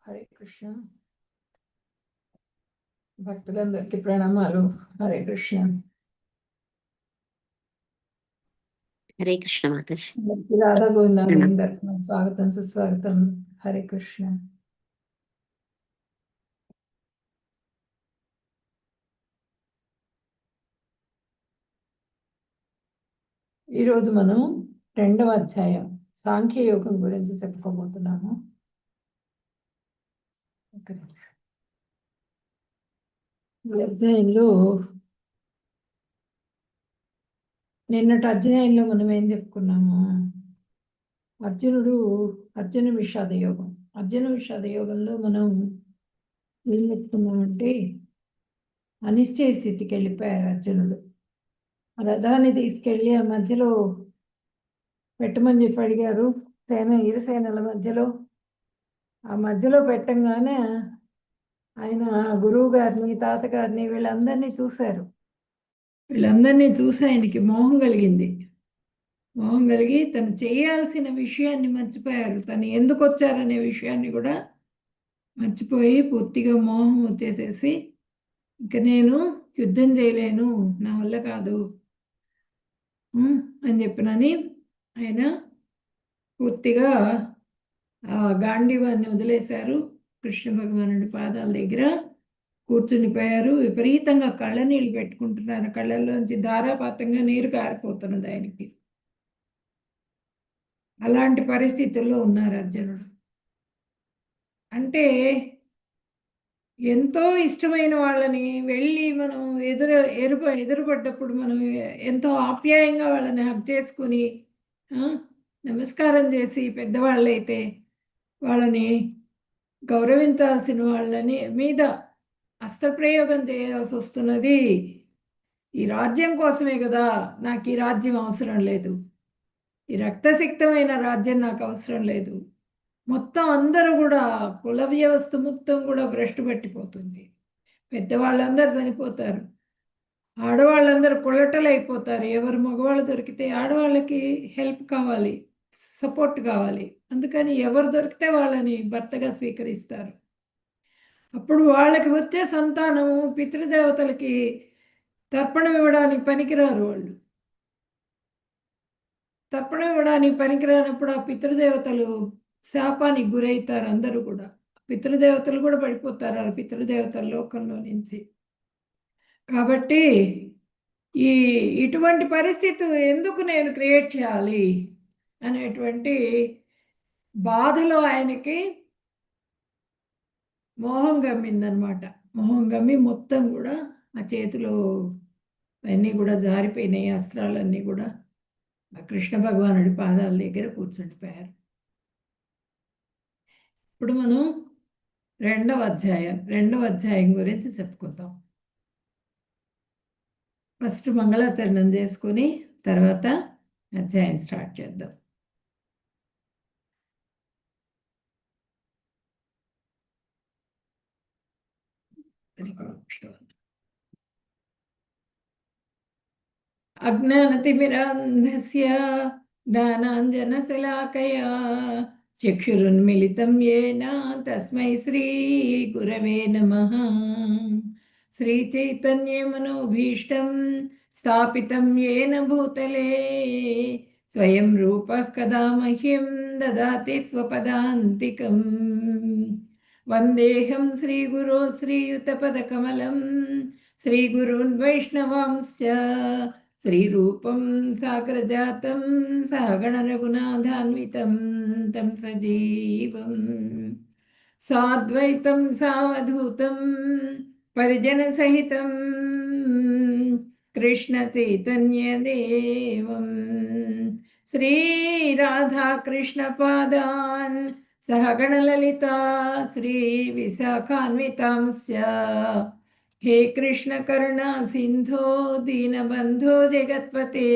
హరే కృష్ణ. భక్తులందరికీ ప్రణామాలు. హరే కృష్ణ. హరే కృష్ణ మాతాజీ. రాధా గోవిందానికి స్వాగతం సుస్వాగతం. హరే కృష్ణ. ఈరోజు మనం 2వ అధ్యాయం సాంఖ్యయోగం గురించి చెప్పుకోబోతున్నాము. ఈ అధ్యాయంలో నిన్నటి అధ్యాయంలో మనం ఏం చెప్పుకున్నాము? అర్జున విషాద యోగం. అర్జున విషాద యోగంలో మనం ఏం చెప్పుకున్నామంటే అనిశ్చయ స్థితికి వెళ్ళిపోయారు అర్జునుడు. రథాన్ని తీసుకెళ్ళి ఆ మధ్యలో పెట్టమని చెప్పి అడిగారు. ఇరు సేనల మధ్యలో ఆ మధ్యలో పెట్టంగానే ఆయన గురువు గారిని, తాతగారిని వీళ్ళందరినీ చూశారు. వీళ్ళందరినీ చూసి ఆయనకి మోహం కలిగింది. మోహం కలిగి తను చేయాల్సిన విషయాన్ని మర్చిపోయారు. తను ఎందుకు వచ్చారనే విషయాన్ని కూడా మర్చిపోయి పూర్తిగా మోహం వచ్చేసేసి ఇక నేను యుద్ధం చేయలేను, నా వల్ల కాదు అని చెప్పినని ఆయన పూర్తిగా గాంధీవాన్ని వదిలేశారు. కృష్ణ భగవానుడి పాదాల దగ్గర కూర్చునిపోయారు. విపరీతంగా కళ్ళ నీళ్ళు పెట్టుకుంటున్నారు. కళ్ళల్లోంచి ధారాపాతంగా నీరు కారిపోతున్నది ఆయనకి. అలాంటి పరిస్థితుల్లో ఉన్నారు అర్జునుడు. అంటే ఎంతో ఇష్టమైన వాళ్ళని వెళ్ళి మనం ఎదురుపడ్డప్పుడు మనం ఎంతో ఆప్యాయంగా వాళ్ళని హక్ చేసుకుని నమస్కారం చేసి, పెద్దవాళ్ళైతే వాళ్ళని గౌరవించాల్సిన వాళ్ళని మీద అస్త్రప్రయోగం చేయాల్సి వస్తున్నది. ఈ రాజ్యం కోసమే కదా, నాకు ఈ రాజ్యం అవసరం లేదు, ఈ రక్తసిక్తమైన రాజ్యం నాకు అవసరం లేదు. మొత్తం అందరూ కూడా కుల వ్యవస్థ మొత్తం కూడా భ్రష్టు పట్టిపోతుంది. పెద్దవాళ్ళందరూ చనిపోతారు, ఆడవాళ్ళందరూ కొలటలైపోతారు. ఎవరు మగవాళ్ళు దొరికితే ఆడవాళ్ళకి హెల్ప్ కావాలి, సపోర్ట్ కావాలి. అందుకని ఎవరు దొరికితే వాళ్ళని భర్తగా స్వీకరిస్తారు. అప్పుడు వాళ్ళకి వచ్చే సంతానము పితృదేవతలకి తర్పణం ఇవ్వడానికి పనికిరారు. వాళ్ళు తర్పణం ఇవ్వడానికి పనికిరానప్పుడు ఆ పితృదేవతలు శాపానికి గురవుతారు. అందరూ కూడా పితృదేవతలు కూడా పడిపోతారు ఆ పితృదేవతల లోకంలో నుంచి. కాబట్టి ఇటువంటి పరిస్థితి ఎందుకు నేను క్రియేట్ చేయాలి అనేటువంటి బాధలో ఆయనకి మోహం గమ్మిందనమాట. మోహం గమ్మి మొత్తం కూడా ఆ చేతిలో అన్నీ కూడా జారిపోయినాయి. అస్త్రాలన్నీ కూడా కృష్ణ భగవానుడి పాదాల దగ్గర కూర్చుండిపోయారు. ఇప్పుడు మనం 2వ అధ్యాయం గురించి చెప్పుకుందాం. ఫస్ట్ మంగళాచరణం చేసుకుని తర్వాత అధ్యాయం స్టార్ట్ చేద్దాం. అజ్ఞానతిమిరాంధస్య జ్ఞానాంజనశలాకయా చక్షురున్మిళితం యేన తస్మై శ్రీ గురవే నమః. శ్రీచైతన్యమనోభీష్టం స్థాపితం యేన భూతలే స్వయం రూపః కదా మహ్యం దదాతి స్వపదాంతికం. వందేహం శ్రీగురో శ్రీయుతపదకమలం శ్రీగురున్ వైష్ణవాంశ్చ శ్రీరూపం సాగ్రజాతం సహగణ రఘునాథాన్వితం తం సజీవం సాద్వైతం సావధూతం పరిజన సహితం కృష్ణ చైతన్య దేవం శ్రీ రాధా కృష్ణ పాదాన్ సహగణ లలితా శ్రీ విశాఖాన్వితాంశ్చ. हे कृष्ण करुणा सिंधो दीनबंधो जगत्पते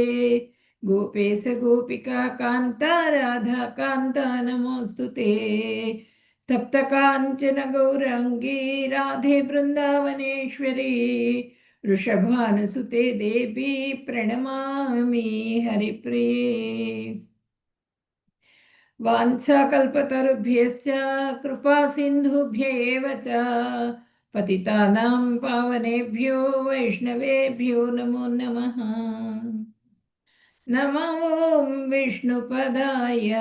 गोपेश गोपिका कांता राधा कांता नमोस्तुते. तप्त कांचन गौरांगी राधे वृंदावनेश्वरी वृषभानुसुते देवी प्रणमामि हरिप्रिये. వాంఛాకల్పతరుభ్యశ్చ కృపా సింధుభ్య ఏవ చ పతితానాం పావనేభ్యో వైష్ణవేభ్యో నమో నమః. నమో విష్ణుపదాయ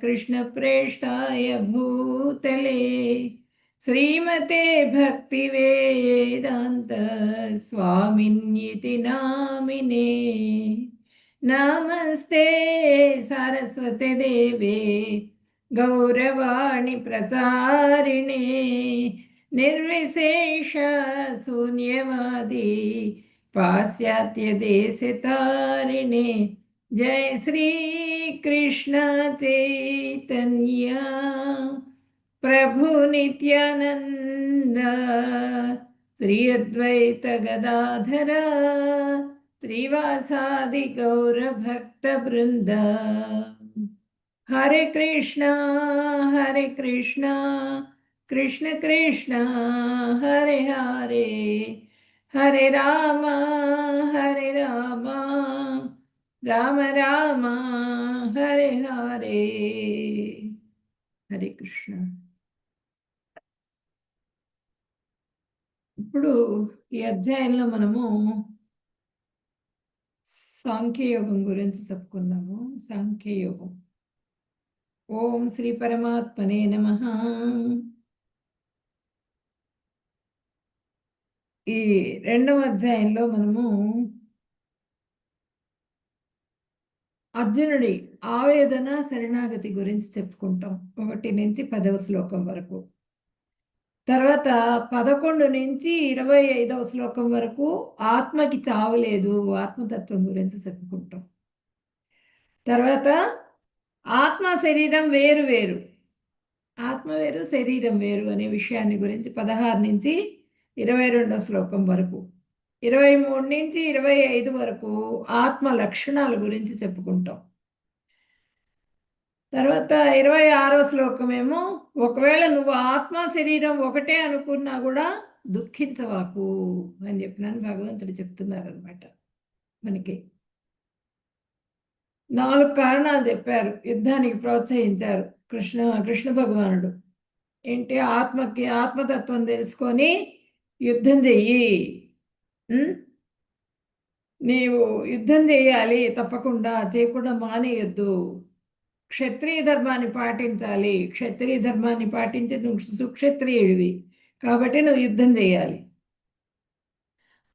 కృష్ణప్రేష్టాయ భూతలే శ్రీమతే భక్తివేదాంత స్వామిన్యితి నామినే. నమస్తే సరస్వతి దేవే గౌరవాణి ప్రచారిణే నిర్విశేష శూన్యవాది పాశ్చాత్య దేశతారిణే. జయ శ్రీ కృష్ణ చైతన్య ప్రభు నిత్యానంద శ్రీ అద్వైత గదాధర శ్రీవాసాది గౌర భక్త బృంద. హరే కృష్ణ కృష్ణ కృష్ణ హరే హరే హరే రామ రామ రామ హరే హరే. హరే కృష్ణ. ఇప్పుడు ఈ అధ్యాయంలో మనము సాంఖ్యయోగం గురించి చెప్పుకుందాము. సాంఖ్యయోగం. ఓం శ్రీ పరమాత్మనే నమః. ఈ రెండవ అధ్యాయంలో మనము అర్జునుడి ఆవేదన శరణాగతి గురించి చెప్పుకుంటాం. 1 నుంచి 10వ శ్లోకం వరకు. తర్వాత 11 నుంచి 25వ శ్లోకం వరకు ఆత్మకి చావు లేదు, ఆత్మతత్వం గురించి చెప్పుకుంటాం. తర్వాత ఆత్మ శరీరం వేరు వేరు, ఆత్మ వేరు శరీరం వేరు అనే విషయాన్ని గురించి 16 నుంచి 22వ శ్లోకం వరకు, 23 నుంచి 25 వరకు ఆత్మ లక్షణాల గురించి చెప్పుకుంటాం. తర్వాత 26వ శ్లోకం ఏమో, ఒకవేళ నువ్వు ఆత్మ శరీరం ఒకటే అనుకున్నా కూడా దుఃఖించవాకు అని చెప్పినాను భగవంతుడు చెప్తున్నారనమాట. మనకి 4 కారణాలు చెప్పారు, యుద్ధానికి ప్రోత్సహించారు కృష్ణ భగవానుడు. ఏంటి? ఆత్మతత్వం తెలుసుకొని యుద్ధం చెయ్యి, నీవు యుద్ధం చేయాలి, తప్పకుండా చేయకుండా మానేయొద్దు. క్షత్రియ ధర్మాన్ని పాటించాలి, క్షత్రియ ధర్మాన్ని పాటించి నువ్వు సుక్షత్రియుడివి కాబట్టి నువ్వు యుద్ధం చేయాలి.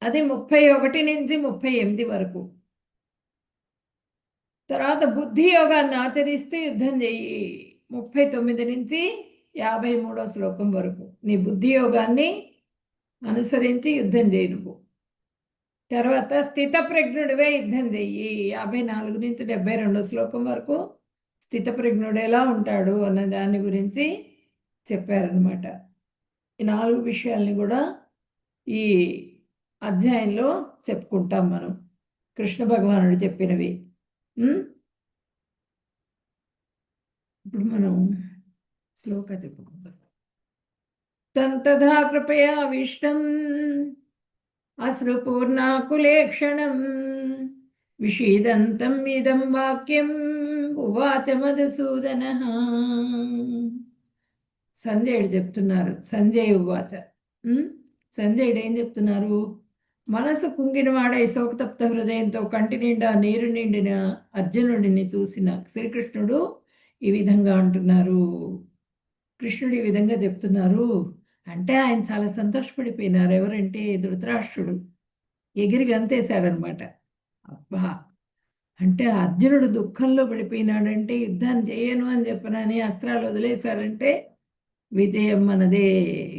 అది 31 నుంచి 38 వరకు. తర్వాత బుద్ధి యోగాన్ని ఆచరిస్తూ యుద్ధం చెయ్యి, 39 నుంచి 53వ శ్లోకం వరకు. నీ బుద్ధి యోగాన్ని అనుసరించి యుద్ధం చేయి నువ్వు. తర్వాత స్థితప్రజ్ఞుడివే యుద్ధం చెయ్యి, 54 నుంచి 72వ శ్లోకం వరకు స్థితప్రజ్ఞుడు ఎలా ఉంటాడు అన్న దాని గురించి చెప్పారనమాట. ఈ 4 విషయాల్ని కూడా ఈ అధ్యాయంలో చెప్పుకుంటాం మనం, కృష్ణ భగవానుడు చెప్పినవి. ఇప్పుడు మనం శ్లోక చెప్పుకుందాం. తంతథా కృపయా విష్ణం అశ్రుపూర్ణాకులేక్షణం విషీదంతం ఇదం వాక్యం ఉవాచ మధుసూదన. సంజయుడు చెప్తున్నారు. సంజయ్ ఉవాచ. సంజయుడు ఏం చెప్తున్నారు? మనసు కుంగినవాడై శోకతప్త హృదయంతో కంటి నిండా నీరు నిండిన అర్జునుడిని చూసిన శ్రీకృష్ణుడు ఈ విధంగా అంటున్నారు. కృష్ణుడు ఈ విధంగా చెప్తున్నారు అంటే ఆయన చాలా సంతోషపడిపోయినారు. ఎవరంటే ధృతరాష్ట్రుడు ఎగిరి గంతేశాడనమాట. అబ్బా, అంటే అర్జునుడు దుఃఖంలో పడిపోయినాడంటే, యుద్ధాన్ని చేయను అని చెప్పనని అస్త్రాలు వదిలేశాడంటే విజయం మనదే.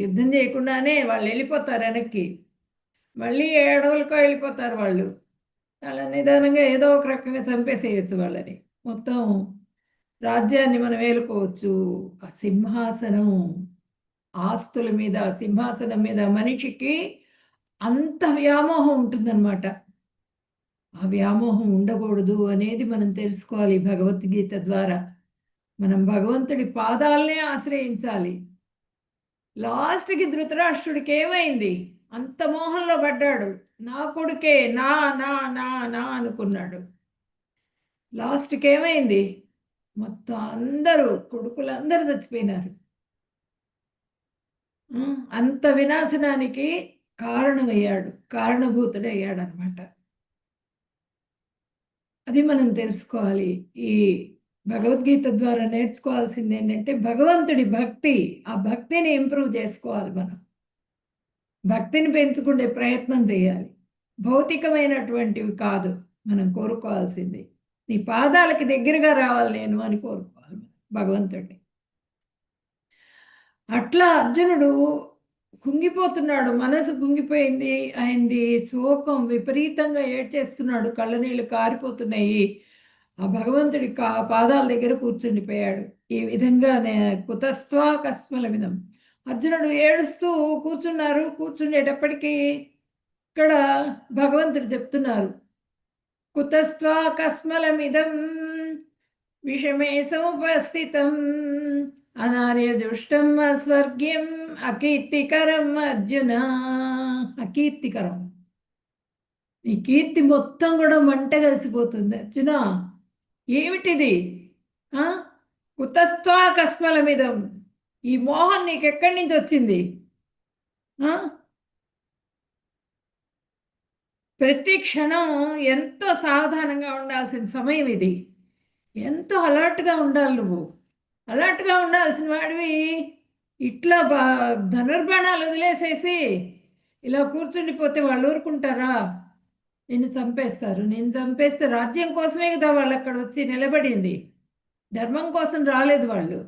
యుద్ధం చేయకుండానే వాళ్ళు వెళ్ళిపోతారు వెనక్కి, మళ్ళీ ఏ అడవులకో వెళ్ళిపోతారు వాళ్ళు. వాళ్ళ నిదానంగా ఏదో ఒక రకంగా చంపేసేయచ్చు వాళ్ళని. మొత్తం రాజ్యాన్ని మనం ఏలుకోవచ్చు. ఆ సింహాసనం, ఆస్తుల మీద, సింహాసనం మీద మనిషికి అంత వ్యామోహం ఉంటుందన్నమాట. ఆ వ్యామోహం ఉండకూడదు అనేది మనం తెలుసుకోవాలి భగవద్గీత ద్వారా. మనం భగవంతుడి పాదాలనే ఆశ్రయించాలి. లాస్ట్కి ధృతరాష్ట్రుడికి ఏమైంది? అంత మోహంలో పడ్డాడు. నా కొడుకే, నా నా నా నా అనుకున్నాడు. లాస్ట్కి ఏమైంది? మొత్తం అందరూ కొడుకులందరూ చచ్చిపోయినారు. అంత వినాశనానికి కారణమయ్యాడు, కారణభూతుడయ్యాడు అనమాట. అది మనం తెలుసుకోవాలి. ఈ భగవద్గీత ద్వారా నేర్చుకోవాల్సింది ఏంటంటే భగవంతుడి భక్తి, ఆ భక్తిని ఇంప్రూవ్ చేసుకోవాలి మనం. భక్తిని పెంచుకునే ప్రయత్నం చేయాలి. భౌతికమైనటువంటివి కాదు మనం కోరుకోవాల్సింది. నీ పాదాలకి దగ్గరగా రావాలి నేను అని కోరుకోవాలి భగవంతుడిని. అట్లా అర్జునుడు కుంగిపోతున్నాడు, మనసు కుంగిపోయింది, ఆయనది శోకం విపరీతంగా ఏడ్చేస్తున్నాడు, కళ్ళ నీళ్ళు కారిపోతున్నాయి. ఆ భగవంతుడి పాదాల దగ్గర కూర్చుండిపోయాడు. ఈ విధంగానే కుతస్త్వా కస్మల విధం అర్జునుడు ఏడుస్తూ కూర్చున్నారు. కూర్చుండేటప్పటికీ ఇక్కడ భగవంతుడు చెప్తున్నారు, కుతస్త్వా కస్మలమిదం విషమే సముపస్థితం అనార్యజుష్టం అస్వర్గ్యం అకీర్తికరం అర్జున. అకీర్తికరం, నీ కీర్తి మొత్తం కూడా మంట కలిసిపోతుంది అర్జున. ఏమిటిది? కుతస్త్వా కస్మలమిదం, ఈ మోహం నీకు ఎక్కడి నుంచి వచ్చింది? ప్రతి క్షణం ఎంతో సావధానంగా ఉండాల్సిన సమయం ఇది. ఎంతో అలర్ట్గా ఉండాలి నువ్వు. అలర్ట్గా ఉండాల్సిన వాడివి ఇట్లా ధనుర్బాణాలు వదిలేసేసి ఇలా కూర్చుండిపోతే వాళ్ళు ఊరుకుంటారా? నిన్ను చంపేస్తారు. నిన్ను చంపేస్తే రాజ్యం కోసమే కదా వాళ్ళు అక్కడ వచ్చి నిలబడింది, ధర్మం కోసం రాలేదు వాళ్ళు.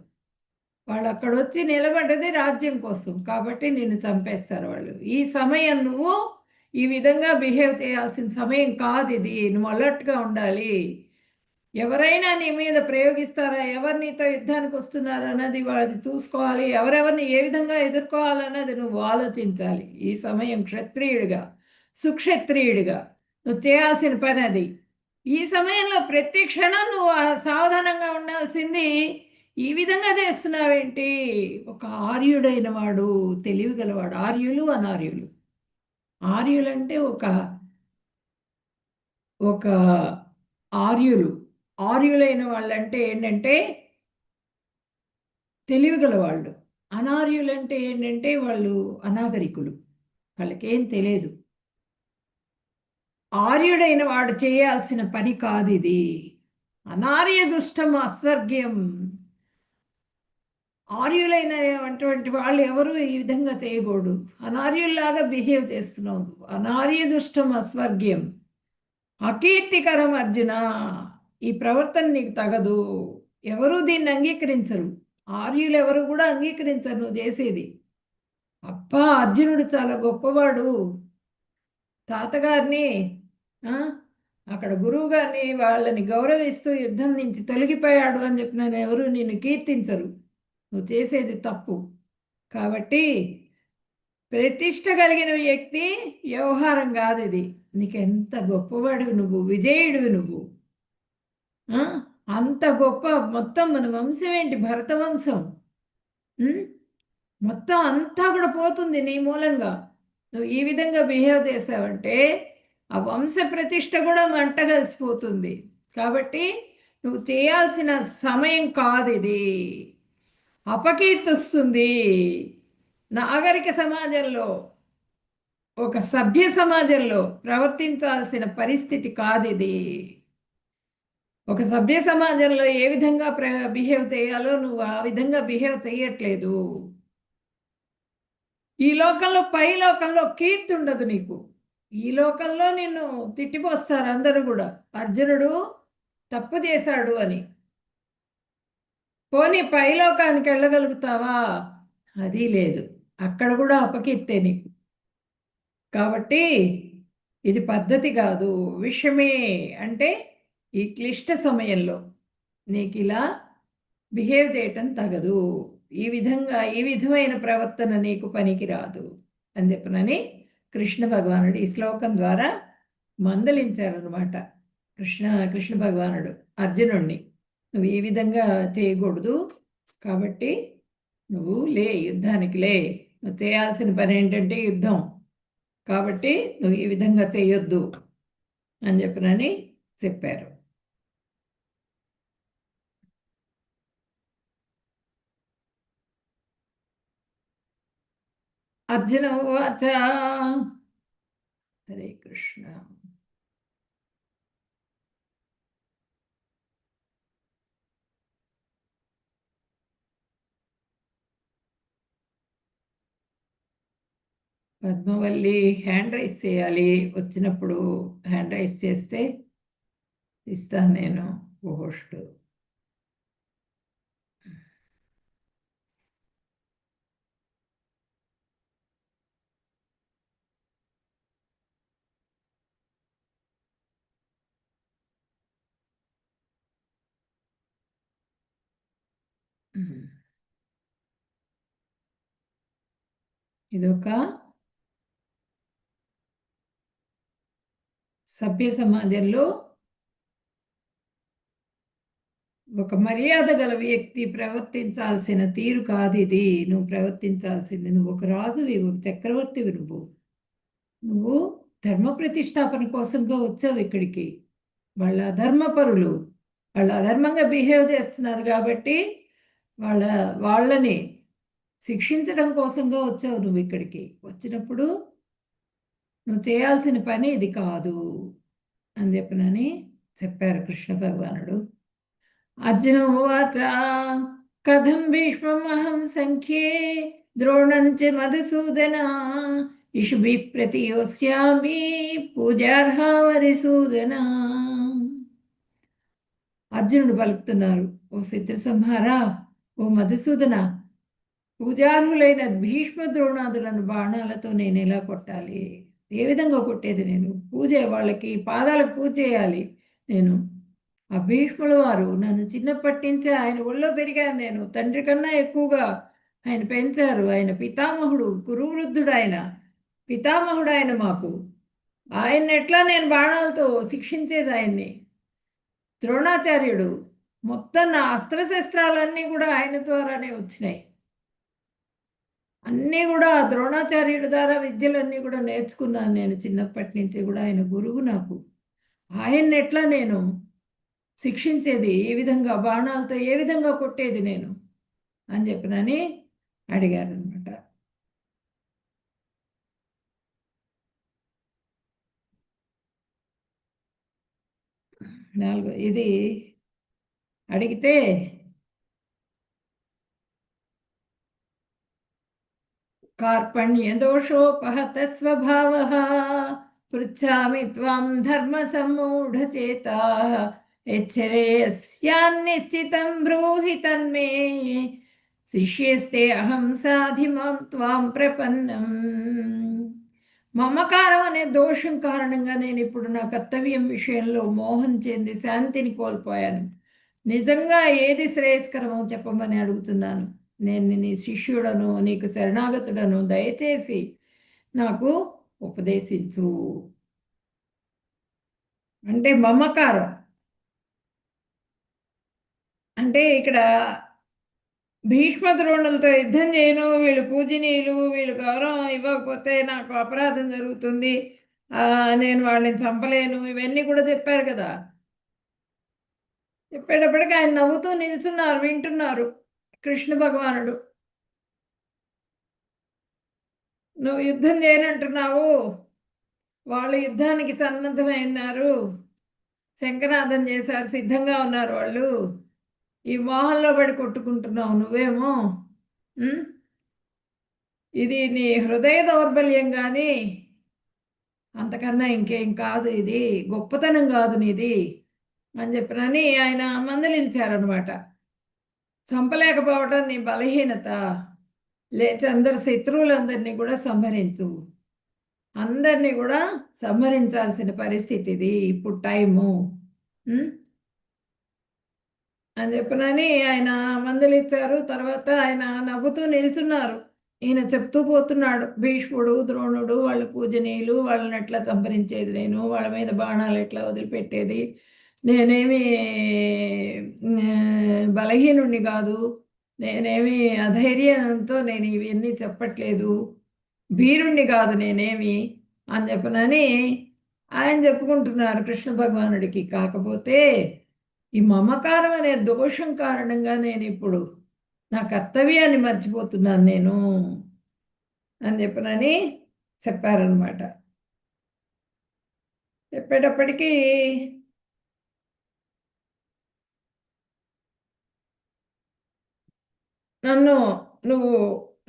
వాళ్ళు అక్కడ వచ్చి నిలబడ్డది రాజ్యం కోసం, కాబట్టి నిన్ను చంపేస్తారు వాళ్ళు. ఈ సమయం నువ్వు ఈ విధంగా బిహేవ్ చేయాల్సిన సమయం కాదు ఇది. నువ్వు అలర్ట్గా ఉండాలి. ఎవరైనా నీ మీద ప్రయోగిస్తారా, ఎవరు నీతో యుద్ధానికి వస్తున్నారు అన్నది వాళ్ళది చూసుకోవాలి, ఎవరెవరిని ఏ విధంగా ఎదుర్కోవాలన్నది నువ్వు ఆలోచించాలి. ఈ సమయం క్షత్రియుడిగా, సుక్షత్రియుడిగా నువ్వు చేయాల్సిన పని అది. ఈ సమయంలో ప్రతి క్షణం నువ్వు సావధానంగా ఉండాల్సింది. ఈ విధంగా చేస్తున్నావేంటి? ఒక ఆర్యుడైన వాడు, తెలివి గలవాడు. ఆర్యులు అనార్యులు. ఆర్యులంటే ఒక ఒక ఆర్యులు, ఆర్యులైన వాళ్ళంటే ఏంటంటే తెలివిగల వాళ్ళు. అనార్యులంటే ఏంటంటే వాళ్ళు అనాగరికులు, వాళ్ళకేం తెలియదు. ఆర్యుడైన వాడు చేయాల్సిన పని కాదు ఇది. అనార్య దుష్టం అస్వర్గ్యం. ఆర్యులైనటువంటి వాళ్ళు ఎవరు ఈ విధంగా చేయకూడదు. అనార్యుల్లాగా బిహేవ్ చేస్తున్నావు. అనార్య దుష్టం అస్వర్గ్యం అకీర్తికరం అర్జున. ఈ ప్రవర్తన నీకు తగదు. ఎవరు దీన్ని అంగీకరించరు. ఆర్యులు ఎవరు కూడా అంగీకరించరు నువ్వు చేసేది. అబ్బా, అర్జునుడు చాలా గొప్పవాడు, తాతగారిని అక్కడ గురువు గారిని వాళ్ళని గౌరవిస్తూ యుద్ధం నుంచి తొలగిపోయాడు అని చెప్పిన ఎవరు నిన్ను కీర్తించరు. నువ్వు చేసేది తప్పు. కాబట్టి ప్రతిష్ట కలిగిన వ్యక్తి వ్యవహారం కాదు ఇది. నీకెంత గొప్పవాడివి నువ్వు, విజయుడివి నువ్వు. అంత గొప్ప మొత్తం మన వంశం ఏంటి, భరత వంశం మొత్తం అంతా కూడా పోతుంది నీ మూలంగా. నువ్వు ఈ విధంగా బిహేవ్ చేసావంటే ఆ వంశ ప్రతిష్ట కూడా మంట కలిసిపోతుంది. కాబట్టి నువ్వు చేయాల్సిన సమయం కాదు ఇది. అపకీర్తి వస్తుంది. నాగరిక సమాజంలో, ఒక సభ్య సమాజంలో ప్రవర్తించాల్సిన పరిస్థితి కాదు ఇది. ఒక సభ్య సమాజంలో ఏ విధంగా బిహేవ్ చేయాలో నువ్వు ఆ విధంగా బిహేవ్ చేయట్లేదు. ఈ లోకంలో, పై లోకంలో కీర్తి ఉండదు నీకు. ఈ లోకంలో నిన్ను తిట్టిపోస్తారు అందరూ కూడా, అర్జునుడు తప్పు చేశాడు అని. పోనీ పైలోకానికి వెళ్ళగలుగుతావా? అది లేదు. అక్కడ కూడా అపకీర్తే నీకు. కాబట్టి ఇది పద్ధతి కాదు. విషమే అంటే ఈ క్లిష్ట సమయంలో నీకు ఇలా బిహేవ్ చేయటం తగదు. ఈ విధమైన ప్రవర్తన నీకు పనికి రాదు అని చెప్పనని కృష్ణ భగవానుడు ఈ శ్లోకం ద్వారా మందలించారనమాట. కృష్ణ భగవానుడు అర్జునుడిని, నువ్వు ఈ విధంగా చేయకూడదు, కాబట్టి నువ్వు లే, యుద్ధానికి లే. నువ్వు చేయాల్సిన పని ఏంటంటే యుద్ధం, కాబట్టి నువ్వు ఈ విధంగా చేయొద్దు అని చెప్పనని చెప్పారు. అర్జున ఉవాచ హరే కృష్ణ. పద్మవల్లి హ్యాండ్ రైస్ చేయాలి, వచ్చినప్పుడు హ్యాండ్ రైస్ చేస్తే ఇస్తాను నేను పోస్ట్. ఇదొక సభ్య సమాజంలో ఒక మర్యాద గల వ్యక్తి ప్రవర్తించాల్సిన తీరు కాదు ఇది. నువ్వు ప్రవర్తించాల్సింది, నువ్వు ఒక రాజువి, ఒక చక్రవర్తివి. నువ్వు ధర్మ ప్రతిష్టాపన కోసంగా వచ్చావు ఇక్కడికి. వాళ్ళ అధర్మపరులు, వాళ్ళు అధర్మంగా బిహేవ్ చేస్తున్నారు కాబట్టి వాళ్ళని శిక్షించడం కోసంగా వచ్చావు నువ్వు ఇక్కడికి. వచ్చినప్పుడు నువ్వు చేయాల్సిన పని ఇది కాదు అని చెప్పారు కృష్ణ భగవానుడు. అర్జున ఉవాచ కథం భీష్మమహం సంఖ్యే ద్రోణంచ మధుసూదన ఇషుభి ప్రతియోస్యామి పూజార్హావరిసూదన. అర్జునుడు పలుకుతున్నారు, ఓ చిత్రసంహార, ఓ మధుసూదన, పూజార్హులైన భీష్మ ద్రోణాదులను బాణాలతో నేను ఎలా కొట్టాలి? ఏ విధంగా కొట్టేది? నేను వాళ్ళకి పాదాలకు పూజ చేయాలి. నేను ఆ భీష్ముల వారు నన్ను చిన్నప్పటి నుంచే ఆయన ఒళ్ళో పెరిగాను నేను. తండ్రి కన్నా ఎక్కువగా ఆయన పెంచారు. ఆయన పితామహుడు, కురువృద్ధుడు, ఆయన పితామహుడు. ఆయన మాకు ఆయన్ని ఎట్లా నేను బాణాలతో శిక్షించేది? ఆయన్ని ద్రోణాచార్యుడు. మొత్తం నా అస్త్రశస్త్రాలన్నీ కూడా ఆయన ద్వారానే వచ్చినాయి. అన్నీ కూడా ద్రోణాచార్యుడి ద్వారా విద్యలన్నీ కూడా నేర్చుకున్నాను నేను చిన్నప్పటి నుంచి కూడా. ఆయన గురువు నాకు. ఆయన్ని ఎట్లా నేను శిక్షించేది? ఏ విధంగా బాణాలతో ఏ విధంగా కొట్టేది నేను అని చెప్పినని అడిగారు అనమాట. ఇది అడిగితే కార్పణ్యదోషోపహత స్వభావః పృచ్ఛామి త్వాం ధర్మ సమ్మూఢచేతాః యచ్ఛ్రేయస్యాన్నిశ్చితం బ్రూహి తన్మే శిష్యస్తే అహం సాధిమాం త్వాం ప్రపన్నం. మమకారం అనే దోషం కారణంగా నేను ఇప్పుడు నా కర్తవ్యం విషయంలో మోహం చెంది శాంతిని కోల్పోయాను. నిజంగా ఏది శ్రేయస్కరమో చెప్పమని అడుగుతున్నాను. నేను నీ శిష్యుడను, నీకు శరణాగతుడను, దయచేసి నాకు ఉపదేశించు. అంటే మమకారం అంటే ఇక్కడ భీష్మ ద్రోణులతో యుద్ధం చేయను, వీళ్ళు పూజనీయులు, వీళ్ళు గౌరవం ఇవ్వకపోతే నాకు అపరాధం జరుగుతుంది, నేను వాళ్ళని చంపలేను, ఇవన్నీ కూడా చెప్పారు కదా. చెప్పేటప్పటికి ఆయన నవ్వుతూ నిల్చున్నారు, వింటున్నారు కృష్ణ భగవానుడు. నువ్వు యుద్ధం చేయనంటున్నావు, వాళ్ళు యుద్ధానికి సన్నద్ధమైనారు, శంఖనాదం చేశారు, సిద్ధంగా ఉన్నారు వాళ్ళు. ఈ మోహంలో పడి కొట్టుకుంటున్నావు నువ్వేమో. ఇది నీ హృదయ దౌర్బల్యం కానీ అంతకన్నా ఇంకేం కాదు, ఇది గొప్పతనం కాదు నీది అని చెప్పినని ఆయన మందలించారనమాట. చంపలేకపోవటం నీ బలహీనత, లేచి అందరు శత్రువులందరినీ కూడా సంహరించు, అందరినీ కూడా సంహరించాల్సిన పరిస్థితి ఇది, ఇప్పుడు టైము అని చెప్పినని ఆయన మందలిచ్చారు. తర్వాత ఆయన నవ్వుతూ నిల్చున్నారు. ఈయన చెప్తూ పోతున్నాడు, భీష్ముడు ద్రోణుడు వాళ్ళ పూజనీయులు, వాళ్ళని ఎట్లా సంహరించేది నేను, వాళ్ళ మీద బాణాలు ఎట్లా వదిలిపెట్టేది, నేనేమి బలహీనుణ్ణి కాదు, నేనేమి అధైర్యంతో నేను ఇవన్నీ చెప్పట్లేదు, వీరుణ్ణి కాదు నేనేమి అని చెప్పనని ఆయన చెప్పుకుంటున్నారు కృష్ణ భగవానుడికి. కాకపోతే ఈ మమకారం అనే దోషం కారణంగా నేను ఇప్పుడు నా కర్తవ్యాన్ని మర్చిపోతున్నాను నేను అని చెప్పనని చెప్పారనమాట. చెప్పేటప్పటికీ నన్ను నువ్వు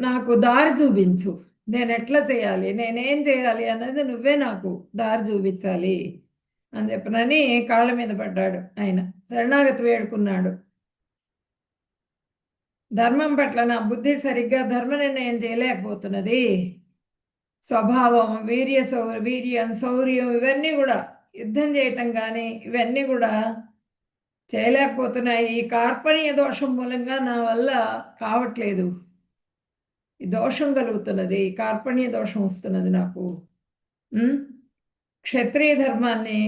నాకు దారి చూపించు, నేను ఎట్లా చేయాలి, నేనేం చేయాలి అన్నది నువ్వే నాకు దారి చూపించాలి అని చెప్పనని కాళ్ళ మీద పడ్డాడు ఆయన, శరణాగతి వేడుకున్నాడు. ధర్మం పట్ల నా బుద్ధి సరిగ్గా ధర్మ నిర్ణయం చేయలేకపోతున్నది. స్వభావం, వీర్యం, శౌర్యం ఇవన్నీ కూడా, యుద్ధం చేయటం కానీ ఇవన్నీ కూడా చేయలేకపోతున్నాయి. ఈ కార్పణ్య దోషం మూలంగా నా వల్ల కావట్లేదు. ఈ దోషం కలుగుతున్నది, కార్పణ్య దోషం వస్తున్నది నాకు. క్షత్రియ ధర్మాన్ని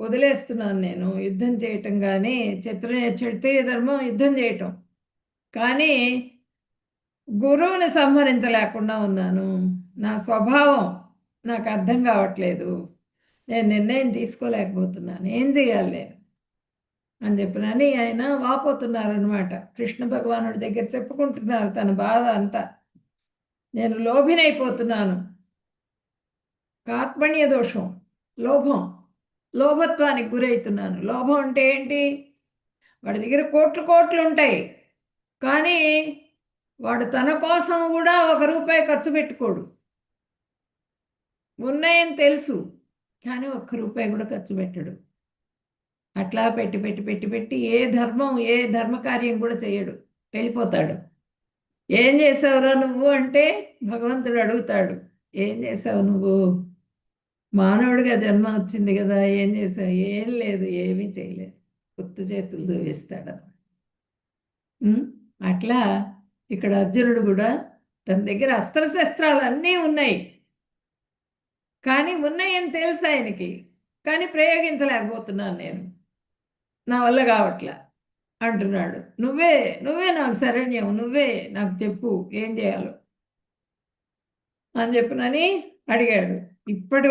వదిలేస్తున్నాను నేను, యుద్ధం చేయటం కానీ, క్షత్రియ ధర్మం యుద్ధం చేయటం కానీ గురువుని సంహరించలేకుండా ఉన్నాను. నా స్వభావం నాకు అర్థం కావట్లేదు, నేను నిర్ణయం తీసుకోలేకపోతున్నాను, ఏం చేయాలి నేను అని చెప్పినని ఆయన వాపోతున్నారనమాట. కృష్ణ భగవానుడి దగ్గర చెప్పుకుంటున్నారు తన బాధ అంతా. నేను లోభినైపోతున్నాను, కార్పణ్య దోషం, లోభత్వానికి గురవుతున్నాను. లోభం అంటే ఏంటి? వాడి దగ్గర కోట్లు ఉంటాయి, కానీ వాడు తన కోసం కూడా ₹1 ఖర్చు పెట్టుకోడు. ఉన్నాయని తెలుసు, కానీ ₹1 కూడా ఖర్చు పెట్టడు. అట్లా పెట్టి పెట్టి పెట్టి పెట్టి ఏ ధర్మకార్యం కూడా చేయడు, వెళ్ళిపోతాడు. ఏం చేసావురా నువ్వు అంటే భగవంతుడు అడుగుతాడు, ఏం చేసావు నువ్వు? మానవుడిగా జన్మ వచ్చింది కదా, ఏం చేసావు? ఏం లేదు, ఏమీ చేయలేదు, ఉత్త చేతులు చూపిస్తాడు. అట్లా ఇక్కడ అర్జునుడు కూడా తన దగ్గర అస్త్రశస్త్రాలు అన్నీ ఉన్నాయి, కానీ ఉన్నాయని తెలుసు ఆయనకి, కానీ ప్రయోగించలేకపోతున్నాను నేను, నా వల్ల కావట్లే అంటున్నాడు. నువ్వే నాకు శరణ్యం, నువ్వే నాకు చెప్పు ఏం చేయాలో అని చెప్పినని అడిగాడు. ఇప్పటి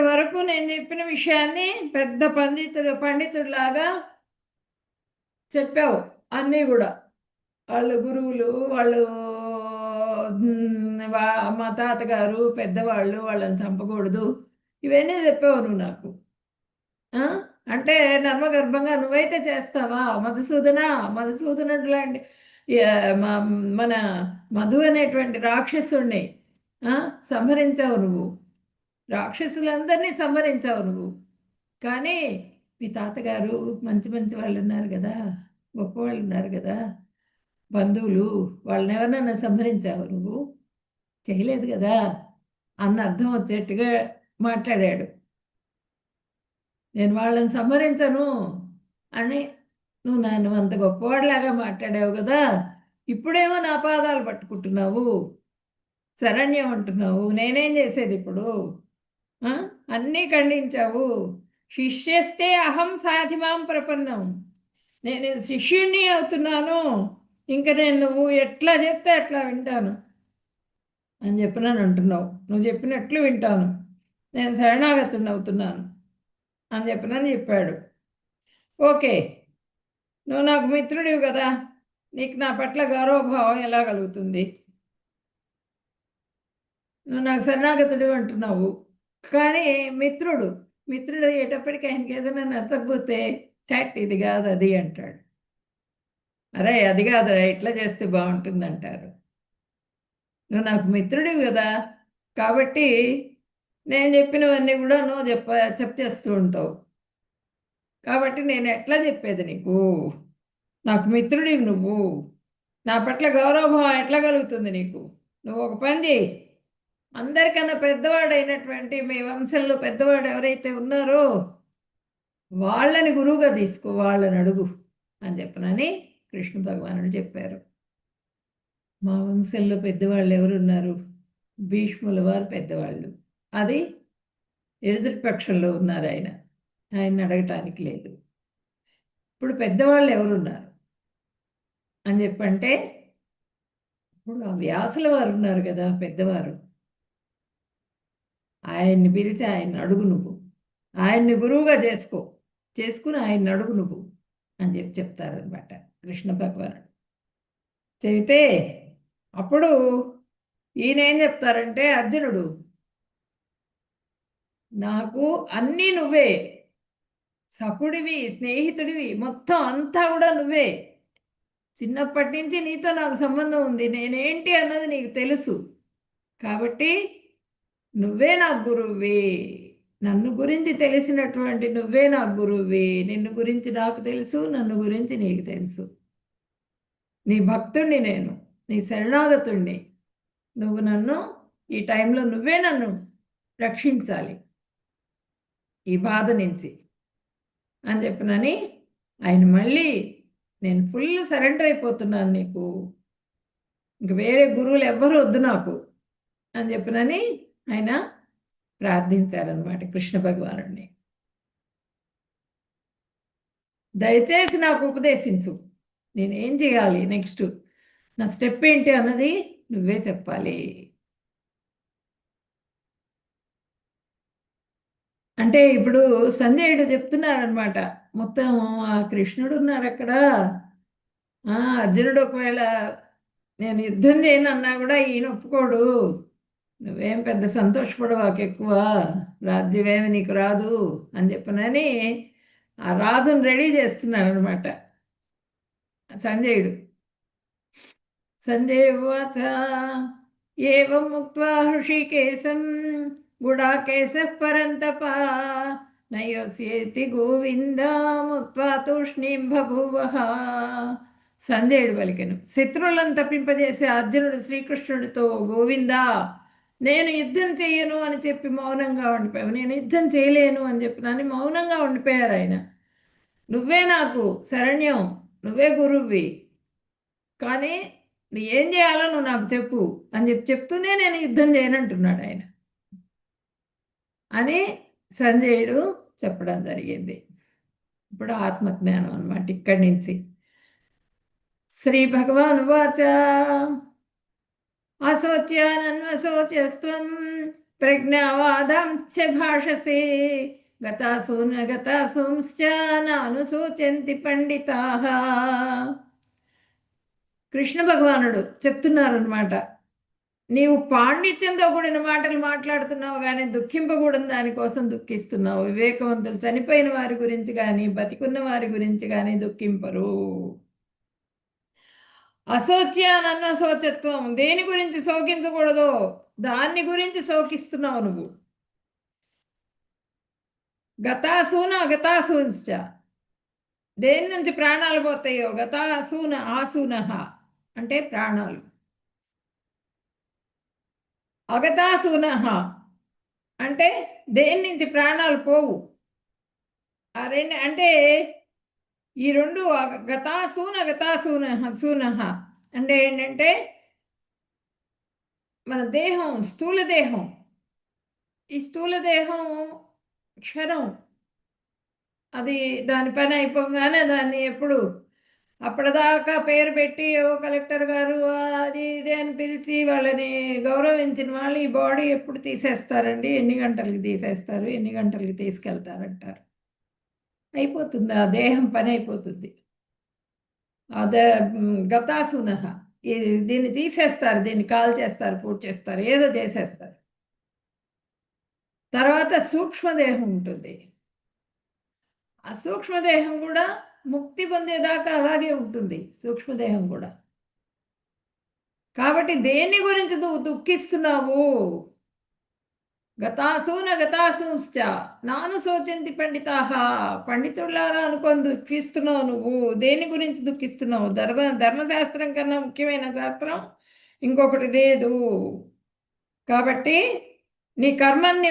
వరకు నేను చెప్పిన విషయాన్ని పెద్ద పండితుడిలాగా చెప్పావు అన్నీ కూడా. వాళ్ళు గురువులు, వాళ్ళు మా తాతగారు పెద్దవాళ్ళు, వాళ్ళని చంపకూడదు, ఇవన్నీ చెప్పావు నువ్వు నాకు. అంటే నర్మగర్భంగా నువ్వైతే చేస్తావా? మధుసూదనుడు లాంటి మన మధు అనేటువంటి రాక్షసుణ్ణి సంహరించావు నువ్వు, రాక్షసులందరినీ సంహరించావు నువ్వు. కానీ మీ తాతగారు మంచి మంచి వాళ్ళు ఉన్నారు కదా, గొప్పవాళ్ళు ఉన్నారు కదా, బంధువులు, వాళ్ళని ఎవరినైనా సంహరించావు నువ్వు? చేయలేదు కదా అన్న అర్థం వచ్చేట్టుగా మాట్లాడాడు. నేను వాళ్ళని సంహరించను అని నువ్వు నన్ను అంత గొప్పవాడిలాగా మాట్లాడావు కదా, ఇప్పుడేమో నా పాదాలు పట్టుకుంటున్నావు, శరణ్యం అంటున్నావు, నేనేం చేసేది ఇప్పుడు? అన్నీ ఖండించావు. శిష్యస్తే అహం సాధిమాం ప్రపన్నం, నేను శిష్యుణ్ణి అవుతున్నాను, ఇంకా నువ్వు ఎట్లా చెప్తే అట్లా వింటాను అని చెప్పినాను అంటున్నావు. నువ్వు చెప్పినట్లు వింటాను, నేను శరణాగతుని అవుతున్నాను అని చెప్పాడు. ఓకే, నువ్వు నాకు మిత్రుడివి కదా, నీకు నా పట్ల గౌరవభావం ఎలా కలుగుతుంది? నువ్వు నాకు శరణాగతుడు అంటున్నావు, కానీ మిత్రుడు అయ్యేటప్పటికి ఆయనకి ఏదైనా నచ్చకపోతే చాట్ ఇది కాదు అది అంటాడు. అరే అది కాదురా, ఇట్లా చేస్తే బాగుంటుంది అంటారు. నువ్వు నాకు మిత్రుడివి కదా, కాబట్టి నేను చెప్పినవన్నీ కూడా నువ్వు చెప్పేస్తూ ఉంటావు, కాబట్టి నేను ఎట్లా చెప్పేది నీకు? నాకు మిత్రుడివి నువ్వు, నా పట్ల గౌరవభావం ఎట్లా కలుగుతుంది నీకు? నువ్వు ఒక పని చేయి, అందరికన్నా పెద్దవాడైనటువంటి మీ వంశంలో పెద్దవాడు ఎవరైతే ఉన్నారో వాళ్ళని గురువుగా తీసుకో, వాళ్ళని అడుగు అని చెప్పనని కృష్ణ భగవానుడు చెప్పారు. మా వంశంలో పెద్దవాళ్ళు ఎవరున్నారు? భీష్ముల వారు పెద్దవాళ్ళు, అది ఎదుటి పక్షంలో ఉన్నారు, ఆయన అడగటానికి లేదు. ఇప్పుడు పెద్దవాళ్ళు ఎవరున్నారు అని చెప్పంటే, ఇప్పుడు ఆ వ్యాసుల వారు ఉన్నారు కదా పెద్దవారు, ఆయన్ని పిలిచి ఆయన్ని అడుగు నువ్వు, ఆయన్ని గురువుగా చేసుకుని ఆయన్ని అడుగు నువ్వు అని చెప్తారనమాట కృష్ణ భగవానుడు. చెబితే అప్పుడు ఈయన ఏం చెప్తారంటే అర్జునుడు, నాకు అన్నీ నువ్వే, సఖుడివి, స్నేహితుడివి, మొత్తం అంతా కూడా నువ్వే. చిన్నప్పటి నుంచి నీతో నాకు సంబంధం ఉంది, నేనేంటి అన్నది నీకు తెలుసు. కాబట్టి నువ్వే నా గురువువి, నన్ను గురించి తెలిసినటువంటి నువ్వే నా గురువువి. నిన్ను గురించి నాకు తెలుసు, నన్ను గురించి నీకు తెలుసు. నీ భక్తుణ్ణి నేను, నీ శరణాగతుణ్ణి. నువ్వు నన్ను ఈ టైంలో నువ్వే నన్ను రక్షించాలి ఈ బాధ నుంచి అని చెప్పినని ఆయన మళ్ళీ, నేను ఫుల్ సరెండర్ అయిపోతున్నాను నీకు, ఇంక వేరే గురువులు ఎవ్వరూ వద్దు నాకు అని చెప్పినని ఆయన ప్రార్థించారనమాట కృష్ణ భగవానుడిని. దయచేసి నాకు ఉపదేశించు, నేనేం చేయాలి నెక్స్ట్, నా స్టెప్ ఏంటి అన్నది నువ్వే చెప్పాలి. అంటే ఇప్పుడు సంజయుడు చెప్తున్నారనమాట, మొత్తం ఆ కృష్ణుడు ఉన్నారు అక్కడ. అర్జునుడు ఒకవేళ నేను యుద్ధం చేయను అన్నా కూడా ఈయన ఒప్పుకోడు, నువ్వేం పెద్ద సంతోషపడవాకు, ఎక్కువ రాజ్యమేమి నీకు రాదు అని చెప్పనని ఆ రాజును రెడీ చేస్తున్నాడు అనమాట సంజయుడు. సంజయ ఉవాచ ఏవం ముక్త్వా హృషికేశం గుడాకేశః పరంతప నయోస్యేతి గోవింద ముక్త్వా తూష్ణీం బభూవః. సంజయుడు పలికెను, శత్రువులను తప్పింపజేసే అర్జునుడు శ్రీకృష్ణుడితో, గోవిందా, నేను యుద్ధం చెయ్యను అని చెప్పి మౌనంగా ఉండిపోయావు, నేను యుద్ధం చేయలేను అని చెప్పినని మౌనంగా ఉండిపోయారు ఆయన. నువ్వే నాకు శరణ్యం, నువ్వే గురువువి, కానీ నీ ఏం చేయాలో నువ్వు నాకు చెప్పు అని చెప్తూనే నేను యుద్ధం చేయనంటున్నాడు ఆయన అని సంజయుడు చెప్పడం జరిగింది. ఇప్పుడు ఆత్మజ్ఞానం అన్నమాట ఇక్కడి నుంచి. శ్రీ భగవాన్ వాచ అశోచ్యానన్వశోచ్యస్త్వం ప్రజ్ఞావాదాంశ్చ భాషసే గతాసూన గతాసూంశ్చ నానుశోచంతి పండితాః. కృష్ణ భగవానుడు చెప్తున్నారనమాట, నీవు పాండిత్యంతో కూడిన మాటలు మాట్లాడుతున్నావు కానీ దుఃఖింపకూడని దానికోసం దుఃఖిస్తున్నావు. వివేకవంతులు చనిపోయిన వారి గురించి కానీ బతికున్న వారి గురించి కానీ దుఃఖింపరు. అశోచ్యానన్న శోచత్వం, దేని గురించి శోకించకూడదో దాన్ని గురించి శోకిస్తున్నావు నువ్వు. గతాసూన అగతాసూంశ్చ, దేని నుంచి ప్రాణాలు పోతాయో, గతాసూన ఆసూనః అంటే ప్రాణాలు, అగతాసూనః అంటే దేని నుంచి ప్రాణాలు పోవు. ఆ రెండు అంటే ఈ రెండు గతాసూన గతాసూనః సూనః అంటే ఏంటంటే మన దేహం, స్థూల దేహం, ఈ స్థూల దేహం క్షరం, అది దాని పని అయిపోగానే దాన్ని ఎప్పుడు అప్పటిదాకా పేరు పెట్టి ఓ కలెక్టర్ గారు అది ఇది అని పిలిచి వాళ్ళని గౌరవించిన వాళ్ళు ఈ బాడీ ఎప్పుడు తీసేస్తారండి, ఎన్ని గంటలకి తీసేస్తారు, ఎన్ని గంటలకి తీసుకెళ్తారంటారు. అయిపోతుంది, ఆ దేహం పని అయిపోతుంది. అదే గతాసునః, దీన్ని తీసేస్తారు, దీన్ని కాల్ చేస్తారు, పూర్తి చేస్తారు, ఏదో చేసేస్తారు. తర్వాత సూక్ష్మదేహం ఉంటుంది, ఆ సూక్ష్మదేహం కూడా ముక్తి పొందేదాకా అలాగే ఉంటుంది సూక్ష్మదేహం కూడా. కాబట్టి దేని గురించి నువ్వు దుఃఖిస్తున్నావు? గతాసూన గతాసూంశ్చ నాను శోచంతి పండితాః, పండితుల్లాగా అనుకొని దుఃఖిస్తున్నావు నువ్వు. దేని గురించి దుఃఖిస్తున్నావు? ధర్మశాస్త్రం కన్నా ముఖ్యమైన శాస్త్రం ఇంకొకటి లేదు. కాబట్టి నీ కర్మని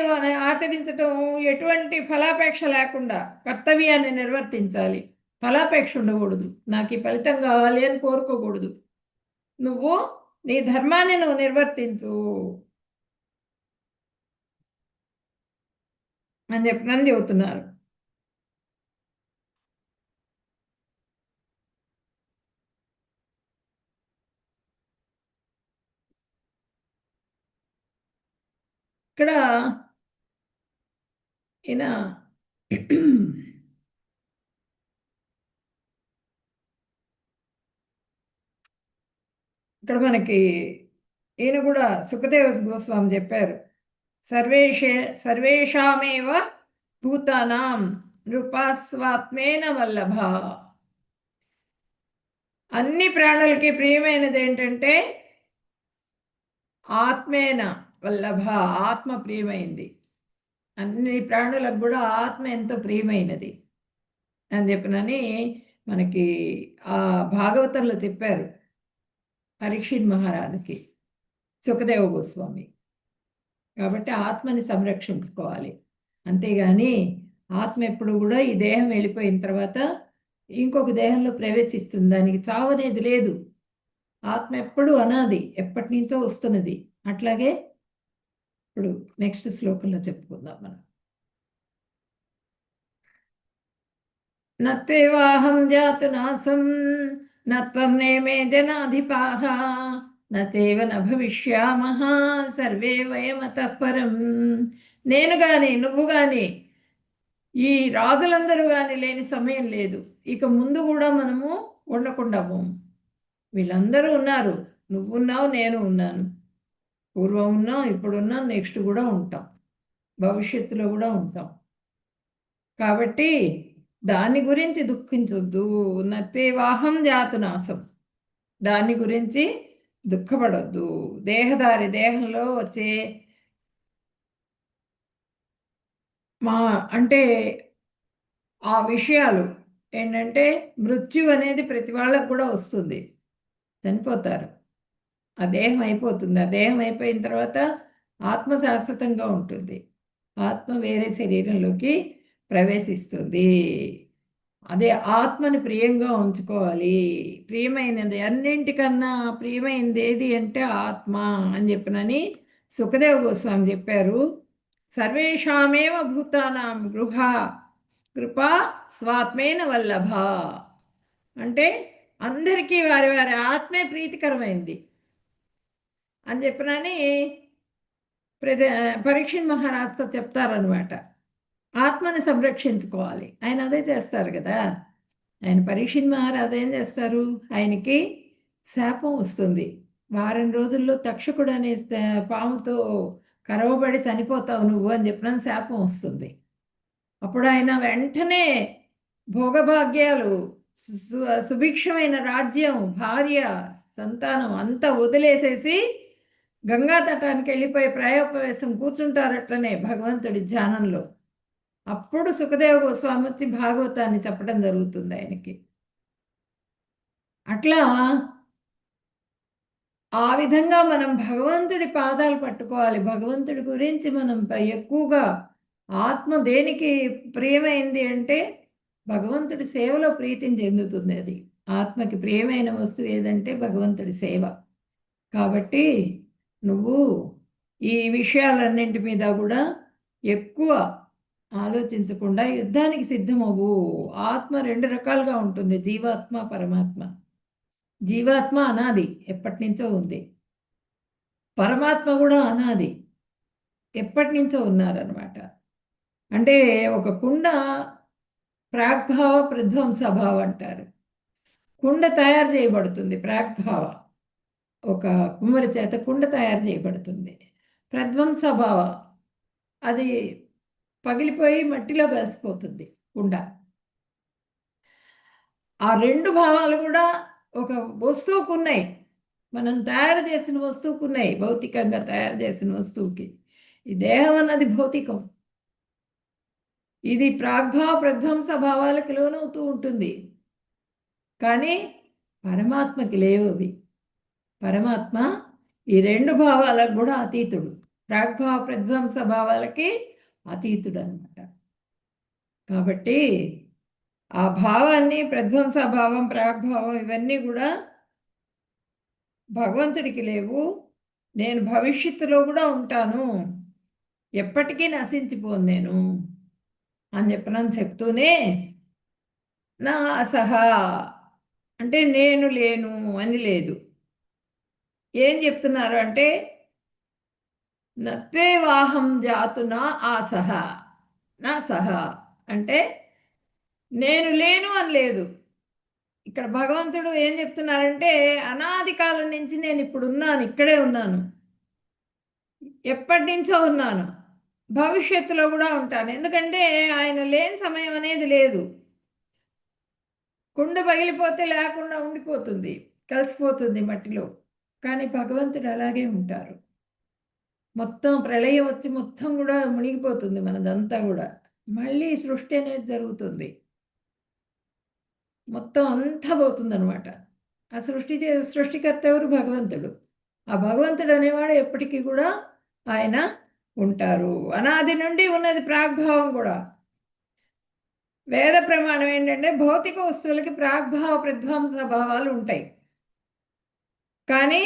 ఆచరించటం ఎటువంటి ఫలాపేక్ష లేకుండా కర్తవ్యాన్ని నిర్వర్తించాలి. ఫలాపేక్ష ఉండకూడదు, నాకు ఈ ఫలితం కావాలి అని కోరుకోకూడదు. నువ్వు నీ ధర్మాన్ని నువ్వు నిర్వర్తించు అని చెప్పినని చెబుతున్నారు. ఇక్కడ ఈయన ఇక్కడ మనకి ఈయన కూడా సుఖదేవ గోస్వామి చెప్పారు, సర్వేషామేవ భూతానాం నృపాస్వాత్మేన వల్లభ. అన్ని ప్రాణులకి ప్రియమైనది ఏంటంటే ఆత్మేన వల్లభ, ఆత్మ ప్రియమైంది. అన్ని ప్రాణులకు కూడా ఆత్మ ఎంతో ప్రియమైనది అని చెప్పినని మనకి ఆ భాగవతంలో చెప్పారు పరీక్షిత్ మహారాజుకి సుఖదేవ గోస్వామి. కాబట్టి ఆత్మని సంరక్షించుకోవాలి. అంతేగాని ఆత్మ ఎప్పుడు కూడా ఈ దేహం వెళ్ళిపోయిన తర్వాత ఇంకొక దేహంలో ప్రవేశిస్తుంది, దానికి చావు అనేది లేదు. ఆత్మ ఎప్పుడు అనాది, ఎప్పటి నుంచో వస్తున్నది. అట్లాగే ఇప్పుడు నెక్స్ట్ శ్లోకంలో చెప్పుకుందాం మనం. నత్వేవాహం జాతు నాసం నత్వం నేమే జనాధిపాః నచేవ న భవిష్యామః సర్వే వయమతః పరం. నేను కానీ నువ్వు కానీ ఈ రాజులందరూ కానీ లేని సమయం లేదు, ఇక ముందు కూడా మనము ఉండకుండా పోము. వీళ్ళందరూ ఉన్నారు, నువ్వున్నావు, నేను ఉన్నాను, పూర్వం ఉన్నాం, ఇప్పుడు ఉన్నాం, నెక్స్ట్ కూడా ఉంటాం, భవిష్యత్తులో కూడా ఉంటాం. కాబట్టి దాని గురించి దుఃఖించొద్దు. నత్వేవాహం జాతునాశం, దాని గురించి దుఃఖపడొద్దు. దేహదారి దేహంలో వచ్చే అంటే ఆ విషయాలు ఏంటంటే మృత్యు అనేది ప్రతి వాళ్ళకు కూడా వస్తుంది, చనిపోతారు, ఆ దేహం అయిపోతుంది. ఆ దేహం అయిపోయిన తర్వాత ఆత్మ శాశ్వతంగా ఉంటుంది, ఆత్మ వేరే శరీరంలోకి ప్రవేశిస్తుంది. అదే ఆత్మని ప్రియంగా ఉంచుకోవాలి. ప్రియమైనది, అన్నింటికన్నా ప్రియమైనది ఏది అంటే ఆత్మ అని చెప్పినని సుఖదేవ గోస్వామి చెప్పారు. సర్వేషామేవ భూతానాం కృపా స్వాత్మేన వల్లభ. అంటే అందరికీ వారి వారి ఆత్మే ప్రీతికరమైంది అని చెప్పినని పరీక్షిత్ మహారాజుతో చెప్తారనమాట. ఆత్మని సంరక్షించుకోవాలి, ఆయన అదే చేస్తారు కదా. ఆయన పరీక్షిత్ మహారాజు ఏం చేస్తారు, ఆయనకి శాపం వస్తుంది. వారం రోజుల్లో తక్షకుడు అనే పాముతో కరవబడి చనిపోతావు నువ్వు అని చెప్పిన శాపం వస్తుంది. అప్పుడు ఆయన వెంటనే భోగభాగ్యాలు, సుభిక్షమైన రాజ్యం, భార్య, సంతానం అంతా వదిలేసేసి గంగా తటానికి వెళ్ళిపోయి ప్రాయోపవేశం కూర్చుంటారు అట్లనే భగవంతుడి ధ్యానంలో. అప్పుడు సుఖదేవ గోస్వామి వచ్చి భాగవతాన్ని చెప్పడం జరుగుతుంది ఆయనకి. అట్లా ఆ విధంగా మనం భగవంతుడి పాదాలు పట్టుకోవాలి. భగవంతుడి గురించి మనం ఎక్కువగా ఆత్మ దేనికి ప్రియమైంది అంటే భగవంతుడి సేవలో ప్రీతిని చెందుతుంది. అది ఆత్మకి ప్రియమైన వస్తువు ఏదంటే భగవంతుడి సేవ. కాబట్టి నువ్వు ఈ విషయాలన్నింటి మీద కూడా ఎక్కువ ఆలోచించకుండా యుద్ధానికి సిద్ధమవు. ఆత్మ రెండు రకాలుగా ఉంటుంది, జీవాత్మ, పరమాత్మ. జీవాత్మ అనాది, ఎప్పటి నుంచో ఉంది. పరమాత్మ కూడా అనాది, ఎప్పటి నుంచో ఉన్నారనమాట. అంటే ఒక కుండ ప్రాగ్భావ ప్రధ్వంసభావ అంటారు. కుండ తయారు చేయబడుతుంది, ప్రాగ్భావ ఒక కుమ్మరి చేత కుండ తయారు చేయబడుతుంది. ప్రధ్వంసభావ అది పగిలిపోయి మట్టిలో కలిసిపోతుంది కుండ. ఆ రెండు భావాలు కూడా ఒక వస్తువుకు ఉన్నాయి, మనం తయారు చేసిన వస్తువుకు ఉన్నాయి, భౌతికంగా తయారు చేసిన వస్తువుకి. ఈ దేహం అన్నది భౌతికం, ఇది ప్రాగ్భావ ప్రధ్వంస భావాలకు లోనవుతూ ఉంటుంది. కానీ పరమాత్మకి లేవు అవి. పరమాత్మ ఈ రెండు భావాలకు కూడా అతీతుడు, ప్రాగ్భావ ప్రధ్వంస భావాలకి అతీతుడు అనమాట. కాబట్టి ఆ భావాన్ని, ప్రధ్వంస భావం, ప్రాగ్భావం, ఇవన్నీ కూడా భగవంతుడికి లేవు. నేను భవిష్యత్తులో కూడా ఉంటాను, ఎప్పటికీ నశించిపోను నేను అని చెప్పనని చెప్తూనే నా అసహ అంటే నేను లేను అని లేదు. ఏం చెప్తున్నారు అంటే నత్వేవాహం జాతు నా ఆసహ, నా సహ అంటే నేను లేను అని లేదు, ఇక్కడ భగవంతుడు ఏం చెప్తున్నారంటే అనాది కాలం నుంచి నేను ఇప్పుడు ఉన్నాను, ఇక్కడే ఉన్నాను, ఎప్పటి నుంచో ఉన్నాను, భవిష్యత్తులో కూడా ఉంటాను. ఎందుకంటే ఆయన లేని సమయం అనేది లేదు. కుండ పగిలిపోతే లేకుండా ఉండిపోతుంది, కలిసిపోతుంది మట్టిలో. కానీ భగవంతుడు అలాగే ఉంటారు. మొత్తం ప్రళయం వచ్చి మొత్తం కూడా మునిగిపోతుంది మనదంతా కూడా, మళ్ళీ సృష్టి అనేది జరుగుతుంది, మొత్తం అంతా పోతుందనమాట. ఆ సృష్టికర్త ఎవరు? భగవంతుడు. ఆ భగవంతుడు అనేవాడు ఎప్పటికీ కూడా ఆయన ఉంటారు. అనాది నుండి ఉన్నది ప్రాగ్భావం కూడా. వేద ప్రమాణం ఏంటంటే భౌతిక వస్తువులకి ప్రాగ్భావ ప్రధ్వంస భావాలు ఉంటాయి, కానీ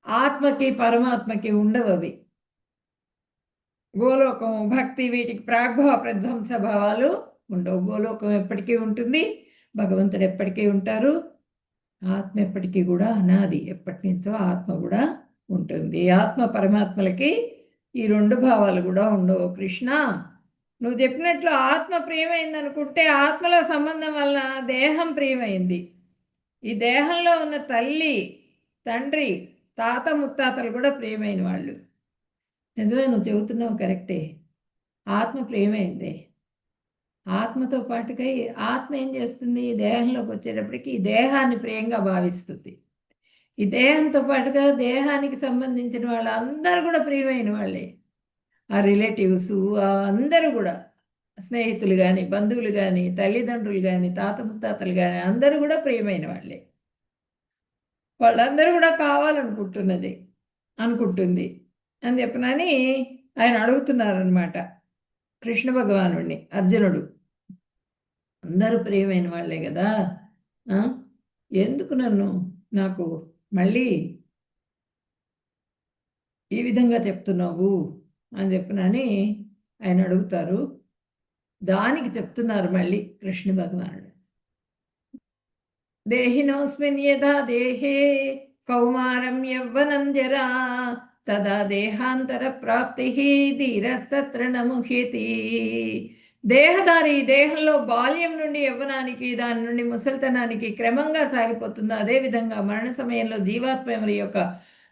ఆత్మకి పరమాత్మకి ఉండవు అవి. గోలోకం, భక్తి, వీటికి ప్రాగ్భావ ప్రధ్వంస భావాలు ఉండవు. గోలోకం ఎప్పటికీ ఉంటుంది, భగవంతుడు ఎప్పటికీ ఉంటారు, ఆత్మ ఎప్పటికీ కూడా అనాది, ఎప్పటి నుంచో ఆత్మ కూడా ఉంటుంది. ఆత్మ పరమాత్మలకి ఈ రెండు భావాలు కూడా ఉండవు. కృష్ణ, నువ్వు చెప్పినట్లు ఆత్మ ప్రియమైంది అనుకుంటే ఆత్మలో సంబంధం వలన దేహం ప్రియమైంది. ఈ దేహంలో ఉన్న తల్లి, తండ్రి, తాత, ముత్తాతలు కూడా ప్రియమైన వాళ్ళు. నిజమే, నువ్వు చెబుతున్నావు, కరెక్టే. ఆత్మ ప్రియమైంది. ఆత్మతో పాటుగా ఆత్మ ఏం చేస్తుంది? ఈ దేహంలోకి వచ్చేటప్పటికి ఈ దేహాన్ని ప్రియంగా భావిస్తుంది. ఈ దేహంతో పాటుగా దేహానికి సంబంధించిన వాళ్ళందరూ కూడా ప్రియమైన వాళ్ళే. ఆ రిలేటివ్స్ అందరూ కూడా, స్నేహితులు కానీ, బంధువులు కానీ, తల్లిదండ్రులు కానీ, తాత ముత్తాతలు కానీ అందరూ కూడా ప్రియమైన వాళ్ళే. వాళ్ళందరూ కూడా కావాలనుకుంటుంది అని చెప్పనని ఆయన అడుగుతున్నారనమాట కృష్ణ భగవానుడిని. అర్జునుడు, అందరూ ప్రియమైన వాళ్ళే కదా, ఎందుకు నాకు మళ్ళీ ఈ విధంగా చెప్తున్నావు అని చెప్పనని ఆయన అడుగుతారు. దానికి చెప్తున్నారు మళ్ళీ కృష్ణ భగవానుడు, దేహినోస్మిన్ యథా దేహే కౌమారం యవ్వనం జరా సదా దేహాంతర ప్రాప్తి ధీరస్తత్ర నముహ్యతి. దేహదారి దేహంలో బాల్యం నుండి యవ్వనానికి, దాని నుండి ముసలితనానికి క్రమంగా సాగిపోతుంది. అదేవిధంగా మరణ సమయంలో జీవాత్మ ఎవరి యొక్క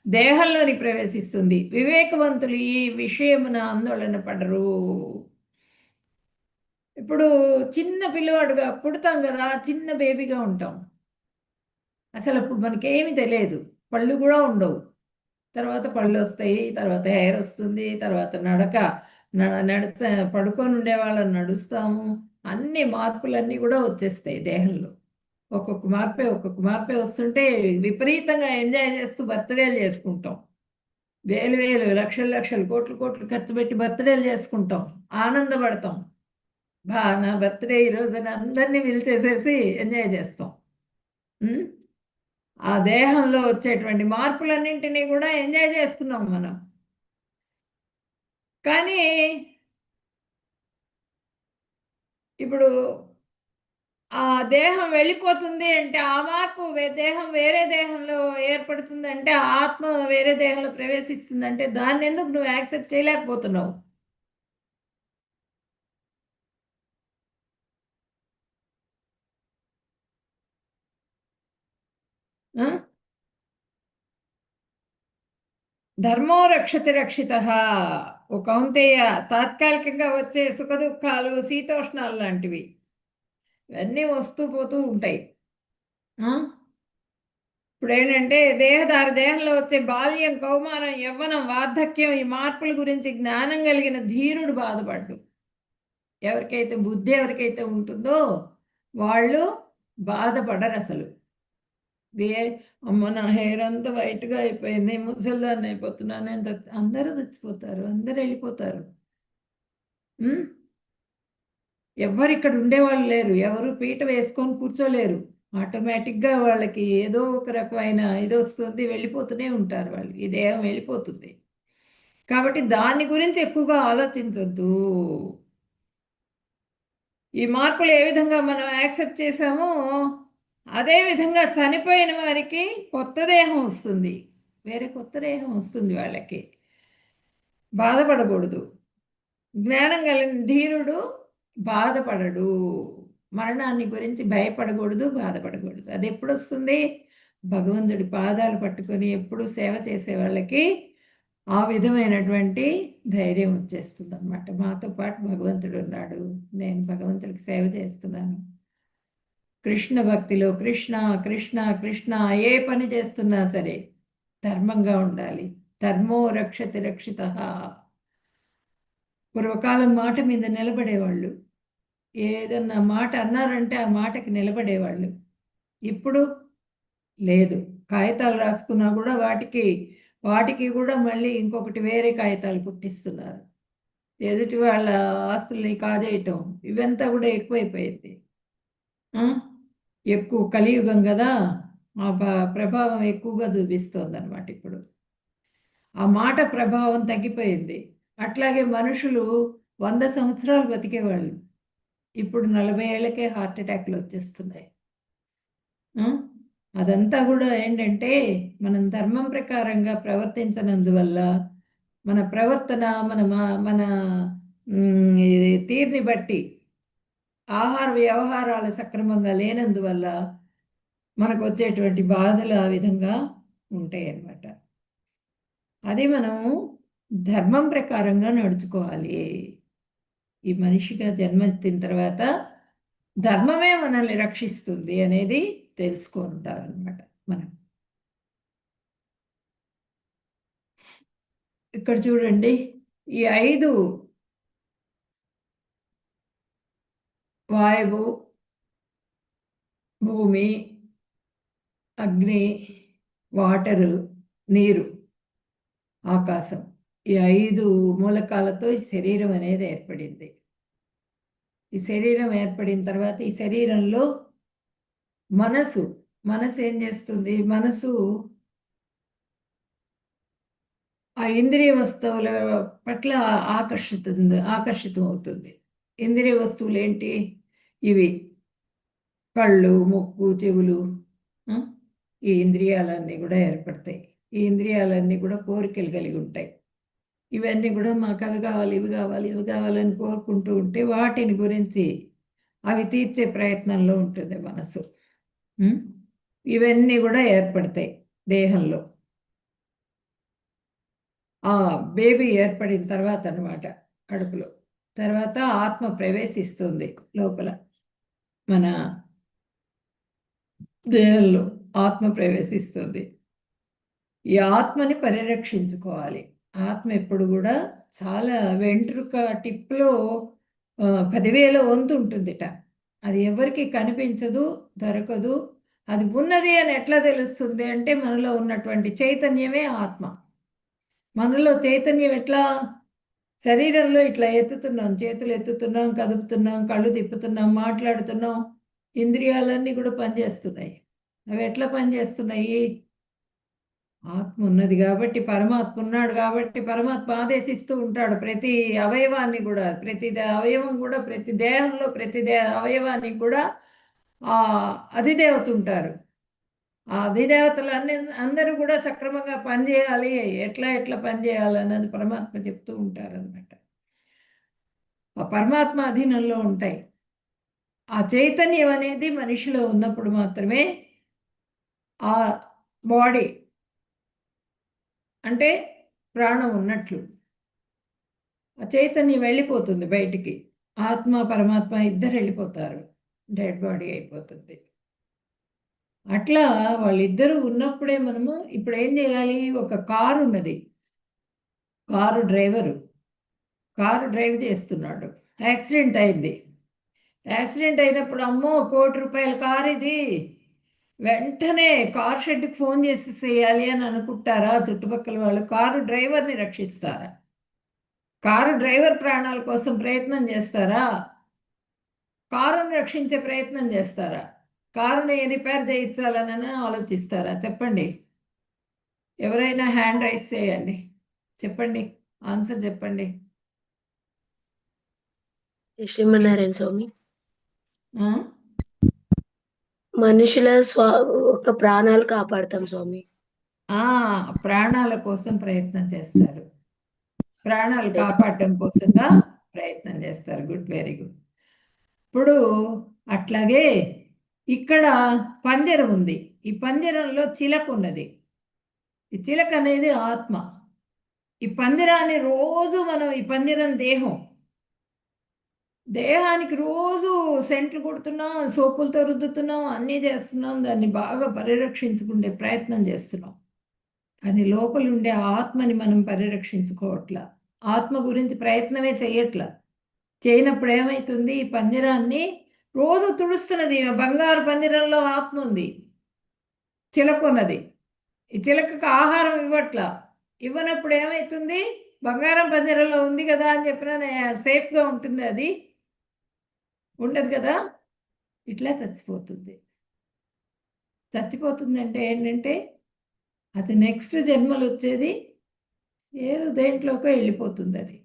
దేహంలోని ప్రవేశిస్తుంది. వివేకవంతులు ఈ విషయమున ఆందోళన పడరు. ఇప్పుడు చిన్న పిల్లవాడుగా పుడతాం కదా, చిన్న బేబీగా ఉంటాం. అసలు అప్పుడు మనకేమీ తెలియదు, పళ్ళు కూడా ఉండవు. తర్వాత పళ్ళు వస్తాయి, తర్వాత హెయిర్ వస్తుంది, తర్వాత నడత పడుకొని ఉండే వాళ్ళని నడుస్తాము. అన్ని మార్పులన్నీ కూడా వచ్చేస్తాయి దేహంలో. ఒక్కొక్క మార్పే వస్తుంటే విపరీతంగా ఎంజాయ్ చేస్తూ బర్త్డేలు చేసుకుంటాం. వేలు వేలు, లక్షలు లక్షలు, కోట్లు కోట్లు ఖర్చు పెట్టి బర్త్డేలు చేసుకుంటాం, ఆనందపడతాం. నా బర్త్డే ఈరోజు అని అందరినీ పిలిచేసేసి ఎంజాయ్ చేస్తాం. ఆ దేహంలో వచ్చేటువంటి మార్పులన్నింటినీ కూడా ఎంజాయ్ చేస్తున్నాం మనం. కానీ ఇప్పుడు ఆ దేహం వెళ్ళిపోతుంది అంటే, ఆ మార్పు దేహం వేరే దేహంలో ఏర్పడుతుంది అంటే, ఆత్మ వేరే దేహంలో ప్రవేశిస్తుంది అంటే, దాన్ని ఎందుకు నువ్వు యాక్సెప్ట్ చేయలేకపోతున్నావు? ధర్మో రక్షతి రక్షిత. ఓ కౌంతేయ, తాత్కాలికంగా వచ్చే సుఖ దుఃఖాలు, శీతోష్ణాలు లాంటివి ఇవన్నీ వస్తూ పోతూ ఉంటాయి. ఇప్పుడు ఏంటంటే దేహంలో వచ్చే బాల్యం, కౌమారం, యవ్వనం, వార్ధక్యం, ఈ మార్పుల గురించి జ్ఞానం కలిగిన ధీరుడు బాధపడ్డు. ఎవరికైతే ఉంటుందో వాళ్ళు బాధపడరు అసలు. అమ్మ, నా హెయిర్ అంతా వైట్గా అయిపోయింది, ముసలిదాన్ని అయిపోతున్నాను, నేను అందరూ చచ్చిపోతారు, అందరూ వెళ్ళిపోతారు. ఎవరు ఇక్కడ ఉండేవాళ్ళు లేరు, ఎవరు పీట వేసుకొని కూర్చోలేరు. ఆటోమేటిక్గా వాళ్ళకి ఏదో ఒక రకమైన ఇది వస్తుంది, వెళ్ళిపోతూనే ఉంటారు వాళ్ళు, ఈ దేహం వెళ్ళిపోతుంది. కాబట్టి దాని గురించి ఎక్కువగా ఆలోచించొద్దు. ఈ మార్పులు ఏ విధంగా మనం యాక్సెప్ట్ చేసామో అదే విధంగా చనిపోయిన వారికి కొత్త దేహం వస్తుంది, వేరే కొత్త దేహం వస్తుంది. వాళ్ళకి బాధపడకూడదు. జ్ఞానం కలిగిన ధీరుడు బాధపడడు. మరణాన్ని గురించి భయపడకూడదు, బాధపడకూడదు. అది ఎప్పుడు వస్తుంది? భగవంతుడి పాదాలు పట్టుకొని ఎప్పుడు సేవ చేసే వాళ్ళకి ఆ విధమైనటువంటి ధైర్యం వచ్చేస్తుంది అనమాట. మాతో పాటు భగవంతుడు ఉన్నాడు, నేను భగవంతుడికి సేవ చేస్తున్నాను. కృష్ణ భక్తిలో కృష్ణ కృష్ణ కృష్ణ, ఏ పని చేస్తున్నా సరే ధర్మంగా ఉండాలి. ధర్మో రక్షతి రక్షిత. పూర్వకాలం మాట మీద నిలబడేవాళ్ళు, ఏదన్నా మాట అన్నారంటే ఆ మాటకి నిలబడేవాళ్ళు. ఇప్పుడు లేదు. కాగితాలు రాసుకున్నా కూడా వాటికి వాటికి కూడా మళ్ళీ ఇంకొకటి వేరే కాగితాలు పుట్టిస్తున్నారు. ఎదుటి వాళ్ళ ఆస్తుల్ని కాజేయటం, ఇవంతా కూడా ఎక్కువైపోయింది. ఆ? ఎక్కువ కలియుగం కదా, ఆ ప్రభావం ఎక్కువగా చూపిస్తోంది అనమాట ఇప్పుడు. ఆ మాట ప్రభావం తగ్గిపోయింది. అట్లాగే మనుషులు 100 సంవత్సరాలు బతికేవాళ్ళు ఇప్పుడు 40 ఏళ్ళకే హార్ట్ అటాక్లు వచ్చేస్తున్నాయి. ఆ? అదంతా కూడా ఏంటంటే మనం ధర్మం ప్రకారంగా ప్రవర్తించనందువల్ల, మన ప్రవర్తన మన మన ఇది తీరుని బట్టి ఆహార వ్యవహారాలు సక్రమంగా లేనందువల్ల మనకు వచ్చేటువంటి బాధలు ఆ విధంగా ఉంటాయి అన్నమాట. అది మనం ధర్మం ప్రకారంగా నడుచుకోవాలి. ఈ మనిషిగా జన్మెత్తిన తర్వాత ధర్మమే మనల్ని రక్షిస్తుంది అనేది తెలుసుకుంటారనమాట మనం. ఇక్కడ చూడండి, ఈ 5 వాయువు, భూమి, అగ్ని, వాటరు, నీరు, ఆకాశం, ఈ 5 మూలకాలతో ఈ శరీరం అనేది ఏర్పడింది. ఈ శరీరం ఏర్పడిన తర్వాత ఈ శరీరంలో మనసు మనసు ఏం చేస్తుంది? మనసు ఆ ఇంద్రియ వస్తువుల పట్ల ఆకర్షితం అవుతుంది. ఇంద్రియ వస్తువులు ఏంటి? ఇవి కళ్ళు, ముక్కు, చెవులు, ఈ ఇంద్రియాలన్నీ కూడా ఏర్పడతాయి. ఈ ఇంద్రియాలన్నీ కూడా కోరికలు కలిగి ఉంటాయి. ఇవన్నీ కూడా మాకు అవి కావాలి, ఇవి కావాలి, ఇవి కావాలని కోరుకుంటూ ఉంటే వాటిని గురించి అవి తీర్చే ప్రయత్నంలో ఉంటుంది మనసు. ఇవన్నీ కూడా ఏర్పడతాయి దేహంలో. ఆ బేబీ ఏర్పడిన తర్వాత అన్నమాట, కడుపులో. తర్వాత ఆత్మ ప్రవేశిస్తుంది లోపల, మన దేహంలో ఆత్మ ప్రవేశిస్తుంది. ఈ ఆత్మని పరిరక్షించుకోవాలి. ఆత్మ ఎప్పుడు కూడా చాలా వెంట్రుక టిప్లో 10,000 వంతు ఉంటుందిట. అది ఎవరికి కనిపించదు, దొరకదు. అది ఉన్నది అని ఎట్లా తెలుస్తుంది అంటే మనలో ఉన్నటువంటి చైతన్యమే ఆత్మ. మనలో చైతన్యం ఎట్లా? శరీరంలో ఇట్లా ఎత్తుతున్నాం, చేతులు ఎత్తుతున్నాం, కదుపుతున్నాం, కళ్ళు తిప్పుతున్నాం, మాట్లాడుతున్నాం, ఇంద్రియాలన్నీ కూడా పనిచేస్తున్నాయి. అవి ఎట్లా పనిచేస్తున్నాయి? ఆత్మ ఉన్నది కాబట్టి, పరమాత్మ ఉన్నాడు కాబట్టి పరమాత్మ ఆదేశిస్తూ ఉంటాడు ప్రతి అవయవాన్ని కూడా. ప్రతి అవయవం కూడా, ప్రతి దేహంలో ప్రతి అవయవానికి కూడా అధిదేవత ఉంటారు. ఆ అధిదేవతలు అందరూ కూడా సక్రమంగా పనిచేయాలి. ఎట్లా ఎట్లా పనిచేయాలి అన్నది పరమాత్మ చెప్తూ ఉంటారనమాట. ఆ పరమాత్మ అధీనంలో ఉంటాయి. ఆ చైతన్యం అనేది మనిషిలో ఉన్నప్పుడు మాత్రమే ఆ బాడీ అంటే ప్రాణం ఉన్నట్లు. ఆ చైతన్యం వెళ్ళిపోతుంది బయటికి. ఆత్మ పరమాత్మ ఇద్దరు వెళ్ళిపోతారు, డెడ్ బాడీ అయిపోతుంది. అట్లా వాళ్ళిద్దరూ ఉన్నప్పుడే మనము ఇప్పుడు ఏం చేయాలి? ఒక కారు ఉన్నది, కారు డ్రైవ్ చేస్తున్నాడు, యాక్సిడెంట్ అయింది. యాక్సిడెంట్ అయినప్పుడు అమ్మో ₹1,00,00,000 కారు ఇది, వెంటనే కార్ షెడ్కి ఫోన్ చేసేసేయాలి అని అనుకుంటారా చుట్టుపక్కల వాళ్ళు? కారు డ్రైవర్ని రక్షిస్తారా? కారు డ్రైవర్ ప్రాణాల కోసం ప్రయత్నం చేస్తారా? కారును రక్షించే ప్రయత్నం చేస్తారా? కారుని రిపేర్ చేయించాలని ఆలోచిస్తారా? చెప్పండి. ఎవరైనా హ్యాండ్ రైస్ చేయండి, చెప్పండి, ఆన్సర్ చెప్పండి. శ్రీమన్నారాయణ స్వామి, ఆ? మనుషుల ఒక ప్రాణాలు కాపాడతాం స్వామి. ప్రాణాల కోసం ప్రయత్నం చేస్తారు, ప్రాణాలు కాపాడటం కోసంగా ప్రయత్నం చేస్తారు. Good, very good. ఇప్పుడు అట్లాగే ఇక్కడ పంజరం ఉంది. ఈ పంజరంలో చిలక ఉన్నది. ఈ చిలక అనేది ఆత్మ. ఈ పంజరాన్ని రోజు మనం, ఈ పంజరం దేహానికి రోజు సెంట్లు కొడుతున్నాం, సోపులతో రుద్దుతున్నాం, అన్నీ చేస్తున్నాం, దాన్ని బాగా పరిరక్షించుకునే ప్రయత్నం చేస్తున్నాం. కానీ లోపల ఉండే ఆత్మని మనం పరిరక్షించుకోవట్లా. ఆత్మ గురించి ప్రయత్నమే చేయట్లా. చేయనప్పుడు ఏమవుతుంది, ఈ పంజరాన్ని రోజు తుడుస్తున్నది. బంగారు పంజరంలో ఆత్మ ఉంది, చిలక ఉన్నది. ఈ చిలకకు ఆహారం ఇవ్వట్లా. ఇవ్వనప్పుడు ఏమవుతుంది, బంగారం పంజరంలో ఉంది కదా అని చెప్పిన సేఫ్గా ఉంటుంది, అది ఉండదు కదా, ఇట్లా చచ్చిపోతుంది. చచ్చిపోతుందంటే ఏంటంటే అసలు నెక్స్ట్ జన్మలు వచ్చేది ఏదో దేంట్లోకి వెళ్ళిపోతుంది. అది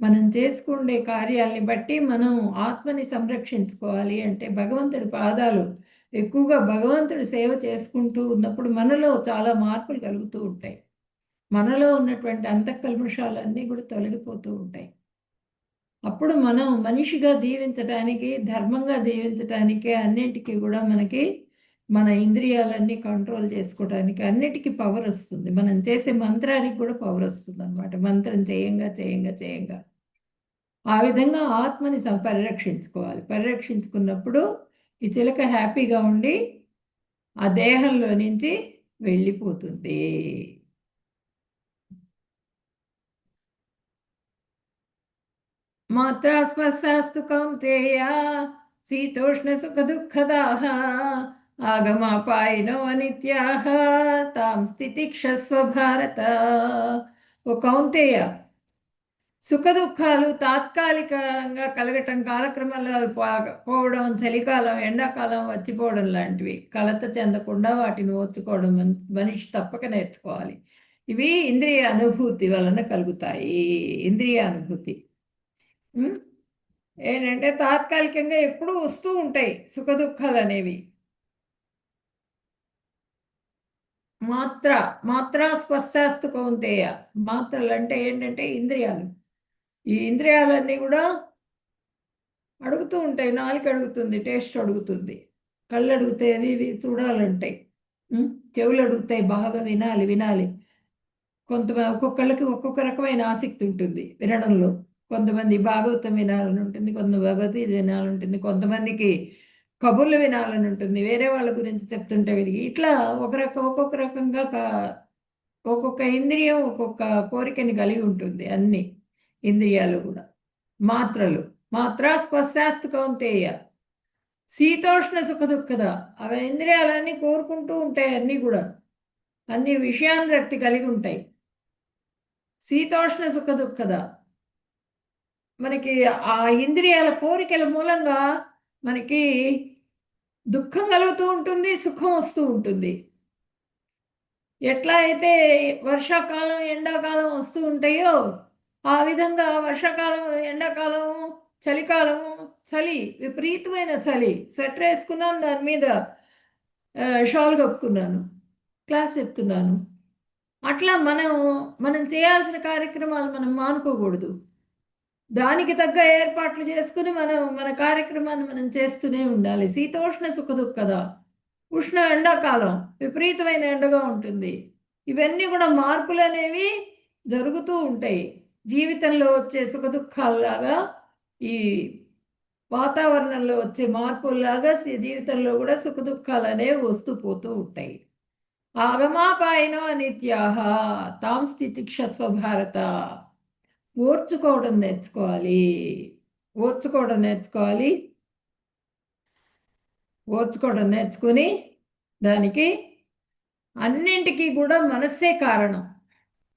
మనం చేసుకునే కార్యాలని బట్టి మనం ఆత్మని సంరక్షించుకోవాలి అంటే భగవంతుడి పాదాలు, ఎక్కువగా భగవంతుడి సేవ చేసుకుంటూ ఉన్నప్పుడు మనలో చాలా మార్పులు కలుగుతూ ఉంటాయి. మనలో ఉన్నటువంటి అంతఃకల్మషాలన్నీ కూడా తొలగిపోతూ ఉంటాయి. అప్పుడు మనం మనిషిగా జీవించడానికి, ధర్మంగా జీవించడానికి, అన్నింటికీ కూడా మనకి మన ఇంద్రియాలన్నీ కంట్రోల్ చేసుకోవడానికి అన్నిటికీ పవర్ వస్తుంది. మనం చేసే మంత్రానికి కూడా పవర్ వస్తుంది అనమాట. మంత్రం చేయంగా చేయంగా చేయంగా ఆ విధంగా ఆత్మని పరిరక్షించుకోవాలి. పరిరక్షించుకున్నప్పుడు ఈ చిలక హ్యాపీగా ఉండి ఆ దేహంలో నుంచి వెళ్ళిపోతుంది. మాత్రా స్పర్శాస్తు కౌంతేయ శీతోష్ణ సుఖ దుఃఖదాః ఆగమాపాయినో అనిత్యాః తాం స్థితిక్షస్వ భారత. ఓ కౌంతేయ, సుఖ దుఃఖాలు తాత్కాలికంగా కలగటం, కాలక్రమంలో పోవడం, చలికాలం ఎండాకాలం వచ్చిపోవడం లాంటివి. కలత చెందకుండా వాటిని ఓర్చుకోవడం మనిషి తప్పక నేర్చుకోవాలి. ఇవి ఇంద్రియ అనుభూతి వలన కలుగుతాయి. ఇంద్రియ అనుభూతి ఏంటంటే తాత్కాలికంగా ఎప్పుడూ వస్తూ ఉంటాయి సుఖ దుఃఖాలు అనేవి. మాత్రా స్పర్శాస్తు కౌంతేయ. మాత్రలు అంటే ఏంటంటే ఇంద్రియాలు. ఈ ఇంద్రియాలన్నీ కూడా అడుగుతూ ఉంటాయి. నాలుక అడుగుతుంది, టేస్ట్ అడుగుతుంది, కళ్ళు అడుగుతాయి, అవి ఇవి చూడాలంటాయి, చెవులు అడుగుతాయి, బాగా వినాలి వినాలి. ఒక్కొక్కళ్ళకి ఒక్కొక్క రకమైన ఆసక్తి ఉంటుంది వినడంలో. కొంతమంది భాగవతం వినాలని ఉంటుంది, కొంతమంది భగవద్గీత వినాలని ఉంటుంది, కొంతమందికి కబుర్లు వినాలని ఉంటుంది, వేరే వాళ్ళ గురించి చెప్తుంటే విరిగి. ఇట్లా ఒక్కొక్క రకంగా ఒక్కొక్క ఇంద్రియం ఒక్కొక్క కోరికని కలిగి ఉంటుంది. అన్ని ఇంద్రియాలు కూడా మాత్రలు. మాత్రా స్పర్శాస్తు కౌంతేయ శీతోష్ణ సుఖ దుఃఖద. అవి ఇంద్రియాలన్నీ కోరుకుంటూ ఉంటాయి, అన్నీ కూడా అన్ని విషయానురక్తి కలిగి ఉంటాయి. శీతోష్ణ సుఖ దుఃఖద. మనకి ఆ ఇంద్రియాల కోరికల మూలంగా మనకి దుఃఖం కలుగుతూ ఉంటుంది, సుఖం వస్తూ ఉంటుంది. ఎట్లా అయితే వర్షాకాలం ఎండాకాలం వస్తూ ఉంటాయో ఆ విధంగా వర్షాకాలం ఎండాకాలం చలికాలం, చలి విపరీతమైన చలి, స్వెటర్ వేసుకున్నాను, దాని మీద షాల్ కప్పుకున్నాను, క్లాస్ చెప్తున్నాను. అట్లా మనం చేయాల్సిన కార్యక్రమాలు మనం మానుకోకూడదు. దానికి తగ్గ ఏర్పాట్లు చేసుకుని మన కార్యక్రమాన్ని మనం చేస్తూనే ఉండాలి. శీతోష్ణ సుఖ దుఃఖద. ఉష్ణ ఎండాకాలం విపరీతమైన ఎండగా ఉంటుంది. ఇవన్నీ కూడా మార్పులు అనేవి జరుగుతూ ఉంటాయి. జీవితంలో వచ్చే సుఖ దుఃఖాలలాగా ఈ వాతావరణంలో వచ్చే మార్పుల్లాగా జీవితంలో కూడా సుఖ దుఃఖాలు అనేవి వస్తూ పోతూ ఉంటాయి. ఆగమాపాయనో అనిత్యాః తాం స్థితిక్షస్వ భారత. ఓర్చుకోవడం నేర్చుకోవాలి. ఓర్చుకోవడం నేర్చుకొని దానికి అన్నింటికీ కూడా మనస్సే కారణం.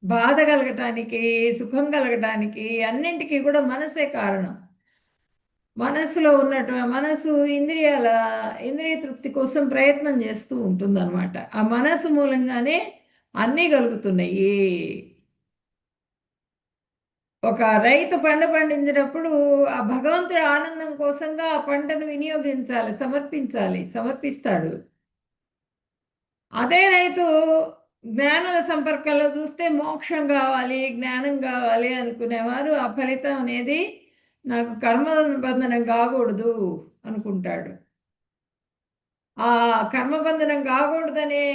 బాధ కలగటానికి, సుఖం కలగటానికి అన్నింటికీ కూడా మనసే కారణం. మనసులో మనసు ఇంద్రియ తృప్తి కోసం ప్రయత్నం చేస్తూ ఉంటుందన్నమాట. ఆ మనసు మూలంగానే అన్నీ కలుగుతున్నాయి. ఒక రైతు పంట పండించినప్పుడు ఆ భగవంతుడి ఆనందం కోసంగా ఆ పంటను వినియోగించాలి, సమర్పిస్తాడు. అదే రైతు జ్ఞాన సంపర్కంలో చూస్తే మోక్షం కావాలి, జ్ఞానం కావాలి అనుకునేవారు ఆ ఫలితం అనేది నాకు కర్మ బంధనం కాకూడదు, అనుకుంటాడు. ఆ కర్మబంధనం కాకూడదనే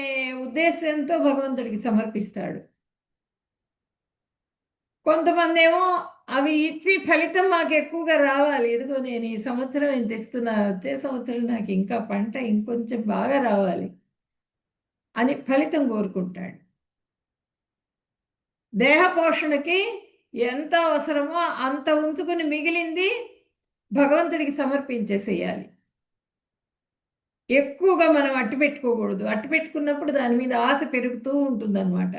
ఉద్దేశంతో భగవంతుడికి సమర్పిస్తాడు. కొంతమంది ఏమో అవి ఇచ్చి ఫలితం మాకు ఎక్కువగా రావాలి, ఇదిగో నేను ఈ సంవత్సరం ఇంత ఇస్తున్నా, వచ్చే సంవత్సరం నాకు ఇంకా పంట ఇంకొంచెం బాగా రావాలి అని ఫలితం కోరుకుంటాడు. దేహ పోషణకి ఎంత అవసరమో అంత ఉంచుకుని మిగిలింది భగవంతుడికి సమర్పించేసేయాలి. ఎక్కువగా మనం అట్టి పెట్టుకోకూడదు. అట్టి పెట్టుకున్నప్పుడు దాని మీద ఆశ పెరుగుతూ ఉంటుందన్నమాట.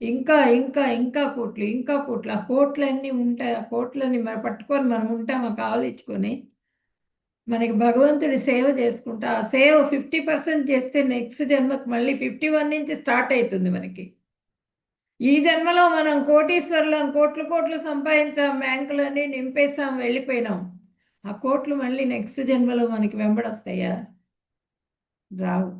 ఇంకా ఇంకా ఇంకా కోట్లు, ఇంకా కోట్లు, ఆ కోట్లన్నీ ఉంటాయి. ఆ కోట్లని పట్టుకొని మనం ఉంటాం ఆ కావలించుకొని. మనకి భగవంతుడి సేవ చేసుకుంటా ఆ సేవ 50% చేస్తే నెక్స్ట్ జన్మకు మళ్ళీ 51 నుంచి స్టార్ట్ అవుతుంది మనకి. ఈ జన్మలో మనం కోటీశ్వరులం, కోట్లు కోట్లు సంపాదించాం, బ్యాంకులన్నీ నింపేసాం, వెళ్ళిపోయినాం. ఆ కోట్లు మళ్ళీ నెక్స్ట్ జన్మలో మనకి వెంబడొస్తాయా? రావు.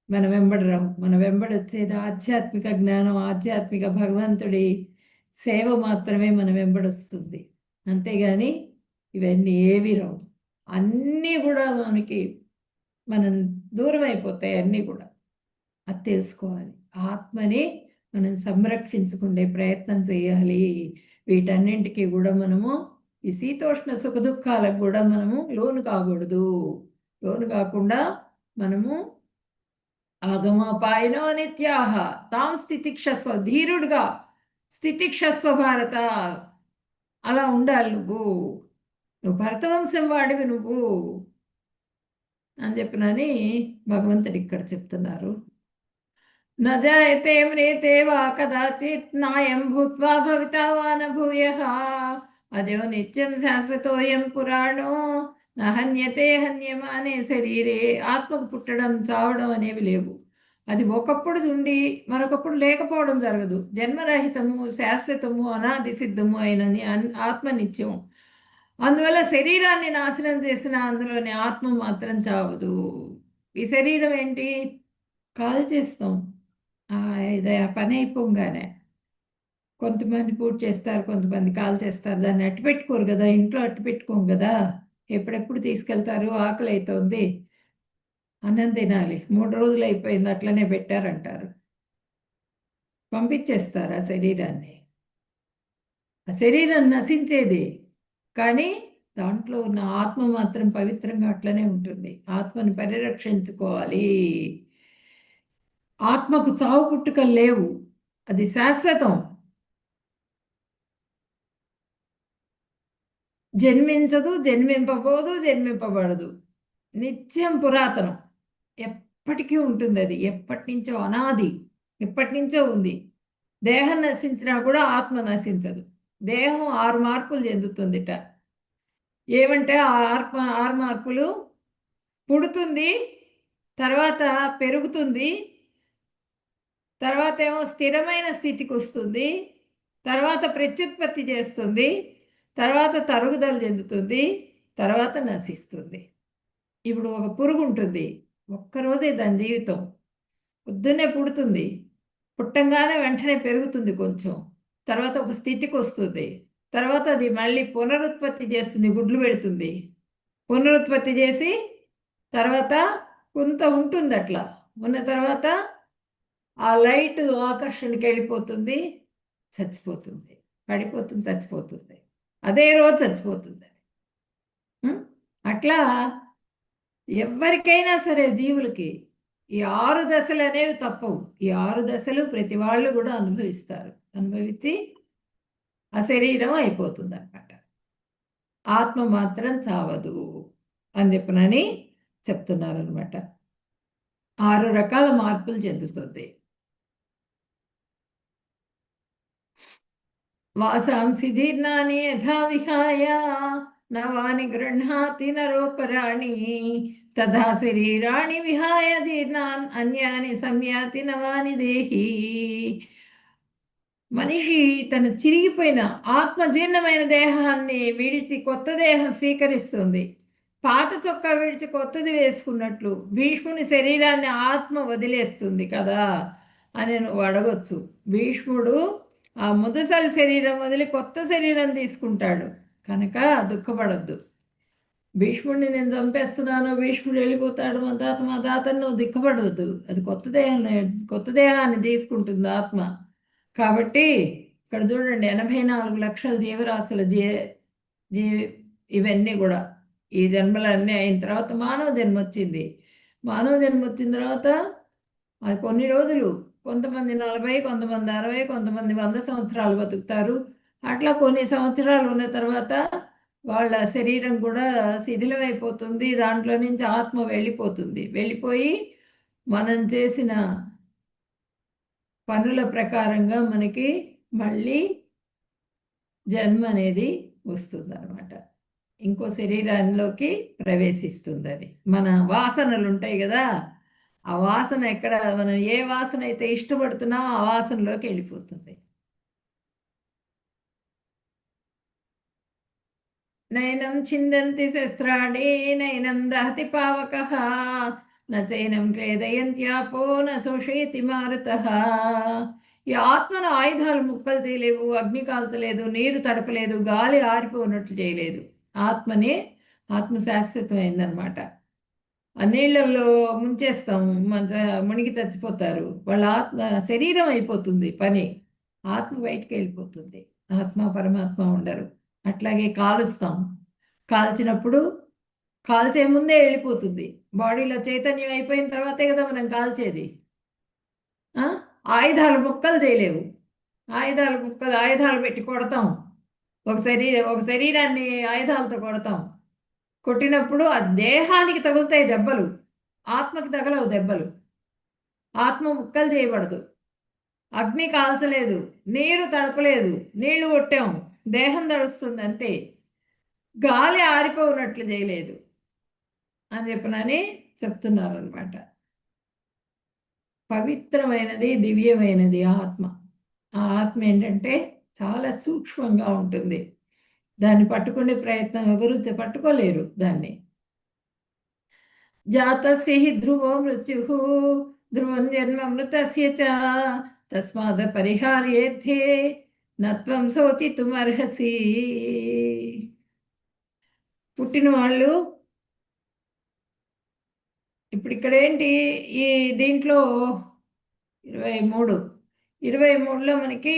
మన వెంబడి రావు. మన వెంబడి వచ్చేది ఆధ్యాత్మిక జ్ఞానం, ఆధ్యాత్మిక భగవంతుడి సేవ మాత్రమే మన వెంబడొస్తుంది. అంతేగాని ఇవన్నీ ఏవి రావు. అన్నీ కూడా మనకి మనం దూరం అయిపోతాయి. అన్నీ కూడా అది తెలుసుకోవాలి. ఆత్మని మనం సంరక్షించుకునే ప్రయత్నం చేయాలి. వీటన్నింటికి కూడా మనము ఈ శీతోష్ణ సుఖ దుఃఖాలకు కూడా మనము లోను కాకూడదు. లోను కాకుండా మనము ఆగమపాయనో నిత్యాహ తాం స్థితిక్షస్వ, ధీరుడుగా స్థితిక్షస్వ భారత, అలా ఉండాలి. నువ్వు భరతవంశం వాడివి నువ్వు అని చెప్పినని భగవంతుడు ఇక్కడ చెప్తున్నారు. నజాయతే మ్రియతే వా కదాచిత్ నాయం భూత్వా భవితా వా న భూయః అజో నిత్యం శాశ్వతోయం పురాణో నహన్యతే హన్యమానే శరీరే. ఆత్మకు పుట్టడం చావడం అనేవి లేవు. అది ఒకప్పుడు ఉండి మరొకప్పుడు లేకపోవడం జరగదు. జన్మరహితము, శాశ్వతము, అనాది సిద్ధము అయిన ఆత్మ నిత్యం. అందువల్ల శరీరాన్ని నాశనం చేసిన అందులోని ఆత్మ మాత్రం చావదు. ఈ శరీరం ఏంటి? కాల్ చేస్తాం. ఇది ఆ పని అయిపోగానే కొంతమంది పూజ చేస్తారు, కొంతమంది కాల్ చేస్తారు. దాన్ని అట్టు పెట్టుకోరు కదా, ఇంట్లో అట్టు పెట్టుకోం కదా. ఎప్పుడెప్పుడు తీసుకెళ్తారు, ఆకలి అవుతోంది, అన్నం తినాలి, 3 రోజులు అయిపోయింది అట్లనే పెట్టారంటారు. పంపించేస్తారు ఆ శరీరాన్ని. ఆ శరీరం నశించేది, కానీ దాంట్లో ఉన్న ఆత్మ మాత్రం పవిత్రంగా అట్లనే ఉంటుంది. ఆత్మని పరిరక్షించుకోవాలి. ఆత్మకు చావు పుట్టుకలు లేవు, అది శాశ్వతం. జన్మించదు, జన్మింపబోదు, జన్మింపబడదు. నిత్యం పురాతనం, ఎప్పటికీ ఉంటుంది. అది ఎప్పటి నుంచో అనాది, ఎప్పటి నుంచో ఉంది. దేహం నశించినా కూడా ఆత్మ నశించదు. దేహం 6 మార్పులు చెందుతుందిట. ఏమంటే ఆ 6 మార్పులు: పుడుతుంది, తర్వాత పెరుగుతుంది, తర్వాత ఏమో స్థిరమైన స్థితికి వస్తుంది, తర్వాత ప్రత్యుత్పత్తి చేస్తుంది, తర్వాత తరుగుదల చెందుతుంది, తర్వాత నశిస్తుంది. ఇప్పుడు ఒక పురుగు ఉంటుంది, ఒక్కరోజే దాని జీవితం. పొద్దున్నే పుడుతుంది, పుట్టంగానే వెంటనే పెరుగుతుంది కొంచెం, తర్వాత ఒక స్థితికి వస్తుంది, తర్వాత అది మళ్ళీ పునరుత్పత్తి చేస్తుంది, గుడ్లు పెడుతుంది, పునరుత్పత్తి చేసి తర్వాత కొంత ఉంటుంది, అట్లా ఉన్న తర్వాత ఆ లైట్ ఆకర్షణకి వెళ్ళిపోతుంది, చచ్చిపోతుంది, పడిపోతుంది, చచ్చిపోతుంది, అదే రోజు చచ్చిపోతుంది. అట్లా ఎవరికైనా సరే జీవులకి ఈ 6 దశలు అనేవి తప్పవు. ఈ 6 దశలు ప్రతి వాళ్ళు కూడా అనుభవిస్తారు. అనుభవించి ఆ శరీరం అయిపోతుంది అన్నమాట. ఆత్మ మాత్రం చావదు అని చెప్పనని చెప్తున్నారు అనమాట. 6 రకాల మార్పులు చెందుతుంది. వాసాంసి జీర్ణాని యథా విహాయ నవాని గృహ్ణాతి నరోపరాణి తథా శరీరాణి విహాయ జీర్ణాన్ అన్యాని సంయాతి నవాని దేహి. మనిషి తన చిరిగిపోయిన ఆత్మజీర్ణమైన దేహాన్ని విడిచి కొత్త దేహం స్వీకరిస్తుంది. పాత చొక్కా విడిచి కొత్తది వేసుకున్నట్లు భీష్ముని శరీరాన్ని ఆత్మ వదిలేస్తుంది కదా అని నువ్వు అడగొచ్చు. భీష్ముడు ఆ ముదసలి శరీరం వదిలి కొత్త శరీరం తీసుకుంటాడు. కనుక దుఃఖపడద్దు. భీష్ముడిని నేను చంపేస్తున్నాను, భీష్ముడు వెళ్ళిపోతాడు, మా తాతని నువ్వు దుఃఖపడవద్దు. అది కొత్త దేహాన్ని తీసుకుంటుంది ఆత్మ. కాబట్టి ఇక్కడ చూడండి, 84 లక్షల జీవరాశుల జీ ఇవన్నీ కూడా ఈ జన్మలన్నీ అయిన తర్వాత మానవ జన్మ వచ్చింది. మానవ జన్మ వచ్చిన తర్వాత అది కొన్ని రోజులు, కొంతమంది 40, కొంతమంది 60, కొంతమంది 100 సంవత్సరాలు బతుకుతారు. అట్లా కొన్ని సంవత్సరాలు ఉన్న తర్వాత వాళ్ళ శరీరం కూడా శిథిలమైపోతుంది. దాంట్లో నుంచి ఆత్మ వెళ్ళిపోతుంది. వెళ్ళిపోయి మనం చేసిన పనుల ప్రకారంగా మనకి మళ్ళీ జన్మ అనేది వస్తుంది అనమాట. ఇంకో శరీరంలోకి ప్రవేశిస్తుంది. అది మన వాసనలు ఉంటాయి కదా, ఆ వాసన ఎక్కడ మనం ఏ వాసన అయితే ఇష్టపడుతున్నామో ఆ వాసనలోకి వెళ్ళిపోతుంది. నైనం చిందంతి శస్త్రాణి నైనం దహతి పావకః నైనం క్లేదయంత్యాపో నశోషయతి మారుతః. ఈ ఆత్మను ఆయుధాలు ముక్కలు చేయలేవు, అగ్ని కాల్చలేదు, నీరు తడపలేదు, గాలి ఆరిపోనట్లు చేయలేదు. ఆత్మ శాశ్వతమైందనమాట. ఆ నీళ్ళల్లో ముంచేస్తాం, మునిగి చచ్చిపోతారు. వాళ్ళ ఆత్మ శరీరం అయిపోతుంది పని, ఆత్మ బయటికి వెళ్ళిపోతుంది. ఆత్మ పరమాత్మ ఉండరు. అట్లాగే కాలుస్తాం, కాల్చినప్పుడు కాల్చే ముందే వెళ్ళిపోతుంది. బాడీలో చైతన్యం అయిపోయిన తర్వాతే కదా మనం కాల్చేది. ఆయుధాలు ముక్కలు చేయలేవు. ఆయుధాలు పెట్టి కొడతాం. ఒక శరీరాన్ని ఆయుధాలతో కొడతాం. కొట్టినప్పుడు ఆ దేహానికి తగులుతాయి దెబ్బలు, ఆత్మకి తగలవు దెబ్బలు. ఆత్మ ముక్కలు చేయబడదు. అగ్ని కాల్చలేదు, నీరు తడపలేదు, నీళ్లు కొట్టాం, దేహం తడుస్తుంది అంతే. గాలి ఆరిపోనట్లు చేయలేదు అని చెప్పనని చెప్తున్నారు అనమాట. పవిత్రమైనది, దివ్యమైనది ఆత్మ. ఆ ఆత్మ ఏంటంటే చాలా సూక్ష్మంగా ఉంటుంది. దాన్ని పట్టుకునే ప్రయత్నం ఎవరు పట్టుకోలేరు దాన్ని. జాతస్య హి ధ్రువో మృత్యుః ధ్రువం జన్మ మృతస్య చ తస్మాత్ పరిహార్యేర్థే నత్వం శోచితుమర్హసి. పుట్టిన వాళ్ళు ఇప్పుడు ఇక్కడ ఏంటి, ఈ దీంట్లో 23లో మనకి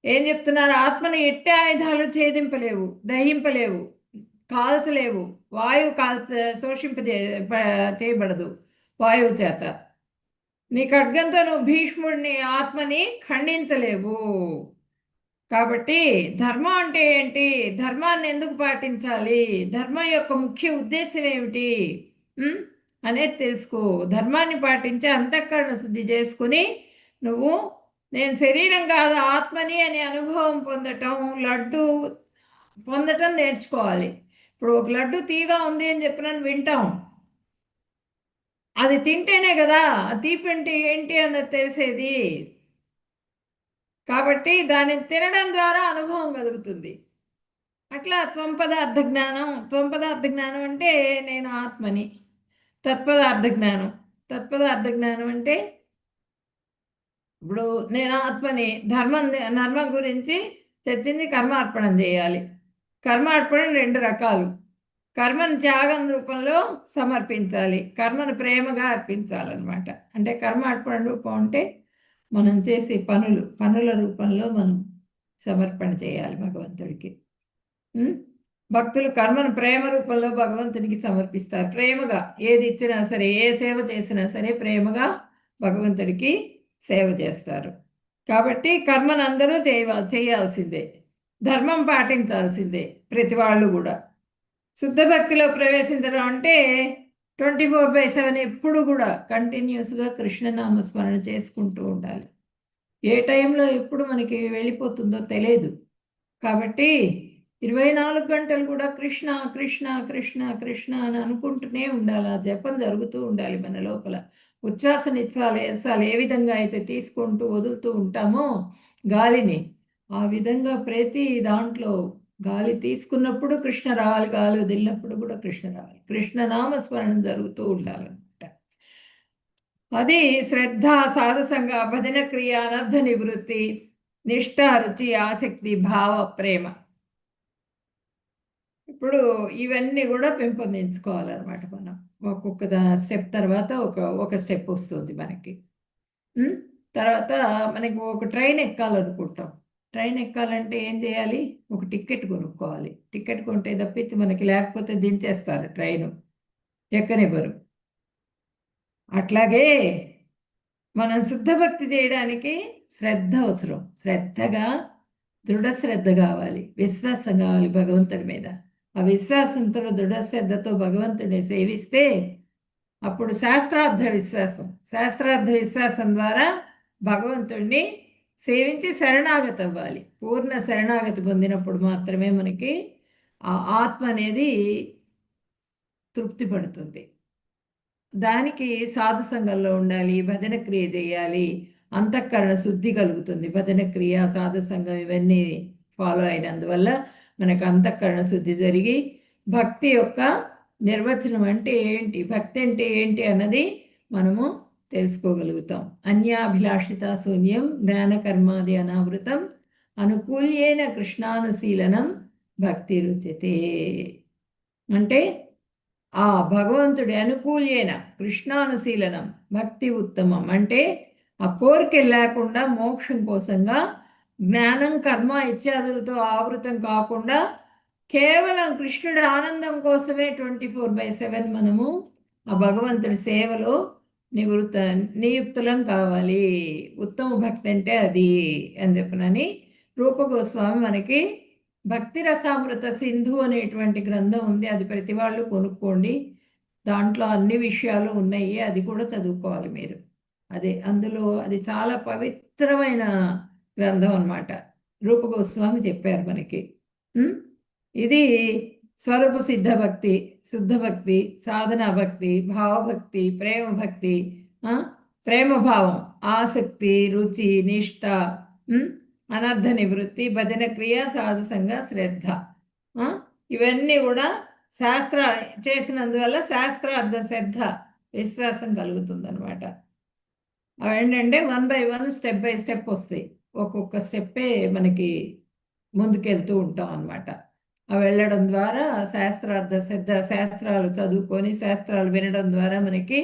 ఏం చెప్తున్నారు? ఆత్మను ఎట్టే ఆయుధాలు ఛేదింపలేవు, దహింపలేవు, కాల్చలేవు. వాయువు చేయబడదు వాయువు చేత. నీ ఖడ్గంతో నువ్వు భీష్ముడిని ఆత్మని ఖండించలేవు. కాబట్టి ధర్మం అంటే ఏంటి, ధర్మాన్ని ఎందుకు పాటించాలి, ధర్మం యొక్క ముఖ్య ఉద్దేశం ఏమిటి అనేది తెలుసుకో. ధర్మాన్ని పాటించి అంతఃకరణ శుద్ధి చేసుకుని నువ్వు నేను శరీరం కాదు ఆత్మని అనే అనుభవం లడ్డు పొందటం నేర్చుకోవాలి. ఇప్పుడు ఒక లడ్డు తీగా ఉంది అని చెప్పినని వింటాం, అది తింటేనే కదా ఆ తీపి ఏంటి అన్నది తెలిసేది. కాబట్టి దాన్ని తినడం ద్వారా అనుభవం కలుగుతుంది. అట్లా త్వంపదార్థ జ్ఞానం అంటే నేను ఆత్మని. తత్పదార్థ జ్ఞానం అంటే ఇప్పుడు నేను ఆత్మని. ధర్మం గురించి తెచ్చింది కర్మార్పణం చేయాలి. కర్మార్పణం 2 రకాలు. కర్మను త్యాగం రూపంలో సమర్పించాలి, కర్మను ప్రేమగా అర్పించాలన్నమాట. అంటే కర్మార్పణ రూపం అంటే మనం చేసే పనుల రూపంలో మనం సమర్పణ చేయాలి భగవంతుడికి. భక్తులు కర్మను ప్రేమ రూపంలో భగవంతునికి సమర్పిస్తారు. ప్రేమగా ఏది ఇచ్చినా సరే, ఏ సేవ చేసినా సరే ప్రేమగా భగవంతుడికి సేవ చేస్తారు. కాబట్టి కర్మను అందరూ చేయాల్సిందే, ధర్మం పాటించాల్సిందే ప్రతి వాళ్ళు కూడా. శుద్ధ భక్తిలో ప్రవేశించడం అంటే 24/7 ఎప్పుడు కూడా కంటిన్యూస్గా కృష్ణనామస్మరణ చేసుకుంటూ ఉండాలి. ఏ టైంలో ఎప్పుడు మనకి వెళ్ళిపోతుందో తెలియదు. కాబట్టి 24 గంటలు కూడా కృష్ణ కృష్ణ కృష్ణ కృష్ణ అని అనుకుంటూనే ఉండాలి. ఆ జపం జరుగుతూ ఉండాలి మన లోపల. ఉచ్ఛ్వాస నిశ్వాసాలు ఏ విధంగా అయితే తీసుకుంటూ వదులుతూ ఉంటామో గాలిని, ఆ విధంగా ప్రతి దాంట్లో గాలి తీసుకున్నప్పుడు కృష్ణ రావాలి, గాలి వదిలినప్పుడు కూడా కృష్ణ రావాలి. కృష్ణనామస్మరణం జరుగుతూ ఉండాలన్నమాట. అది శ్రద్ధ, సాధసంగ, భజన క్రియ, అనర్థ నివృత్తి, నిష్ఠ, రుచి, ఆసక్తి, భావ, ప్రేమ. ఇప్పుడు ఇవన్నీ కూడా పెంపొందించుకోవాలన్నమాట మనం. ఒక్కొక్క స్టెప్ తర్వాత ఒక స్టెప్ వస్తుంది మనకి. ఉమ్, తర్వాత మనకి ఒక ట్రైన్ ఎక్కాలనుకుంటాం. ట్రైన్ ఎక్కాలంటే ఏం చేయాలి? ఒక టికెట్ కొనుక్కోవాలి. టికెట్ కొంటే తప్పించి మనకి లేకపోతే దించేస్తారు ట్రైను, ఎక్కనివ్వరు. అట్లాగే మనం శుద్ధ భక్తి చేయడానికి శ్రద్ధ అవసరం. శ్రద్ధగా దృఢ శ్రద్ధ కావాలి, విశ్వాసం కావాలి భగవంతుడి మీద. ఆ విశ్వాసంతో దృఢ శ్రద్ధతో భగవంతుడిని సేవిస్తే అప్పుడు శాస్త్రార్థ విశ్వాసం ద్వారా భగవంతుడిని సేవించి శరణాగతి అవ్వాలి. పూర్ణ శరణాగతి పొందినప్పుడు మాత్రమే మనకి ఆ ఆత్మ అనేది తృప్తి పడుతుంది. దానికి సాధు సంఘంలో ఉండాలి, భజన క్రియ చేయాలి, అంతఃకరణ శుద్ధి కలుగుతుంది. భజన క్రియ, సాధు సంఘం ఇవన్నీ ఫాలో అయినందువల్ల మనకు అంతఃకరణ శుద్ధి జరిగి భక్తి యొక్క నిర్వచనం అంటే ఏంటి, భక్తి అంటే ఏంటి అన్నది మనము తెలుసుకోగలుగుతాం. అన్యాభిలాషిత శూన్యం జ్ఞానకర్మాది అనావృతం అనుకూల్యేన కృష్ణానుశీలనం భక్తి రుచితే. అంటే ఆ భగవంతుడి అనుకూల్యేన కృష్ణానుశీలనం భక్తి ఉత్తమం. అంటే ఆ కోరిక లేకుండా మోక్షం కోసంగా జ్ఞానం కర్మ ఇత్యాదులతో ఆవృతం కాకుండా కేవలం కృష్ణుడి ఆనందం కోసమే 24/7 మనము ఆ భగవంతుడి సేవలో నియుక్తులం కావాలి. ఉత్తమ భక్తి అంటే అది అని చెప్పనని రూప గోస్వామి మనకి భక్తి రసామృత సింధు అనేటువంటి గ్రంథం ఉంది. అది ప్రతి వాళ్ళు కొనుక్కోండి. దాంట్లో అన్ని విషయాలు ఉన్నాయి. అది కూడా చదువుకోవాలి మీరు. అందులో అది చాలా పవిత్రమైన గ్రంథం అన్నమాట. రూప గోస్వామి చెప్పారు మనకి. ఇది స్వరూప సిద్ధ భక్తి, శుద్ధ భక్తి, సాధనా భక్తి, భావభక్తి, ప్రేమ భక్తి, ప్రేమభావం, ఆసక్తి, రుచి, నిష్ఠ, అనర్థ నివృత్తి, భజన క్రియ, సాధుసంగ, శ్రద్ధ. ఇవన్నీ కూడా శాస్త్ర చేసినందువల్ల శాస్త్రార్థ శ్రద్ధ విశ్వాసం కలుగుతుంది అనమాట. అవి ఏంటంటే 1 by 1 స్టెప్ బై స్టెప్ వస్తాయి. ఒక్కొక్క స్టెప్పే మనకి ముందుకెళ్తూ ఉంటాం అన్నమాట. అవి వెళ్ళడం ద్వారా శాస్త్రార్థ శ్రద్ధ, శాస్త్రాలు చదువుకొని శాస్త్రాలు వినడం ద్వారా మనకి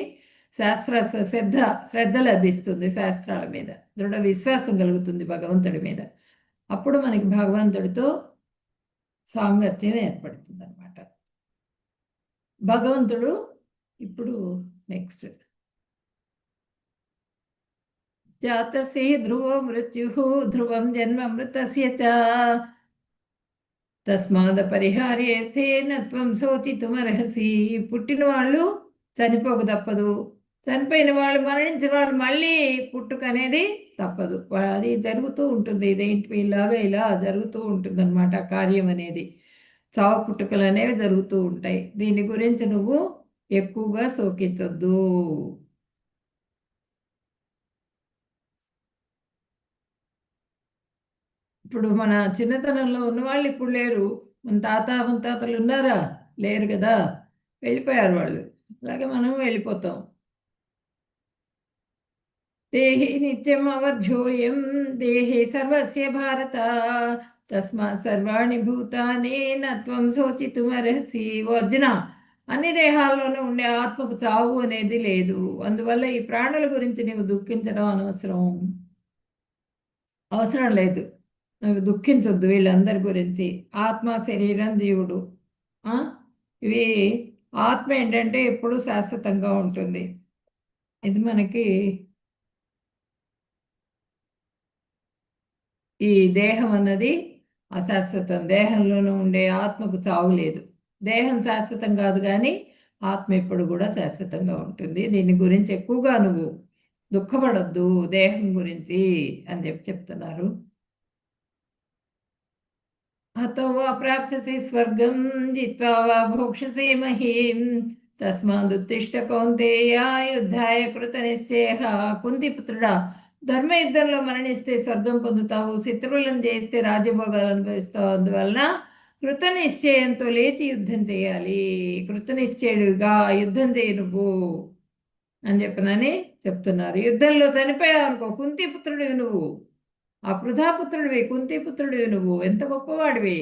శ్రద్ధ లభిస్తుంది. శాస్త్రాల మీద దృఢ విశ్వాసం కలుగుతుంది భగవంతుడి మీద. అప్పుడు మనకి భగవంతుడితో సాంగత్యం ఏర్పడుతుంది అన్నమాట. భగవంతుడు ఇప్పుడు నెక్స్ట్ జాతసి ధ్రువో మృత్యు ధ్రువం జన్మ మృతస్య చ తస్మాద పరిహార్యేతే నత్వం శోచితుమర్హసి. పుట్టిన వాళ్ళు చనిపోక తప్పదు, చనిపోయిన వాళ్ళు మరణించిన వాళ్ళు మళ్ళీ పుట్టుక అనేది తప్పదు. అది జరుగుతూ ఉంటుంది. ఇదేంటి ఇలాగా ఇలా జరుగుతూ ఉంటుంది అన్నమాట. కార్యం అనేది చావు పుట్టుకలు అనేవి జరుగుతూ ఉంటాయి. దీని గురించి నువ్వు ఎక్కువగా శోకించొద్దు. ఇప్పుడు మన చిన్నతనంలో ఉన్నవాళ్ళు ఇప్పుడు లేరు. మన ముత్తాతలు ఉన్నారా? లేరు కదా, వెళ్ళిపోయారు వాళ్ళు. అలాగే మనం వెళ్ళిపోతాం. దేహి నిత్యం అవధ్యోయం దేహే సర్వస్య భారత తస్మాత్ సర్వాణి భూతాని నత్వం శోచితుమర్హసి. అర్జున, అన్ని దేహాల్లోనూ ఉండే ఆత్మకు చావు అనేది లేదు. అందువల్ల ఈ ప్రాణుల గురించి నీవు దుఃఖించడం అవసరం లేదు. నువ్వు దుఃఖించొద్దు వీళ్ళందరి గురించి. ఆత్మ, శరీరం, జీవుడు, ఇవి ఆత్మ ఏంటంటే ఎప్పుడూ శాశ్వతంగా ఉంటుంది. ఇది మనకి ఈ దేహం అన్నది అశాశ్వతం. దేహంలోనూ ఉండే ఆత్మకు చావు లేదు. దేహం శాశ్వతం కాదు, కానీ ఆత్మ ఎప్పుడు కూడా శాశ్వతంగా ఉంటుంది. దీని గురించి ఎక్కువగా నువ్వు దుఃఖపడొద్దు దేహం గురించి అని చెప్తున్నారు. హతో వా ప్రాప్స్యసి స్వర్గం జిత్వా వా భోక్ష్యసి మహీం తస్మాదుత్తిష్ట కౌంతేయ యుద్ధాయ కృత నిశ్చయః. కుంతిపుత్రుడా, ధర్మయుద్ధంలో మరణిస్తే స్వర్గం పొందుతావు, శత్రువులను చేస్తే రాజ్యభోగాలు అనుభవిస్తావు. అందువలన కృత నిశ్చయంతో లేచి యుద్ధం చేయాలి. కృత నిశ్చయుడిగా యుద్ధం చేయి నువ్వు అని చెప్పనని చెప్తున్నారు. యుద్ధంలో చనిపోయావు అనుకో, కుంతిపుత్రుడివి నువ్వు, ఆ పృథాపుత్రుడివి, కుంతిపుత్రుడివి నువ్వు, ఎంత గొప్పవాడివి.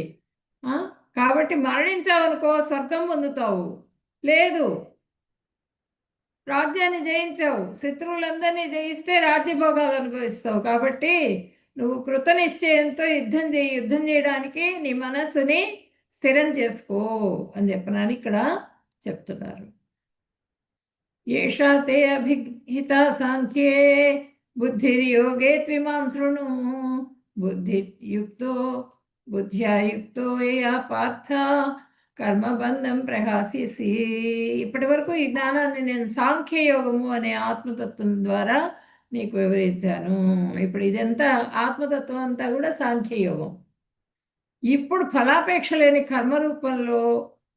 కాబట్టి మరణించావనుకో స్వర్గం పొందుతావు. లేదు, రాజ్యాన్ని జయించావు, శత్రువులందరినీ జయిస్తే రాజ్యభోగాలు అనుభవిస్తావు. కాబట్టి నువ్వు కృతనిశ్చయంతో యుద్ధం చేయడానికి నీ మనస్సుని స్థిరం చేసుకో అని చెప్పనని ఇక్కడ చెప్తున్నారు. ఏషా తే అభిహిత సాంఖ్యే బుద్ధిర్యోగే త్విమాం శృణు బుద్ధ్యా యుక్తో యా పార్థ కర్మబంధం ప్రహాసిసి. ఇప్పటి వరకు ఈ జ్ఞానాన్ని నేను సాంఖ్యయోగము అనే ఆత్మతత్వం ద్వారా నీకు వివరించాను. ఇప్పుడు ఇదంతా ఆత్మతత్వం అంతా కూడా సాంఖ్యయోగం. ఇప్పుడు ఫలాపేక్ష లేని కర్మ రూపంలో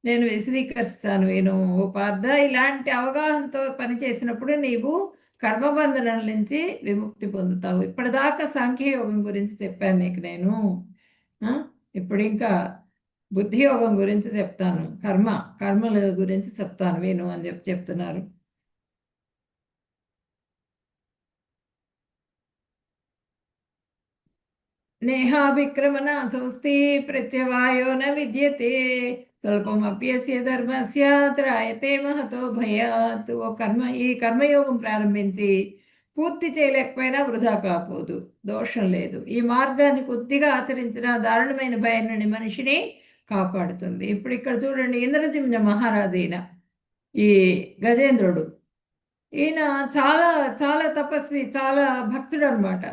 నేను విశదీకరిస్తాను. నేను ఓ పార్థ, ఇలాంటి అవగాహనతో పనిచేసినప్పుడు నీవు కర్మబంధనం నుంచి విముక్తి పొందుతావు. ఇప్పటిదాకా సాంఖ్యయోగం గురించి చెప్పాను నీకు నేను. ఇప్పుడు ఇంకా బుద్ధియోగం గురించి చెప్తాను, కర్మల గురించి చెప్తాను విను అని చెప్తున్నారు. నేహాభిక్రమణ సౌస్తి ప్రత్యవాయో న విద్యతే స్వల్పమప్యస్య ధర్మస్య త్రాయతే మహతో భయాత్. ఈ కర్మయోగం ప్రారంభించి పూర్తి చేయలేకపోయినా వృధా కాపోదు, దోషం లేదు. ఈ మార్గాన్ని కొద్దిగా ఆచరించిన దారుణమైన భయం నుండి మనిషిని కాపాడుతుంది. ఇప్పుడు ఇక్కడ చూడండి, ఇంద్రజిమ్న మహారాజు ఈ గజేంద్రుడు, ఈయన చాలా చాలా తపస్వి, చాలా భక్తుడు అనమాట.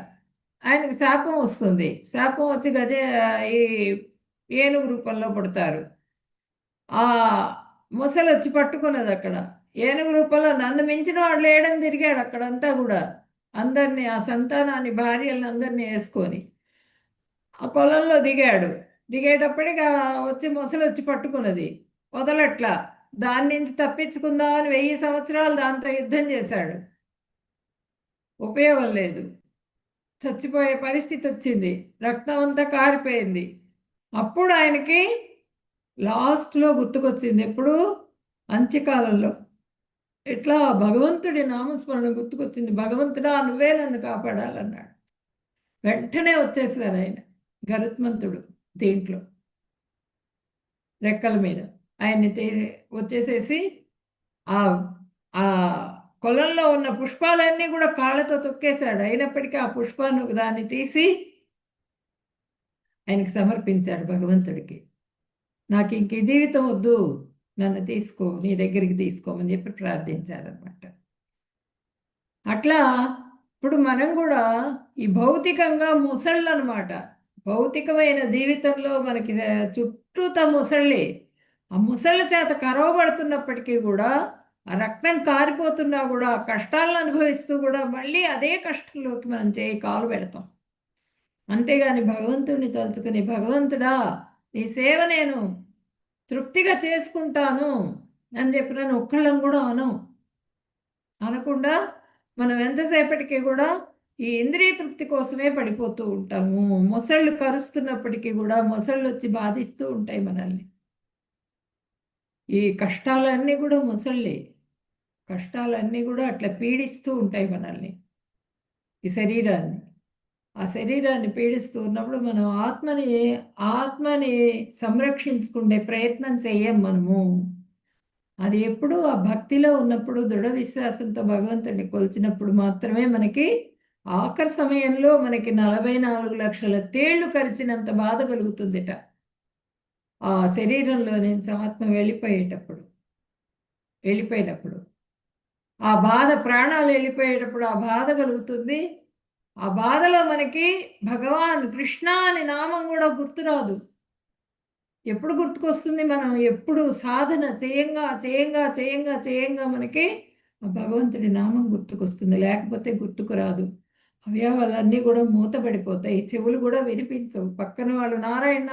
ఆయనకు శాపం వస్తుంది. శాపం వచ్చి ఈ ఏనుగు రూపంలో పుడతారు. ఆ మొసలు వచ్చి పట్టుకున్నది అక్కడ. ఏనుగు రూపంలో నన్ను మించిన వాడు లేడని తిరిగాడు అక్కడంతా కూడా, అందరినీ, ఆ సంతానాన్ని, భార్యలను అందరినీ వేసుకొని ఆ పొలంలో దిగేటప్పటికి మొసలు వచ్చి పట్టుకున్నది, వదలట్లా. దాని నుంచి తప్పించుకుందామని 1000 సంవత్సరాలు దాంతో యుద్ధం చేశాడు, ఉపయోగం లేదు. చచ్చిపోయే పరిస్థితి వచ్చింది, రక్తం అంతా కారిపోయింది. అప్పుడు ఆయనకి లాస్ట్లో గుర్తుకొచ్చింది. ఎప్పుడు? అంత్యకాలంలో ఇట్లా భగవంతుడి నామస్మరణ గుర్తుకొచ్చింది. భగవంతుడా, నువ్వే నన్ను కాపాడాలన్నాడు. వెంటనే వచ్చేసారు ఆయన, గరుత్మంతుడు దీంట్లో రెక్కల మీద ఆయన్ని వచ్చేసేసి ఆ కొలంలో ఉన్న పుష్పాలన్నీ కూడా కాళ్ళతో తొక్కేశాడు. అయినప్పటికీ ఆ పుష్పాన్ని దాన్ని తీసి ఆయనకి సమర్పించాడు భగవంతుడికి. నాకు ఇంక ఈ జీవితం వద్దు, నన్ను తీసుకో, నీ దగ్గరికి తీసుకోమని చెప్పి ప్రార్థించారనమాట. అట్లా ఇప్పుడు మనం కూడా ఈ భౌతికంగా ముసళ్ళు అనమాట. భౌతికమైన జీవితంలో మనకి చుట్టూతా ముసళ్ళే. ఆ ముసళ్ళ చేత కరవబడుతున్నప్పటికీ కూడా, ఆ రక్తం కారిపోతున్నా కూడా, ఆ కష్టాలను అనుభవిస్తూ కూడా మళ్ళీ అదే కష్టంలోకి మనం కాలు పెడతాం. అంతేగాని భగవంతుడిని తలుచుకుని, భగవంతుడా నీ సేవ నేను తృప్తిగా చేసుకుంటాను అని చెప్పిన ఒక్కళ్ళం కూడా అనకుండా మనం ఎంతసేపటికి కూడా ఈ ఇంద్రియ తృప్తి కోసమే పడిపోతూ ఉంటాము. మొసళ్ళు కరుస్తున్నప్పటికీ కూడా మొసళ్ళు వచ్చి బాధిస్తూ ఉంటాయి మనల్ని. ఈ కష్టాలన్నీ కూడా మొసళ్ళే. కష్టాలన్నీ కూడా అట్లా పీడిస్తూ ఉంటాయి మనల్ని, ఈ శరీరాన్ని. ఆ శరీరాన్ని పీడిస్తూ ఉన్నప్పుడు మనం ఆత్మని సంరక్షించుకునే ప్రయత్నం చెయ్యం మనము. అది ఎప్పుడు ఆ భక్తిలో ఉన్నప్పుడు, దృఢ విశ్వాసంతో భగవంతుడిని కొలిచినప్పుడు మాత్రమే మనకి ఆఖరి సమయంలో మనకి 44 లక్షల తేళ్లు కరిచినంత బాధ కలుగుతుందిట. ఆ శరీరంలో నుంచి ఆత్మ వెళ్ళిపోయినప్పుడు ఆ బాధ, ప్రాణాలు వెళ్ళిపోయేటప్పుడు ఆ బాధ కలుగుతుంది. ఆ బాధలో మనకి భగవాన్ కృష్ణ అని నామం కూడా గుర్తురాదు. ఎప్పుడు గుర్తుకొస్తుంది? మనం ఎప్పుడు సాధన చేయంగా మనకి భగవంతుడి నామం గుర్తుకొస్తుంది, లేకపోతే గుర్తుకురాదు. అవయవాలన్నీ కూడా మూతపడిపోతాయి, చెవులు కూడా వినిపించవు. పక్కన వాళ్ళు నారాయణ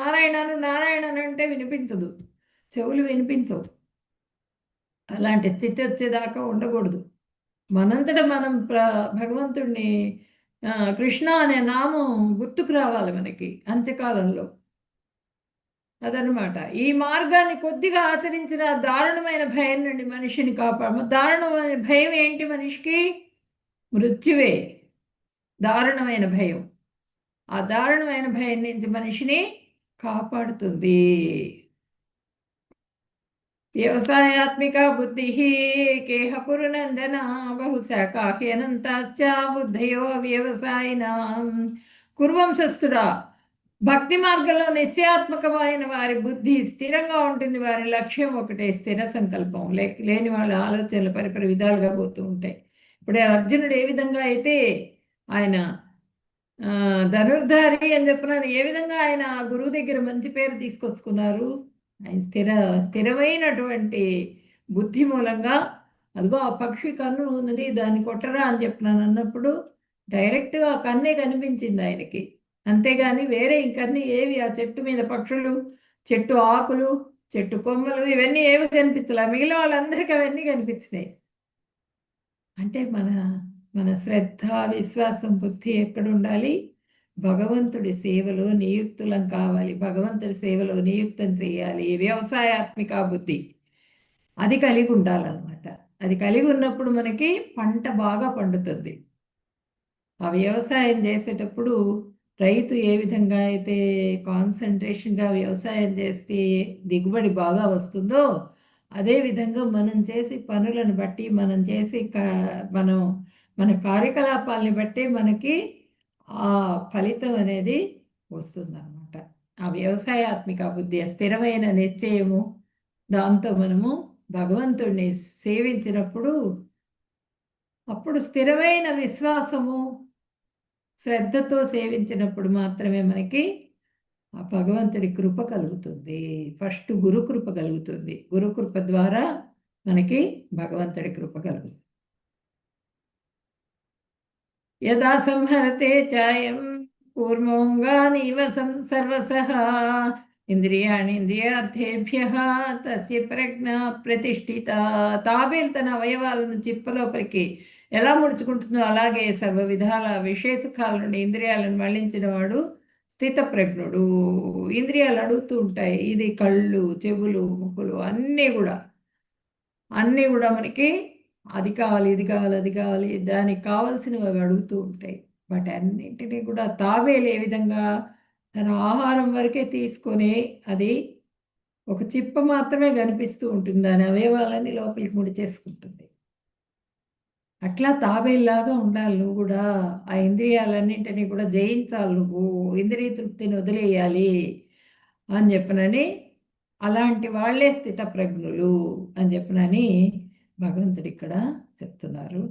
నారాయణ అంటే వినిపించదు, చెవులు వినిపించవు. అలాంటి స్థితి వచ్చేదాకా ఉండకూడదు. మనంతట మనం భగవంతుడిని, కృష్ణ అనే నామం గుర్తుకు రావాలి మనకి అంత్యకాలంలో. అదనమాట. ఈ మార్గాన్ని కొద్దిగా ఆచరించిన దారుణమైన భయం నుండి మనిషిని దారుణమైన భయం ఏంటి మనిషికి? మృత్యువే దారుణమైన భయం. ఆ దారుణమైన భయం నుంచి మనిషిని కాపాడుతుంది. వ్యవసాయాత్మిక బుద్ధి కేహ కురునందన బహుశాఖా హ్యనంతాశ్చ బుద్ధయో వ్యవసాయినాం. కురువంశస్థుడా, భక్తి మార్గంలో నిశ్చయాత్మకమైన వారి బుద్ధి స్థిరంగా ఉంటుంది. వారి లక్ష్యం ఒకటే, స్థిర సంకల్పం. లేని వాళ్ళ ఆలోచనలు పరిపరి విధాలుగా పోతూ ఉంటాయి. ఇప్పుడు అర్జునుడు ఏ విధంగా అయితే ఆయన ధనుర్ధారి అని చెప్తున్నాను, ఏ విధంగా ఆయన గురువు దగ్గర మంచి పేరు తీసుకొచ్చుకున్నారు. ఆయన స్థిరమైనటువంటి బుద్ధి మూలంగా, అదిగో ఆ పక్షి కన్ను ఉన్నది, దాన్ని కొట్టరా అని చెప్తున్నాను అన్నప్పుడు డైరెక్ట్గా ఆ కన్నే కనిపించింది ఆయనకి. అంతేగాని వేరే ఇంకన్నీ ఏవి, ఆ చెట్టు మీద పక్షులు, చెట్టు ఆకులు, చెట్టు కొమ్మలు, ఇవన్నీ ఏవి కనిపించలే. మిగిలిన వాళ్ళందరికీ అవన్నీ కనిపించినాయి. అంటే మన శ్రద్ధ, విశ్వాసం, బుద్ధి ఎక్కడ ఉండాలి? భగవంతుడి సేవలో నియుక్తులం కావాలి. భగవంతుడి సేవలో నియుక్తం చేయాలి. వ్యవసాయాత్మిక బుద్ధి అది కలిగి ఉండాలన్నమాట. అది కలిగి ఉన్నప్పుడు మనకి పంట బాగా పండుతుంది. ఆ వ్యవసాయం చేసేటప్పుడు రైతు ఏ విధంగా అయితే కాన్సన్ట్రేషన్గా వ్యవసాయం చేస్తే దిగుబడి బాగా వస్తుందో, అదేవిధంగా మనం చేసే పనులను బట్టి, మనం చేసే మన కార్యకలాపాలని బట్టి మనకి ఆ ఫలితం అనేది వస్తుందన్నమాట. ఆ వ్యవసాయాత్మిక బుద్ధి, స్థిరమైన నిశ్చయము, దాంతో మనము భగవంతుడిని సేవించినప్పుడు అప్పుడు స్థిరమైన విశ్వాసము, శ్రద్ధతో సేవించినప్పుడు మాత్రమే మనకి ఆ భగవంతుడి కృప కలుగుతుంది. ఫస్ట్ గురు కృప కలుగుతుంది. గురు కృప ద్వారా మనకి భగవంతుడి కృప కలుగుతుంది. యదా సంహరతే చాయం కూర్మోంగానీవ సర్వసః ఇంద్రియాణి ఇంద్రియార్థేభ్యః తస్య ప్రజ్ఞ ప్రతిష్ఠిత. తాబేలు తన అవయవాలను చిప్పలోపలికి ఎలా ముడుచుకుంటుందో అలాగే సర్వ విధాల విషయ సుఖాల నుండి ఇంద్రియాలను మళ్లించిన వాడు స్థితప్రజ్ఞుడు. ఇంద్రియాలు అడుగుతూ ఉంటాయి, ఇది కళ్ళు, చెవులు, ముక్కులు అన్నీ కూడా మనకి అది కావాలి, ఇది కావాలి, అది కావాలి, దానికి కావాల్సినవి అవి అడుగుతూ ఉంటాయి. వాటి అన్నింటినీ కూడా తాబేలు ఏ విధంగా తన ఆహారం వరకే తీసుకొని అది ఒక చిప్ప మాత్రమే కనిపిస్తూ ఉంటుంది, దాని అవయవాలన్నీ లోపలికి ముడిచేసుకుంటుంది. అట్లా తాబేలులాగా ఉండాలి నువ్వు కూడా. ఆ ఇంద్రియాలన్నింటినీ కూడా జయించాలి నువ్వు. ఇంద్రియ తృప్తిని వదిలేయాలి అని చెప్పనని, అలాంటి వాళ్ళే స్థితప్రజ్ఞులు అని చెప్పనని భగవంతుడు ఇక్కడ చెప్తున్నారు.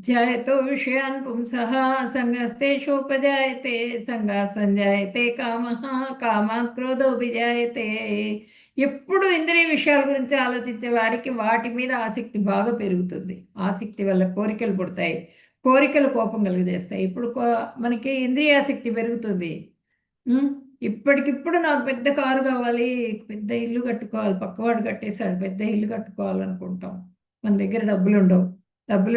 ధ్యాయతో విషయాన్ పుంసః సంగస్తేషోపజాయతే సంగా సంజాయతే కామః కామాత్ క్రోధోభిజాయతే. ఎప్పుడు ఇంద్రియ విషయాల గురించి ఆలోచించే వాడికి వాటి మీద ఆసక్తి బాగా పెరుగుతుంది. ఆసక్తి వల్ల కోరికలు పుడతాయి, కోరికలు కోపం కలుగజేస్తాయి. ఇప్పుడు మనకి ఇంద్రియాసక్తి పెరుగుతుంది. ఇప్పటికిప్పుడు నాకు పెద్ద కారు కావాలి, పెద్ద ఇల్లు కట్టుకోవాలి, పక్కవాడు కట్టేశాడు పెద్ద ఇల్లు కట్టుకోవాలనుకుంటాం. మన దగ్గర డబ్బులు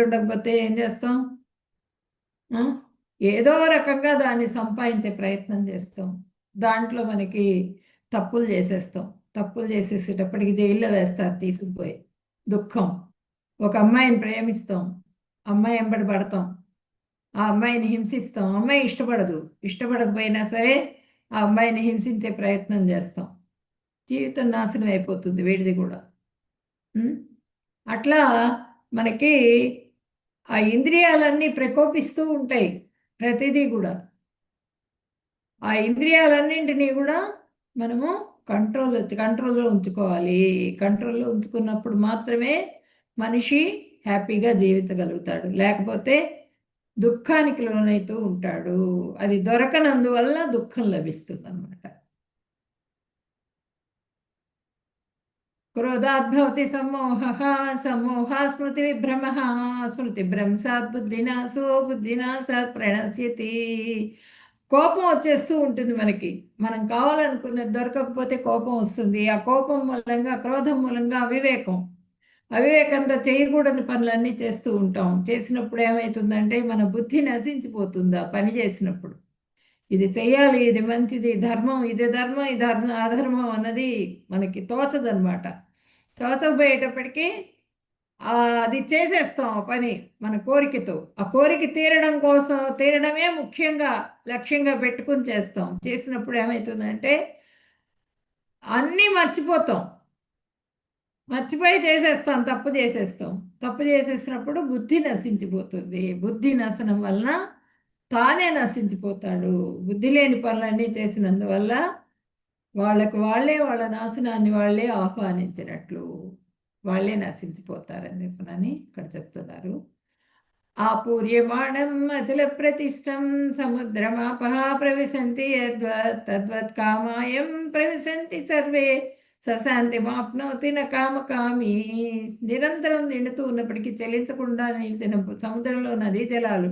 ఉండకపోతే ఏం చేస్తాం? ఏదో రకంగా దాన్ని సంపాదించే ప్రయత్నం చేస్తాం. దాంట్లో మనకి తప్పులు చేసేస్తాం. తప్పులు చేసేసేటప్పటికి జైల్లో వేస్తారు తీసుకుపోయి. దుఃఖం. ఒక అమ్మాయిని ప్రేమిస్తాం, అమ్మాయి వెంబడి పడతాం, ఆ అమ్మాయిని హింసిస్తాం. అమ్మాయి ఇష్టపడకపోయినా సరే ఆ అమ్మాయిని హింసించే ప్రయత్నం చేస్తాం. జీవితం నాశనం అయిపోతుంది వీడిది కూడా. అట్లా మనకి ఆ ఇంద్రియాలన్నీ ప్రకోపిస్తూ ఉంటాయి ప్రతిదీ కూడా. ఆ ఇంద్రియాలన్నింటినీ కూడా మనము కంట్రోల్లో ఉంచుకోవాలి. కంట్రోల్లో ఉంచుకున్నప్పుడు మాత్రమే మనిషి హ్యాపీగా జీవించగలుగుతాడు. లేకపోతే దుఃఖానికి లోనైతూ ఉంటాడు. అది దొరకనందువల్ల దుఃఖం లభిస్తుంది అన్నమాట. క్రోధాద్భవతి సమ్మోహ స్మృతి విభ్రమ స్మృతిభ్రంశాత్ బుద్ధినాశో బుద్ధినాశాత్ ప్రణశ్యతి. కోపం వచ్చేస్తూ ఉంటుంది మనకి. మనం కావాలనుకున్నది దొరకకపోతే కోపం వస్తుంది. ఆ కోపం మూలంగా, క్రోధం మూలంగా అవివేకంతో చేయకూడని పనులన్నీ చేస్తూ ఉంటాం. చేసినప్పుడు ఏమవుతుందంటే మన బుద్ధి నశించిపోతుంది. ఆ పని చేసినప్పుడు ఇది చెయ్యాలి, ఇది మంచిది, ధర్మం, ఇది అధర్మం అన్నది మనకి తోచదనమాట. తోచకపోయేటప్పటికీ అది చేసేస్తాం ఆ పని మన కోరికతో. ఆ కోరిక తీరడమే ముఖ్యంగా లక్ష్యంగా పెట్టుకుని చేస్తాం. చేసినప్పుడు ఏమవుతుందంటే అన్నీ మర్చిపోతాం. మర్చిపోయి చేసేస్తాం, తప్పు చేసేస్తాం. తప్పు చేసేసినప్పుడు బుద్ధి నశించిపోతుంది. బుద్ధి నశనం వలన తానే నశించిపోతాడు. బుద్ధి లేని పనులన్నీ చేసినందువల్ల వాళ్ళ నాశనాన్ని వాళ్ళే ఆహ్వానించినట్లు, వాళ్ళే నశించిపోతారని చెప్పనని ఇక్కడ చెప్తున్నారు. ఆపూర్యమాణం అతుల ప్రతిష్టం సముద్రమాపః ప్రవిశంతి యద్వత్ తద్వత్ కామాయం ప్రవిశంతి సర్వే సశాంతిమాప్నోతి న కామకామి. నిరంతరం నిండుతూ ఉన్నప్పటికీ చెలించకుండా నిలిచిన సముద్రంలో నదీ జలాలు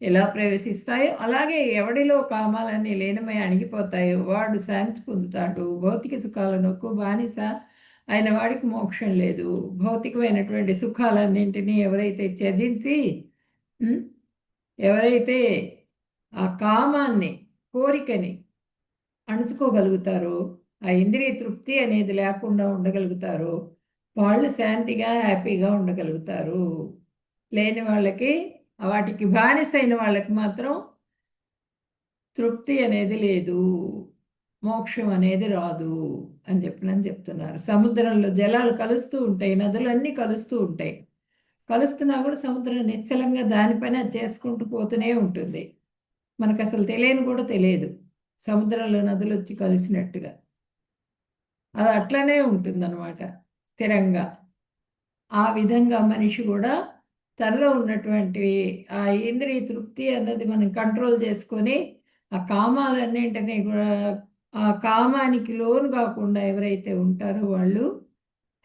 ఎలా ప్రవేశిస్తాయో అలాగే ఎవడిలో కామాలన్నీ లీనమై అణిగిపోతాయో వాడు శాంతి పొందుతాడు. భౌతిక సుఖాలను బానిస అయిన వాడికి మోక్షం లేదు. భౌతికమైనటువంటి సుఖాలన్నింటినీ ఎవరైతే త్యజించి ఎవరైతే ఆ కామాన్ని, కోరికని అణుచుకోగలుగుతారో, ఆ ఇంద్రియ తృప్తి అనేది లేకుండా ఉండగలుగుతారో వాళ్ళు శాంతిగా హ్యాపీగా ఉండగలుగుతారు. లేని వాళ్ళకి, వాటికి బానిసైన వాళ్ళకి మాత్రం తృప్తి అనేది లేదు, మోక్షం అనేది రాదు అని చెప్తున్నారు. సముద్రంలో జలాలు కలుస్తూ ఉంటాయి, నదులన్నీ కలుస్తూ ఉంటాయి. కలుస్తున్నా కూడా సముద్రం నిశ్చలంగా దానిపైన చేసుకుంటూ పోతూనే ఉంటుంది. మనకు అసలు తెలియని కూడా తెలియదు సముద్రంలో నదులు వచ్చి కలిసినట్టుగా. అది అట్లనే ఉంటుందన్నమాట స్థిరంగా. ఆ విధంగా మనిషి కూడా తనలో ఉన్నటువంటి ఆ ఇంద్రియ తృప్తి అన్నది మనం కంట్రోల్ చేసుకొని ఆ కామాలన్నింటినీ కూడా, ఆ కామానికి లోను కాకుండా ఎవరైతే ఉంటారో వాళ్ళు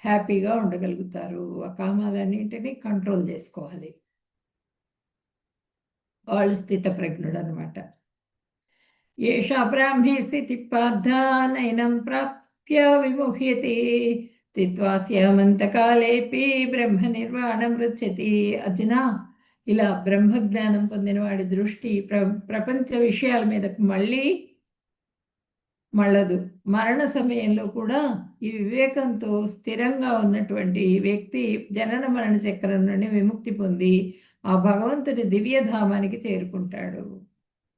హ్యాపీగా ఉండగలుగుతారు. ఆ కామాలన్నింటినీ కంట్రోల్ చేసుకోవాలి. వాళ్ళు స్థితప్రజ్ఞుడు అనమాట. ఏషా బ్రాహ్మీ స్థితి పార్థ నైనం ప్రాప్య విముహ్యతి తిత్వాస్యమంతకాలేపి బ్రహ్మ నిర్వాణం రుచ్యతి. అర్జున, ఇలా బ్రహ్మజ్ఞానం పొందిన వాడి దృష్టి ప్రపంచ విషయాల మీదకు మళ్ళదు. మరణ సమయంలో కూడా ఈ వివేకంతో స్థిరంగా ఉన్నటువంటి వ్యక్తి జనన మరణ చక్రం నుండి విముక్తి పొంది ఆ భగవంతుని దివ్యధామానికి చేరుకుంటాడు.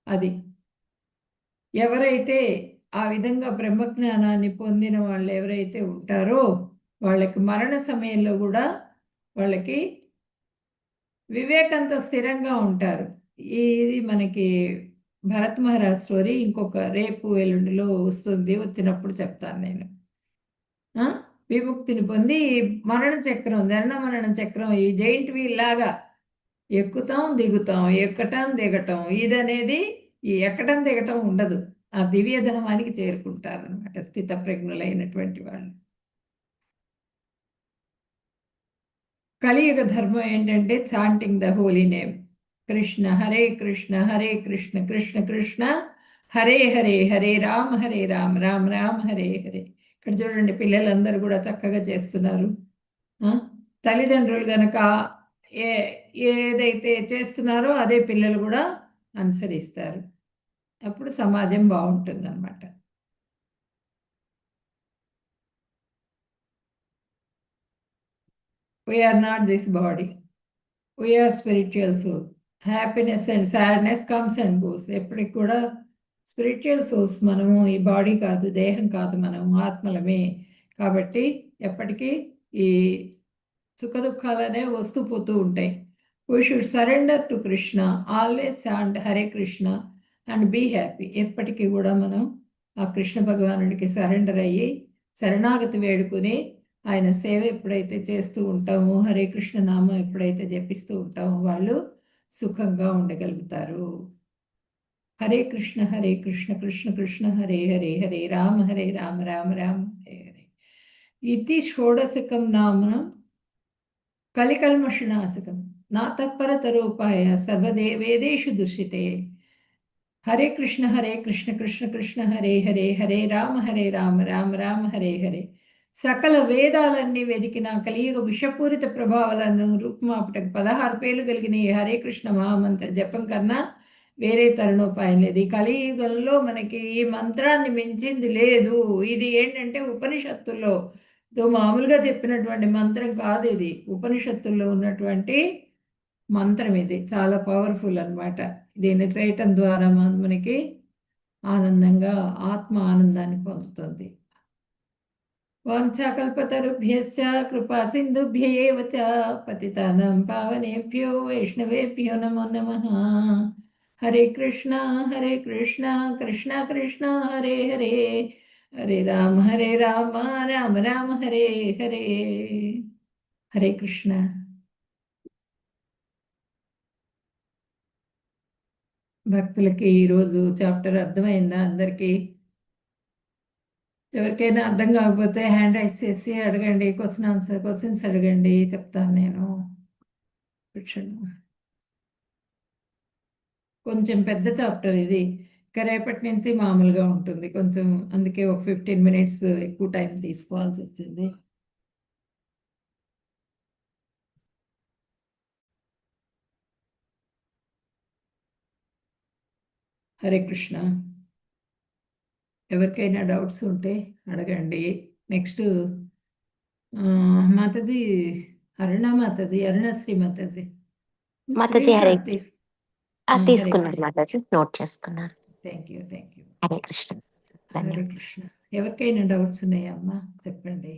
అది ఎవరైతే ఆ విధంగా బ్రహ్మజ్ఞానాన్ని పొందిన వాళ్ళు ఎవరైతే ఉంటారో వాళ్ళకి మరణ సమయంలో కూడా వాళ్ళకి వివేకంతో స్థిరంగా ఉంటారు. ఇది మనకి భరత్ మహారాజ్ స్టోరీ ఇంకొక రేపు ఎల్లుండిలో వస్తుంది, వచ్చినప్పుడు చెప్తాను నేను. విముక్తిని పొంది మరణ చక్రం, జనన మరణ చక్రం ఈ జైంట్ వీల్ లాగా ఎక్కుతాం దిగుతాం, ఎక్కటం దిగటం, ఇదనేది ఈ ఎక్కటం దిగటం ఉండదు. ఆ దివ్యధామానికి చేరుకుంటారు అనమాట స్థితప్రజ్ఞులైనటువంటి వాళ్ళు. కలియుగ ధర్మం ఏంటంటే chanting the holy name. Krishna Hare Krishna Hare Krishna Krishna Krishna Hare Hare, Hare Rama Rama Rama Hare Hare. ఇక్కడ చూడండి పిల్లలందరూ కూడా చక్కగా చేస్తున్నారు. తల్లిదండ్రులు గనక ఏదైతే చేస్తున్నారో అదే పిల్లలు కూడా అనుసరిస్తారు. అప్పుడు సమాజం బాగుంటుంది అన్నమాట. We are not this body. We are spiritual soul. Happiness and sadness comes and goes. ఎప్పటికి కూడా స్పిరిచువల్ సోల్స్ మనము, ఈ బాడీ కాదు, దేహం కాదు, మనము ఆత్మలమే. కాబట్టి ఎప్పటికీ ఈ సుఖ దుఃఖాలనే వస్తూ పోతూ ఉంటాయి. We should surrender to Krishna, always chant Hare Krishna and be happy. ఎప్పటికీ కూడా మనం ఆ కృష్ణ భగవానుడికి సరెండర్ అయ్యి శరణాగతి వేడుకుని ఆయన సేవ ఎప్పుడైతే చేస్తూ ఉంటామో, హరే కృష్ణ నామం ఎప్పుడైతే జపిస్తూ ఉంటామో వాళ్ళు సుఖంగా ఉండగలుగుతారు. హరే కృష్ణ కృష్ణ కృష్ణ హరే హరే, హరే రామ రామ రామ హరే హరే. ఇది షోడశకం నామనం కలికల్మషనాశకం నాతపరతరూపాయ సర్వదేవేదేషు దుషితే. హరే కృష్ణ కృష్ణ కృష్ణ హరే హరే, హరే రామ రామ రామ హరే హరే. సకల వేదాలన్నీ వెదికిన కలియుగ విషపూరిత ప్రభావాలను రూపుమాపుటకు 16 పేర్లు కలిగిన ఈ హరే కృష్ణ మహామంత్ర జపం కన్నా వేరే తరుణోపాయం లేదు. ఈ కలియుగంలో మనకి ఈ మంత్రాన్ని మించింది లేదు. ఇది ఏంటంటే ఉపనిషత్తుల్లో మామూలుగా చెప్పినటువంటి మంత్రం కాదు ఇది, ఉపనిషత్తుల్లో ఉన్నటువంటి మంత్రం ఇది, చాలా పవర్ఫుల్ అన్నమాట. దీన్ని చేయటం ద్వారా మనకి ఆనందంగా ఆత్మ ఆనందాన్ని పొందుతుంది. వాంఛాకల్పతరుభ్యశ్చ కృపా సింధుభ్య ఏవ చ పతితానాం పావనేభ్యో వైష్ణవేభ్యో నమో నమః. హరే కృష్ణ కృష్ణ కృష్ణ హరే హరే, హరే రామ రామ రామ హరే హరే. హరే కృష్ణ. భక్తులకి ఈరోజు చాప్టర్ అర్థమైందా అందరికీ? ఎవరికైనా అర్థం కాకపోతే హ్యాండ్ రైస్ చేసి అడగండి, క్వశ్చన్స్ అడగండి, చెప్తాను నేను. కొంచెం పెద్ద చాప్టర్ ఇది, ఇక రేపటి నుంచి మామూలుగా ఉంటుంది కొంచెం, అందుకే ఒక 15 minutes ఎక్కువ టైం తీసుకోవాల్సి వచ్చింది. హరే కృష్ణ. ఎవరికైనా డౌట్స్ ఉంటే అడగండి. నెక్స్ట్ మాతాజీ, అరుణశ్రీ మాతాజీ మాతాజీ హరే హరే తీసుకున్నాను మాతాజీ, నోట్ చేసుకున్నాను. Thank you. హరే కృష్ణ. హరే ధన్యవాదాలు. కృష్ణ. ఎవరికైనా డౌట్స్ ఉన్నాయా అమ్మా? చెప్పండి.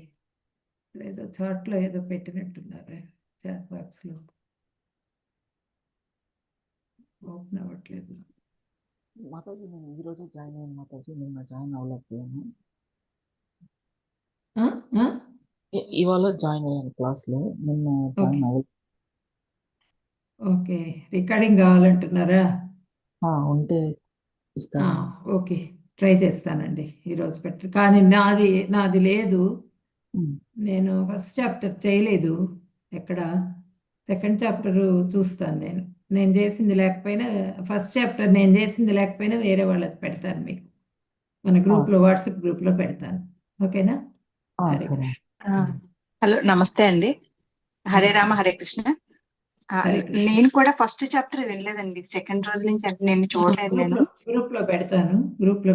ఏదో చాట్లో ఏదో పెట్టినట్టున్నారు చాట్ బాక్స్లో, ఓపెన్ అవ్వట్లేదు. మాతాజీ నేను ఈ రోజు జాయిన్ అయ్యాను మాతాజీ, నిన్న జాయిన్ అవ్వలేకపోయాను. ఆ? ఆ? ఇవాళ జాయిన్ అయ్యాను క్లాస్ లో, నిన్న జాయిన్ అవ్వలేదు. ఓకే, రికార్డింగ్ కావాలంటున్నారా? ఉంటే ఇస్తాను. ఓకే, ట్రై చేస్తానండి ఈరోజు కానీ నాది లేదు. నేను ఫస్ట్ చాప్టర్ చేయలేదు ఎక్కడ, సెకండ్ చాప్టర్ చూస్తాను. నేను చేసింది లేకపోయినా, ఫస్ట్ చాప్టర్ నేను చేసింది లేకపోయినా వేరే వాళ్ళది పెడతాను మీకు, మన గ్రూప్లో, వాట్సాప్ గ్రూప్లో పెడతాను. ఓకేనా? హరే సరే. కృష్ణ. హలో, నమస్తే అండి. హరే రామ హరే కృష్ణ. హరే కృష్ణ. నేను కూడా ఫస్ట్ చాప్టర్ వినలేదండి, సెకండ్ రోజు నుంచి అంటే నేను చూడలేదు. నేను గ్రూప్లో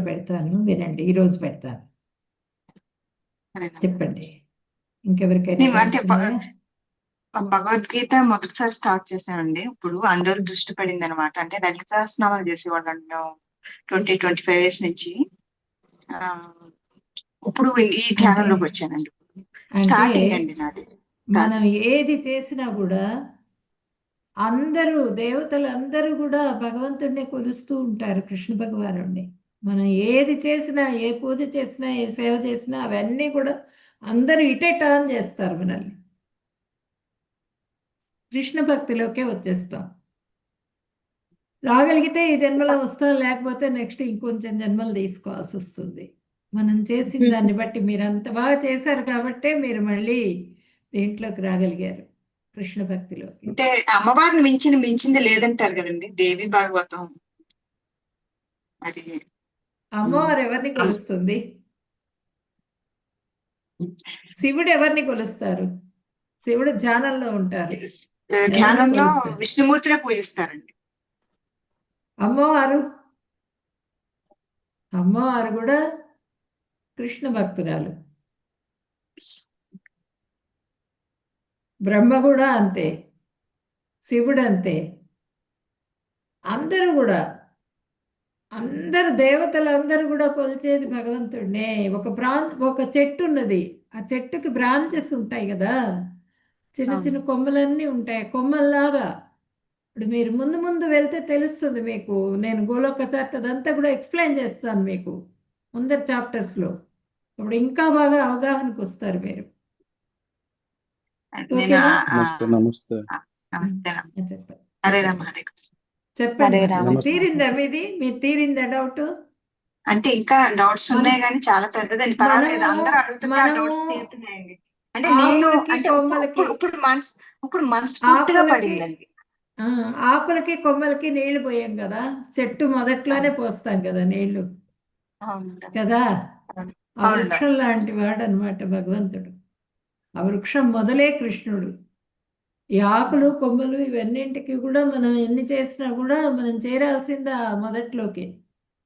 పెడతాను, వినండి. ఈ రోజు పెడతాను. హరే రామ. చెప్పండి. ఇంకెవరికైనా నేను అంటే డౌట్స్ ఉన్నాయా? భగవద్గీత మొదటిసారి స్టార్ట్ చేశానండి. ఇప్పుడు అందరూ దృష్టి పడింది అనమాట. అంటే లలిత సహస్రనామాలు చేసేవాళ్ళం 20-25 years నుంచి. ఇప్పుడు ఈ ధ్యానంలోకి వచ్చానండి. స్టార్టింగ్ అండి నాది. మనం ఏది చేసినా కూడా దేవతలు అందరూ కూడా భగవంతుడిని కొలుస్తూ ఉంటారు, కృష్ణ భగవానుడిని. మనం ఏది చేసినా, ఏ పూజ చేసినా, ఏ సేవ చేసినా అవన్నీ కూడా అందరూ ఇటే టర్న్ చేస్తారు, మనల్ని కృష్ణ భక్తిలోకే వచ్చేస్తాం. రాగలిగితే ఈ జన్మలో వస్తాం, లేకపోతే నెక్స్ట్ ఇంకొంచెం జన్మలు తీసుకోవాల్సి వస్తుంది. మనం చేసిన దాన్ని బట్టి, మీరు అంత బాగా చేశారు కాబట్టే మీరు మళ్ళీ దేంట్లోకి రాగలిగారు, కృష్ణ భక్తిలో. అంటే అమ్మవారిని మించింది లేదంటారు కదండి, దేవి భాగవతం. మరి అమ్మవారు ఎవరిని కొలుస్తుంది? శివుడు ఎవరిని కొలుస్తారు? శివుడు ధ్యానంలో ఉంటారు, ధ్యానంలో కొలుస్తారు? విష్ణుమూర్తినే పూజిస్తారండి. అమ్మవారు కూడా కృష్ణ భక్తురాలు. బ్రహ్మ కూడా అంతే, శివుడు అంతే. అందరు దేవతలందరూ కూడా కొలిచేది భగవంతుడినే. ఒక చెట్టు ఉన్నది, ఆ చెట్టుకి బ్రాంచెస్ ఉంటాయి కదా, చిన్న చిన్న కొమ్మలన్నీ ఉంటాయి, కొమ్మల్లాగా. ఇప్పుడు మీరు ముందు వెళ్తే తెలుస్తుంది మీకు. నేను గోలోక చార్ట్ అదంతా కూడా ఎక్స్ప్లెయిన్ చేస్తాను మీకు ముందర చాప్టర్స్లో. ఇప్పుడు ఇంకా బాగా అవగాహనకు వస్తారు మీరు. ఓకేనా? నమస్తే. చెప్పండి. హరే రామ హరే కృష్ణ. చెప్పండి. హరే రామ. తీరిందా మీరు తీరిందా డౌట్? అంటే ఇంకా డౌట్స్ ఉన్నాయి కానీ చాలా పెద్దదండి. పర్వాలేదు, అందరూ అడుగుతుంటే ఆ డౌట్స్ తీరుతున్నాయండి. అంటే నేను అంటే ఇప్పుడు మనస్ఫూర్తిగా పడిందండి. ఆకులకి కొమ్మలకి నీళ్లు పోయాం కదా, చెట్టు మొదట్లోనే పోస్తాం కదా నీళ్లు కదా. ఆ వృక్షం లాంటి వాడు అనమాట భగవంతుడు. ఆ వృక్షం మొదలే కృష్ణుడు. ఈ ఆకులు కొమ్మలు ఇవన్నింటికి కూడా మనం ఎన్ని చేసినా కూడా మనం చేరాల్సింది ఆ మొదట్లోకి,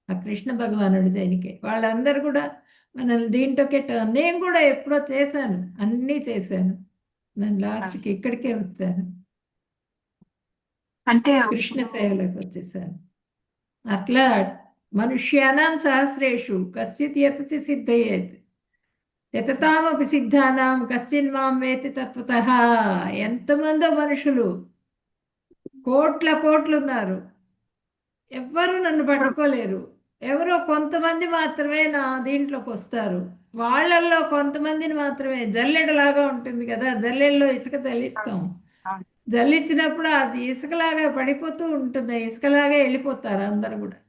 ఆ కృష్ణ భగవానుడి దేనికే. వాళ్ళందరూ కూడా మనల్ని దీంట్లోకే నేను కూడా ఎప్పుడో చేశాను, అన్నీ చేశాను. నేను లాస్ట్కి ఇక్కడికే వచ్చాను, అంటే కృష్ణ ఇప్పుడు సేవలోకి వచ్చేసాను. అట్లా మనుష్యానాం సహస్రేషు కశ్చిత్ యతతి సిద్ధయేత్ యతతామపి సిద్ధానాం కశ్చిన్ మాం వేతి తత్వతః. ఎంతమందో మనుషులు, కోట్ల కోట్లు ఉన్నారు, ఎవ్వరూ నన్ను పట్టుకోలేరు. ఎవరో కొంతమంది మాత్రమే నా దీంట్లోకి వస్తారు. వాళ్ళల్లో కొంతమందిని మాత్రమే, జల్లెడలాగా ఉంటుంది కదా, జల్లెడలో ఇసుక జల్లిస్తాం, అవును. జల్లించినప్పుడు అది ఇసుకలాగా పడిపోతూ ఉంటుంది, ఇసుకలాగా వెళ్ళిపోతారు అందరు కూడా.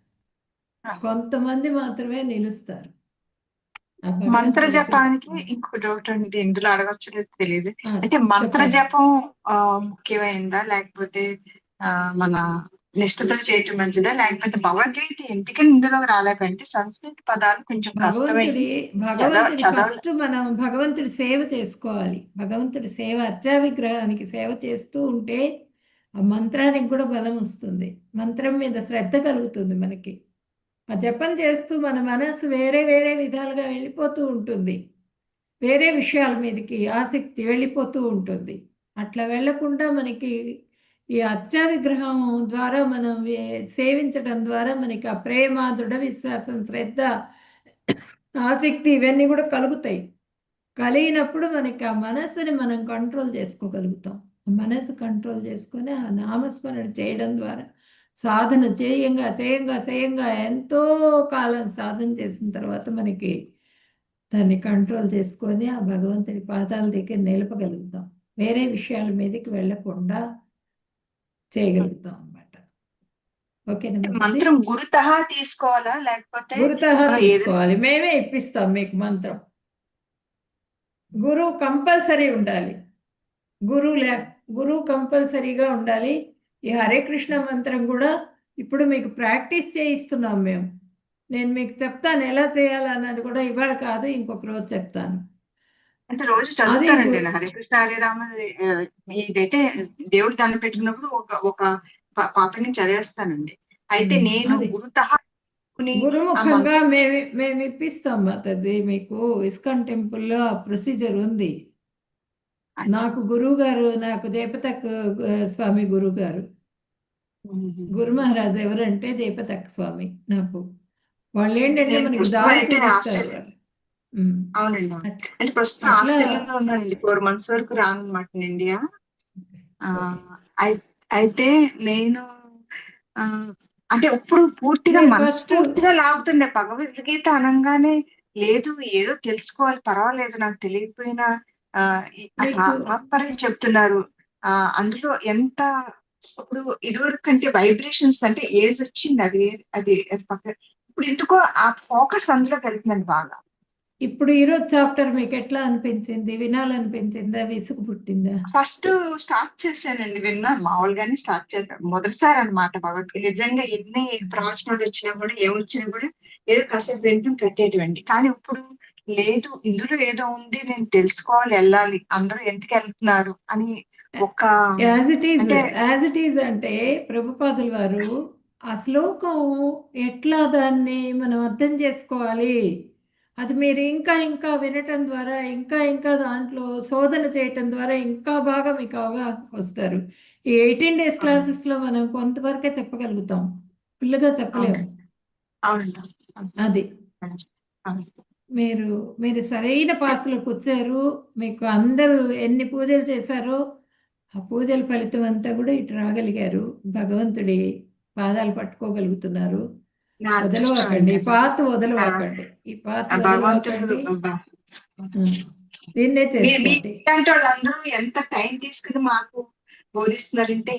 కొంతమంది మాత్రమే నిలుస్తారు. ఆ మంత్ర భగవంతుడి దగ్గర. జపానికి ఇంకొక డౌట్ అండి, ఇందులో అడగచ్చు లేదు తెలియదు. ఆ, అంటే మంత్ర చెప్పండి. జపం ముఖ్యమైనదా, లేకపోతే మన నిష్ఠతో చేయటం మంచిదా, లేకపోతే భగవద్గీత ఎందుకని ఇందులో రాలేకంటే సంస్కృత పదాలు కొంచెం కష్టమయ్యి భగవంతుడి చదవ ఫస్ట్ మనం భగవంతుడి సేవ చేసుకోవాలి. భగవంతుడి సేవ, అర్చా విగ్రహానికి సేవ చేస్తూ ఉంటే ఆ మంత్రానికి కూడా బలం వస్తుంది, మంత్రం మీద శ్రద్ధ కలుగుతుంది మనకి. ఆ జపం చేస్తూ మన మనసు వేరే వేరే విధాలుగా వెళ్ళిపోతూ ఉంటుంది, వేరే విషయాల మీదకి ఆసక్తి వెళ్ళిపోతూ ఉంటుంది. అట్లా వెళ్లకుండా మనకి ఈ అర్చా విగ్రహం ద్వారా మనం సేవించడం ద్వారా మనకి ఆ ప్రేమ, దృఢ విశ్వాసం, శ్రద్ధ, ఆసక్తి ఇవన్నీ కూడా కలుగుతాయి. కలిగినప్పుడు మనకి ఆ మనసుని మనం కంట్రోల్ చేసుకోగలుగుతాం. ఆ మనసు కంట్రోల్ చేసుకొని ఆ నామస్మరణ చేయడం ద్వారా సాధన చేయంగా చేయంగా చేయంగా ఎంతో కాలం సాధన చేసిన తర్వాత మనకి దాన్ని కంట్రోల్ చేసుకొని ఆ భగవంతుడి పాదాల దగ్గర నిలపగలుగుతాం. వేరే విషయాల మీదకి వెళ్ళకుండా చేయగలుగుతాం అన్నమాట. ఓకేనా మాతాజీ? మంత్రం గురుతహ తీసుకోవాలా, లేకపోతే గురుతహా ఏదైనా తీసుకోవాలి, మేమే ఇప్పిస్తాం మీకు మంత్రం. గురువు కంపల్సరీ ఉండాలి, గురువు కంపల్సరీగా ఉండాలి. ఈ హరే కృష్ణ మంత్రం కూడా ఇప్పుడు మీకు ప్రాక్టీస్ చేయిస్తున్నాం మేము. నేను మీకు చెప్తాను ఎలా చేయాలన్నది కూడా, ఇవాళ కాదు ఇంకొక రోజు చెప్తాను. అంటే రోజు అది చదువుతానండి నేను హరే కృష్ణ హరే రామ. ఇదైతే దేవుడు దాన్ని పెట్టినప్పుడు ఒక పాపని చదివేస్తానండి. అయితే నేను అది గురుతహ ఆ గురుముఖంగా మంత్రం మేము ఇప్పిస్తాం మాతాజీ. మీకు ఇస్కాన్ టెంపుల్లో ఆ ప్రొసీజర్ ఉంది. నాకు గురువు గారు, నాకు జయపతక్ స్వామి గురువు గారు, గురు మహారాజ్ ఎవరంటే జయపతక్ స్వామి. నాకు వాళ్ళు ఏంటంటే నేను మనకి ప్రస్తుతం దారి అయితే చూపిస్తారు వాళ్ళు. అవునండి. అట్లా అంటే ప్రస్తుతం అట్లా ఆస్ట్రేలియాలో ఉన్నానండి. 4 months వరకు రానమాట ఇండియా. ఓకే. అయితే నేను ఆ, అంటే ఇప్పుడు పూర్తిగా మీరు ఫస్ట్ మనస్ఫూర్తిగా లాగుతుండే భగవద్గీత అనగానే, లేదు ఏదో తెలుసుకోవాలి, పర్వాలేదు నాకు తెలియకపోయినా అట్లా మీకు తాత్పర్యం చెప్తున్నారు. అందులో ఎంత ఇప్పుడు ఇదివరకు కంటే వైబ్రేషన్స్, అంటే ఏజ్ వచ్చింది, అది పక్క. ఇప్పుడు ఎందుకో ఆ ఫోకస్ అందులోకి వెళ్తుందండి బాగా. ఇప్పుడు ఈరోజు చాప్టర్ మీకు ఎట్లా అనిపించింది? వినాలనిపించిందా, విసుగు పుట్టిందా? ఫస్ట్ స్టార్ట్ చేశానండి, విన్నాను, మామూలుగానే స్టార్ట్ చేశాను. మొదటిసారి అన్నమాట భగవద్గీత. నిజంగా ఎన్ని ప్రవచనాలు వచ్చినా కూడా, ఏమొచ్చినా కూడా ఏదో కాసేపు వింటూ కట్టేటివండి. కానీ ఇప్పుడు లేదు, ఇందులో ఏదో ఉంది, నేను తెలుసుకోవాలి, వెళ్ళాలి, అందరూ ఎందుకు వెళ్తున్నారు అని ఒక యాజ్ ఇట్ అంటే ఈజ్ అంటే ప్రభుపాదుల వారు ఆ శ్లోకం ఎట్లా దాన్ని మనం అర్థం చేసుకోవాలి, అది మీరు ఇంకా ఇంకా వినటం ద్వారా, ఇంకా ఇంకా దాంట్లో శోధన చేయటం ద్వారా ఇంకా బాగా మీకు అవగాహన వస్తారు. ఈ 18 days క్లాసెస్లో మనం కొంతవరకే చెప్పగలుగుతాం, ఫుల్గా చెప్పలేము. అవునండి. అది అవును. మీరు సరైన పాత్రలోకి వచ్చారు. మీకు అందరూ ఎన్ని పూజలు చేశారో ఆ పూజల ఫలితం అంతా కూడా ఇటు రాగలిగారు. భగవంతుడి పాదాలు పట్టుకోగలుగుతున్నారు. నా అదృష్టం వదలవాకండి, అండి. ఈ పాత వదలవాకండి, ఈ పాత భగవంతుడు వదలవాకండి. దీన్నే చేసుకోండి. మీలాంటి వాళ్ళందరూ ఎంత టైం తీసుకుని మాకు బోధిస్తున్నారంటే,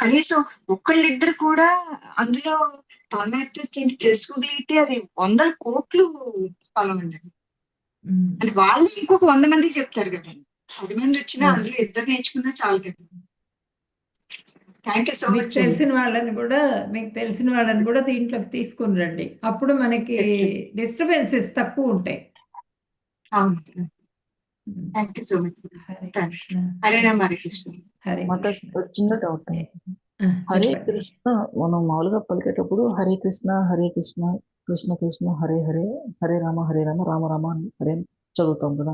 కనీసం ఒకళ్ళిద్దరు కూడా అందులో పరమాత్మ తెలుసుకోగలిగితే అది 100 కోట్లు ఫలం అండి. అంటే వాళ్ళు ఇంకొక 100 మందికి చెప్తారు కదండి. 10 మంది వచ్చినా అందులో ఇద్దరు నేర్చుకున్నా చాలు కదా. థ్యాంక్ యూ సో మీకు మచ్. తెలిసిన వాళ్ళని కూడా దీంట్లోకి తీసుకుని రండి. అప్పుడు మనకి డిస్టర్బెన్సెస్ తక్కువ ఉంటాయి. అవును. Thank you so much. Hare Krishna. Hare Rama, Hare Krishna. Hare Mataji Krishna. ఒక చిన్న డౌట్. హరే చెప్పండి. కృష్ణ మనం మామూలుగా పలికేటప్పుడు హరే కృష్ణ కృష్ణ కృష్ణ హరే హరే, హరే రామ హరే రామ, రామ రామ హరే అని చదువుతాం కదా.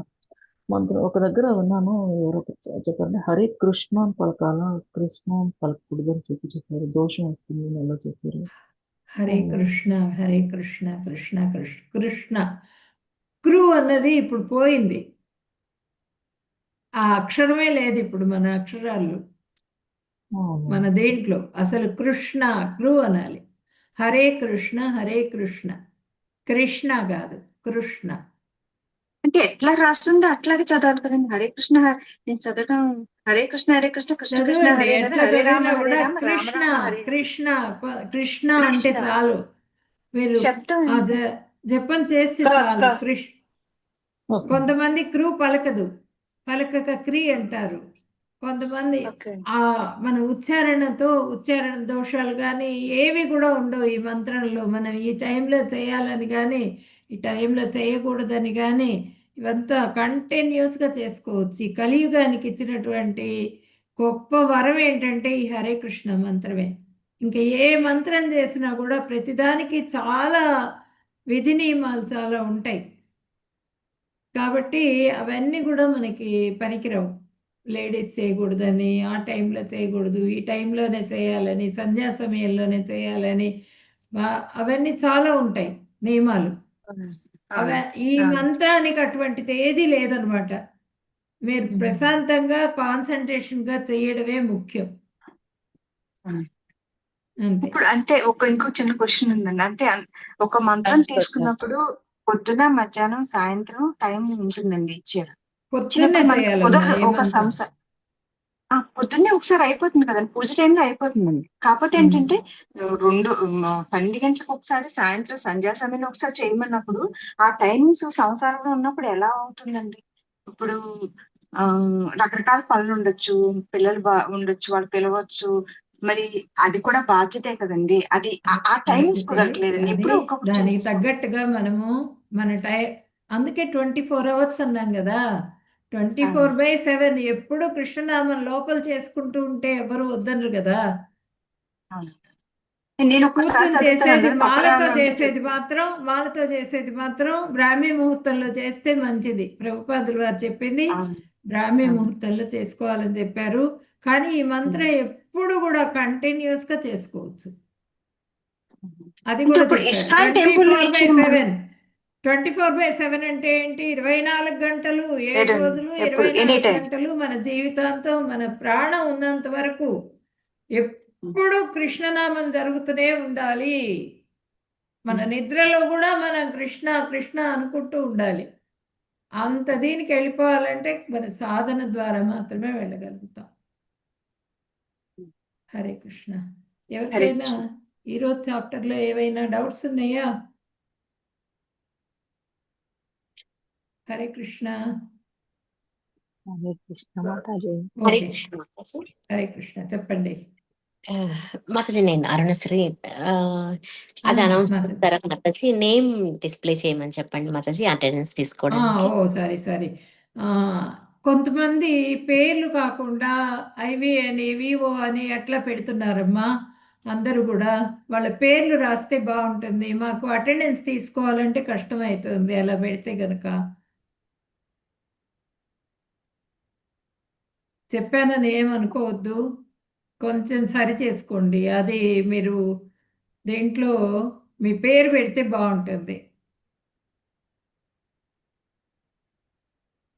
మంత్రం ఒక దగ్గర విన్నాను, ఎవరో చెప్పారంటే హరే కృష్ణ అని పలకాల, కృష్ణ అని పలకూడదు అని చెప్పారు. దోషం వస్తుంది అని ఎలా చెప్పారు? హరే కృష్ణ హరే కృష్ణ కృష్ణ కృష్ణ కృష్ణ. క్రూ అన్నది ఇప్పుడు పోయింది, ఆ అక్షరమే లేదు ఇప్పుడు మన అక్షరాలు. అవును. మన దేంట్లో అసలు కృష్ణ క్రూ అనాలి. హరే కృష్ణ హరే కృష్ణ, కృష్ణ కాదు కృష్ణ. అంటే ఎట్లా రాస్తుందో అట్లాగే చదవాలి కదండి. హరే కృష్ణ నేను చదవడం హరే కృష్ణ కృష్ణ కృష్ణ చదవండి, హరే హరే, ఎట్లా హరే రామ చదివినా హరే కూడా రామ, రామ కృష్ణ రామ హరే హరే. కృష్ణ కృష్ణ అంటే కృష్ణ చాలు. మీరు శబ్దం ఆ ఎంత? జపం చేస్తే క చాలు. క కృష్ణ. ఓకే. కొంతమంది క్రూ పలకదు, పలకక క్రీ అంటారు. కొంతమంది ఓకే. మన ఉచ్చారణతో ఉచ్చారణ దోషాలు కానీ ఏవి కూడా ఉండవు ఈ మంత్రంలో. మనం ఈ టైంలో చేయాలని కానీ ఈ టైంలో చేయకూడదని కానీ ఇవంతా కంటిన్యూస్గా చేసుకోవచ్చు. ఈ కలియుగానికి ఇచ్చినటువంటి గొప్ప వరం ఏంటంటే ఈ హరే కృష్ణ మంత్రమే. ఇంకా ఏ మంత్రం చేసినా కూడా ప్రతిదానికి చాలా విధి నియమాలు చాలా ఉంటాయి. కాబట్టి అవన్నీ కూడా మనకి పనికిరావు. లేడీస్ చేయకూడదని, ఆ టైంలో చేయకూడదు, ఈ టైంలోనే చేయాలని, సంధ్యా సమయంలోనే చేయాలని, అవన్నీ చాలా ఉంటాయి నియమాలు. అవ ఈ మంత్రానికి అటువంటిది ఏది లేదనమాట. మీరు ప్రశాంతంగా కాన్సన్ట్రేషన్గా చేయడమే ముఖ్యం. అంతే. ఇప్పుడు అంటే ఇంకో చిన్న క్వశ్చన్ ఉందండి. అంటే ఒక మంత్రం Thanks, తీసుకున్నప్పుడు పొద్దున మధ్యాహ్నం సాయంత్రం టైం ఉంటుందండి ఇచ్చారు. పొద్దున్నే ఇచ్చినప్పుడు మనకు చేయాలమ్మా కుదరదు. ఏ ఒక మంత్రం. పొద్దున్నే ఒకసారి అయిపోతుంది కదండి, పూజ టైంలో అయిపోతుందండి. కాకపోతే ఏంటంటే 12 గంటలకు ఒకసారి, సాయంత్రం సంధ్యా సమయంలో ఒకసారి చేయమన్నప్పుడు ఆ టైమింగ్స్ సంసారంలో ఉన్నప్పుడు ఎలా అవుతుందండి? ఇప్పుడు రకరకాల పనులు ఉండొచ్చు, పిల్లలు ఉండొచ్చు, వాళ్ళు పిలవచ్చు. మరి అది కూడా బాధ్యతే కదండి. అది ఆ టైమింగ్స్ బాధ్యతే, కుదరట్లేదండి. కానీ ఎప్పుడు ఒక్కొక్కటి దానికి చేసేస్తాం. తగ్గట్టుగా మనము మన అందుకే 24 అవర్స్ అన్నాం కదా. 24/7 ఎప్పుడు కృష్ణనామం లోపల చేసుకుంటూ ఉంటే ఎవరు వద్దనరు కదా. అవును. నేను ఒక్కసారి కూర్చొని చదువుతాను చేసేది అందులో మాలతో తప్పులేమన్నా ఉంటే చేసేది మాత్రం బ్రాహ్మీ ముహూర్తంలో చేస్తే మంచిది. ప్రభుపాదులు వారు చెప్పింది అవును. బ్రాహ్మీ అవును. ముహూర్తంలో చేసుకోవాలని చెప్పారు. కానీ ఈ మంత్రం ఎప్పుడు కూడా కంటిన్యూస్గా చేసుకోవచ్చు. అది అంటే కూడా ఇప్పుడు చెప్పారు. ఇస్కాన్ టెంపుల్ ఇచ్చిన 24/7 అంటే ఏంటి? 24 గంటలు, 7 ఎప్పుడు రోజులు, ఎప్పుడు ఎనీ 24 టైం. గంటలు మన జీవితాంతం మన ప్రాణం ఉన్నంత వరకు ఎప్పుడు కృష్ణనామం జరుగుతూనే ఉండాలి. మన నిద్రలో కూడా మనం కృష్ణ కృష్ణ అనుకుంటూ ఉండాలి. అంత దీనికి వెళ్ళిపోవాలంటే మన సాధన ద్వారా మాత్రమే వెళ్ళగలుగుతాం. హరే కృష్ణ. హరే ఎవరికైనా కృష్ణ. ఈరోజు చాప్టర్లో ఏవైనా డౌట్స్ ఉన్నాయా? హరే కృష్ణ. హరే కృష్ణ మాతాజీ. హరే ఓకే, కృష్ణ మాతాజీ. హరే కృష్ణ చెప్పండి. ఆ, మాతాజీ నేను అరుణశ్రీ. ఆ, అది ఆ, అనౌన్స్ మాతాజీ. చేస్తారా మాతాజీ? నేమ్ డిస్ప్లే చేయమని చెప్పండి మాతాజీ, అటెండెన్స్ తీసుకోవడానికి. సరే. ఆ, కొంతమంది పేర్లు కాకుండా ఐవి అని వివో అని అట్లా పెడుతున్నారమ్మా. అందరూ కూడా వాళ్ళ పేర్లు రాస్తే బాగుంటుంది. మాకు అటెండెన్స్ తీసుకోవాలంటే కష్టమవుతుంది అలా పెడితే గనక. చెప్పానని ఏమనుకోవద్దు, కొంచెం సరి చేసుకోండి. అది మీరు దేంట్లో మీ పేరు పెడితే బాగుంటుంది.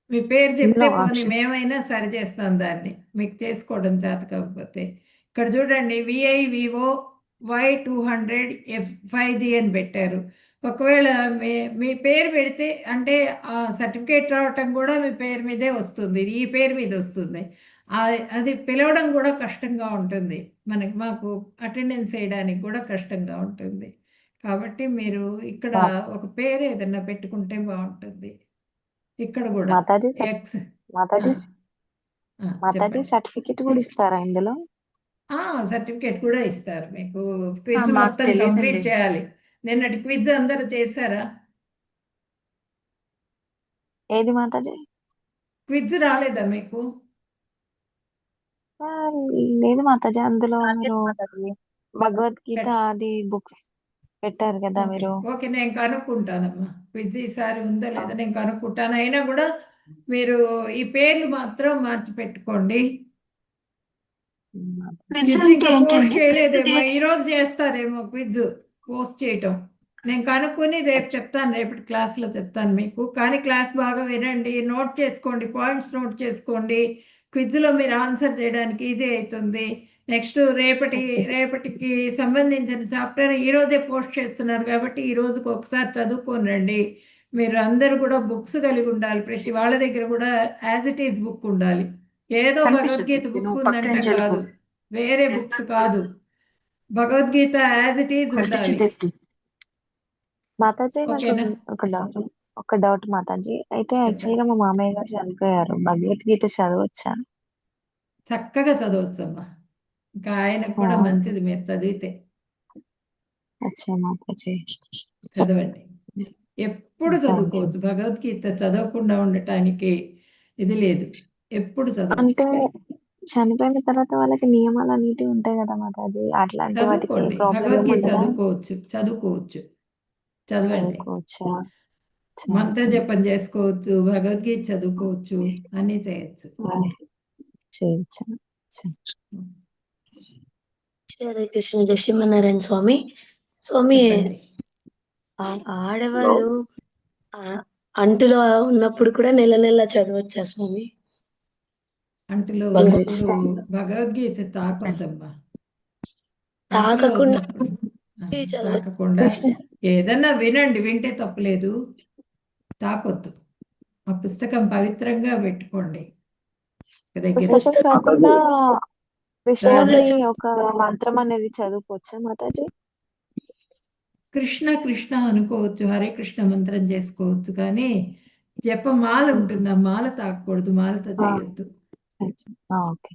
మీ పేరు చెప్తే ఇందులో పోనీ మేమైనా సరి చేస్తాం దాన్ని, మీకు చేసుకోవడం చేత కాకపోతే. ఇక్కడ చూడండి, VIVO Y200F5G అని పెట్టారు. ఒకవేళ మీ పేరు పెడితే అంటే ఆ సర్టిఫికేట్ రావటం కూడా మీ పేరు మీదే వస్తుంది, ఈ పేరు మీద వస్తుంది. అది పిలవడం కూడా కష్టంగా ఉంటుంది, మాకు అటెండెన్స్ వేయడానికి కూడా కష్టంగా ఉంటుంది. కాబట్టి మీరు ఇక్కడ ఒక పేరు ఏదన్నా పెట్టుకుంటే బాగుంటుంది. ఇక్కడ కూడా మాతాజీ ఎక్స్ మాతాజీ చెప్పండి. సర్టిఫికెట్ కూడా ఇస్తారా ఇందులో? సర్టిఫికేట్ కూడా ఇస్తారు మీకు. క్విజ్ మాకు మొత్తం కంప్లీట్ తెలియదండి. చేయాలి. నిన్నటి క్విజ్ అందరూ చేశారా? ఏది మాతాజీ? క్విజ్ రాలేదా మీకు? ఆ, లేదు మాతాజీ, అందులో మీరు భగవద్గీత అది బుక్స్ పెట్టారు కదా ఓకే మీరు. ఓకే నేను కనుక్కుంటానమ్మా. క్విజ్ ఈసారి ఉందో లేదో నేను కనుక్కుంటాను. అయినా కూడా మీరు ఈ పేర్లు మాత్రం మార్చి పెట్టుకోండి. క్విజ్ క్విజ్ అంటే ఇంకా పోస్ట్ ఏంటండి? చేయలేదేమో, ఈరోజు చేస్తారేమో క్విజ్ పోస్ట్ చేయటం. నేను కనుక్కొని రేపు చెప్తాను, రేపటి క్లాస్లో చెప్తాను మీకు. కానీ క్లాస్ బాగా వినండి, నోట్ చేసుకోండి, పాయింట్స్ నోట్ చేసుకోండి. క్విజ్లో మీరు ఆన్సర్ చేయడానికి ఈజీ అవుతుంది. నెక్స్ట్ రేపటికి సంబంధించిన చాప్టర్ ఈరోజే పోస్ట్ చేస్తున్నారు కాబట్టి ఈ రోజుకి ఒకసారి చదువుకొని రండి. మీరు అందరూ కూడా బుక్స్ కలిగి ఉండాలి, ప్రతి వాళ్ళ దగ్గర కూడా యాజ్ ఇట్ ఈజ్ బుక్ ఉండాలి. ఏదో భగవద్గీత కనిపించదు బుక్ నువ్వు పక్కన ఉందంటాం జరుపు. కాదు, వేరే బుక్స్ కాదు, భగవద్గీత యాజ్ ఇట్ ఈజ్ ఉండాలి. మాతాజీ నాకు ఓకేనా? ఒక డౌట్ మాతాజీ. అయితే యాక్చువల్ గా మా మామయ్య గారు చనిపోయారు, భగవద్గీత చదవచ్చా? చక్కగా చదవచ్చమ్మా. ఇంకా ఆయనకు కూడా మంచిది మీరు చదివితే. అచ్చా మాతాజీ. చదవండి, ఎప్పుడు చదువుకోవచ్చు. భగవద్గీత చదవకుండా ఉండటానికి ఇది లేదు, ఎప్పుడు చదవచ్చు. అంటే చనిపోయిన తర్వాత వాళ్ళకి నియమాలు అనేటివి ఉంటాయి కదా మాతాజీ, అట్లాంటి వాటికి చదువుకోండి, ప్రాబ్లం భగవద్గీత ఏముండదా? చదువుకోవచ్చు. చదవండి, చదువుకోవచ్చా? మంత్ర జపం చేసుకోవచ్చు, భగవద్గీత చదువుకోవచ్చు, అన్నీ చేయొచ్చు. చేయొచ్చా? హరే కృష్ణ. జై శ్రీమన్నారాయణ స్వామి. స్వామి, చెప్పండి. ఆడవాళ్ళు అంటులో ఉన్నప్పుడు కూడా నెల నెల చదవచ్చా స్వామి? అంటులో భగవద్గీత ఉన్నప్పుడు భగవద్గీత తాకొద్దమ్మా. అంటులో తాకకుండా ఉన్నప్పుడు చదవచ్చు. తాకకుండా ఏదన్నా వినండి, వింటే తప్పులేదు, తాకొద్దు. ఆ పుస్తకం పవిత్రంగా పెట్టుకోండి దగ్గర. పుస్తకం కాకుండా కృష్ణుడి రాజా ఒక మంత్రం అనేది చదువుకోవచ్చా మాతాజీ? కృష్ణ కృష్ణ అనుకోవచ్చు, హరే కృష్ణ మంత్రం చేసుకోవచ్చు, కానీ జపమాల ఉంటుంది, ఆ మాల తాకూడదు, మాలతో చేయొద్దు. ఓకే.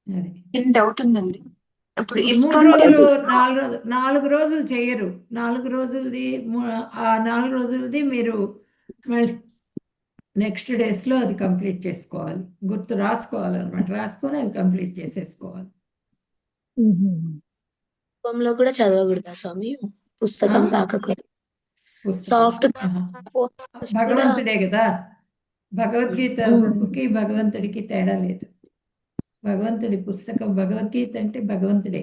అది ఏం డౌట్ ఉందండి. ఇప్పుడు ఇప్పుడు 3 ఇస్కాన్ రోజులు టెంపుల్ 4 రోజులు చేయరు. 4 రోజులది ఆ 4 రోజులది మీరు మళ్ళీ నెక్స్ట్ డేస్లో అది కంప్లీట్ చేసుకోవాలి. గుర్తు రాసుకోవాలన్నమాట, రాసుకొని అవి కంప్లీట్ చేసేసుకోవాలి. రూపంలో కూడా చదవకూడదా స్వామి? పుస్తకం తాకకూడదు. పుస్తకం సాఫ్ట్ భగవంతుడే కదా, భగవద్గీత బుక్కి భగవంతుడికి తేడా లేదు. భగవంతుడి పుస్తకం, భగవద్గీత అంటే భగవంతుడే,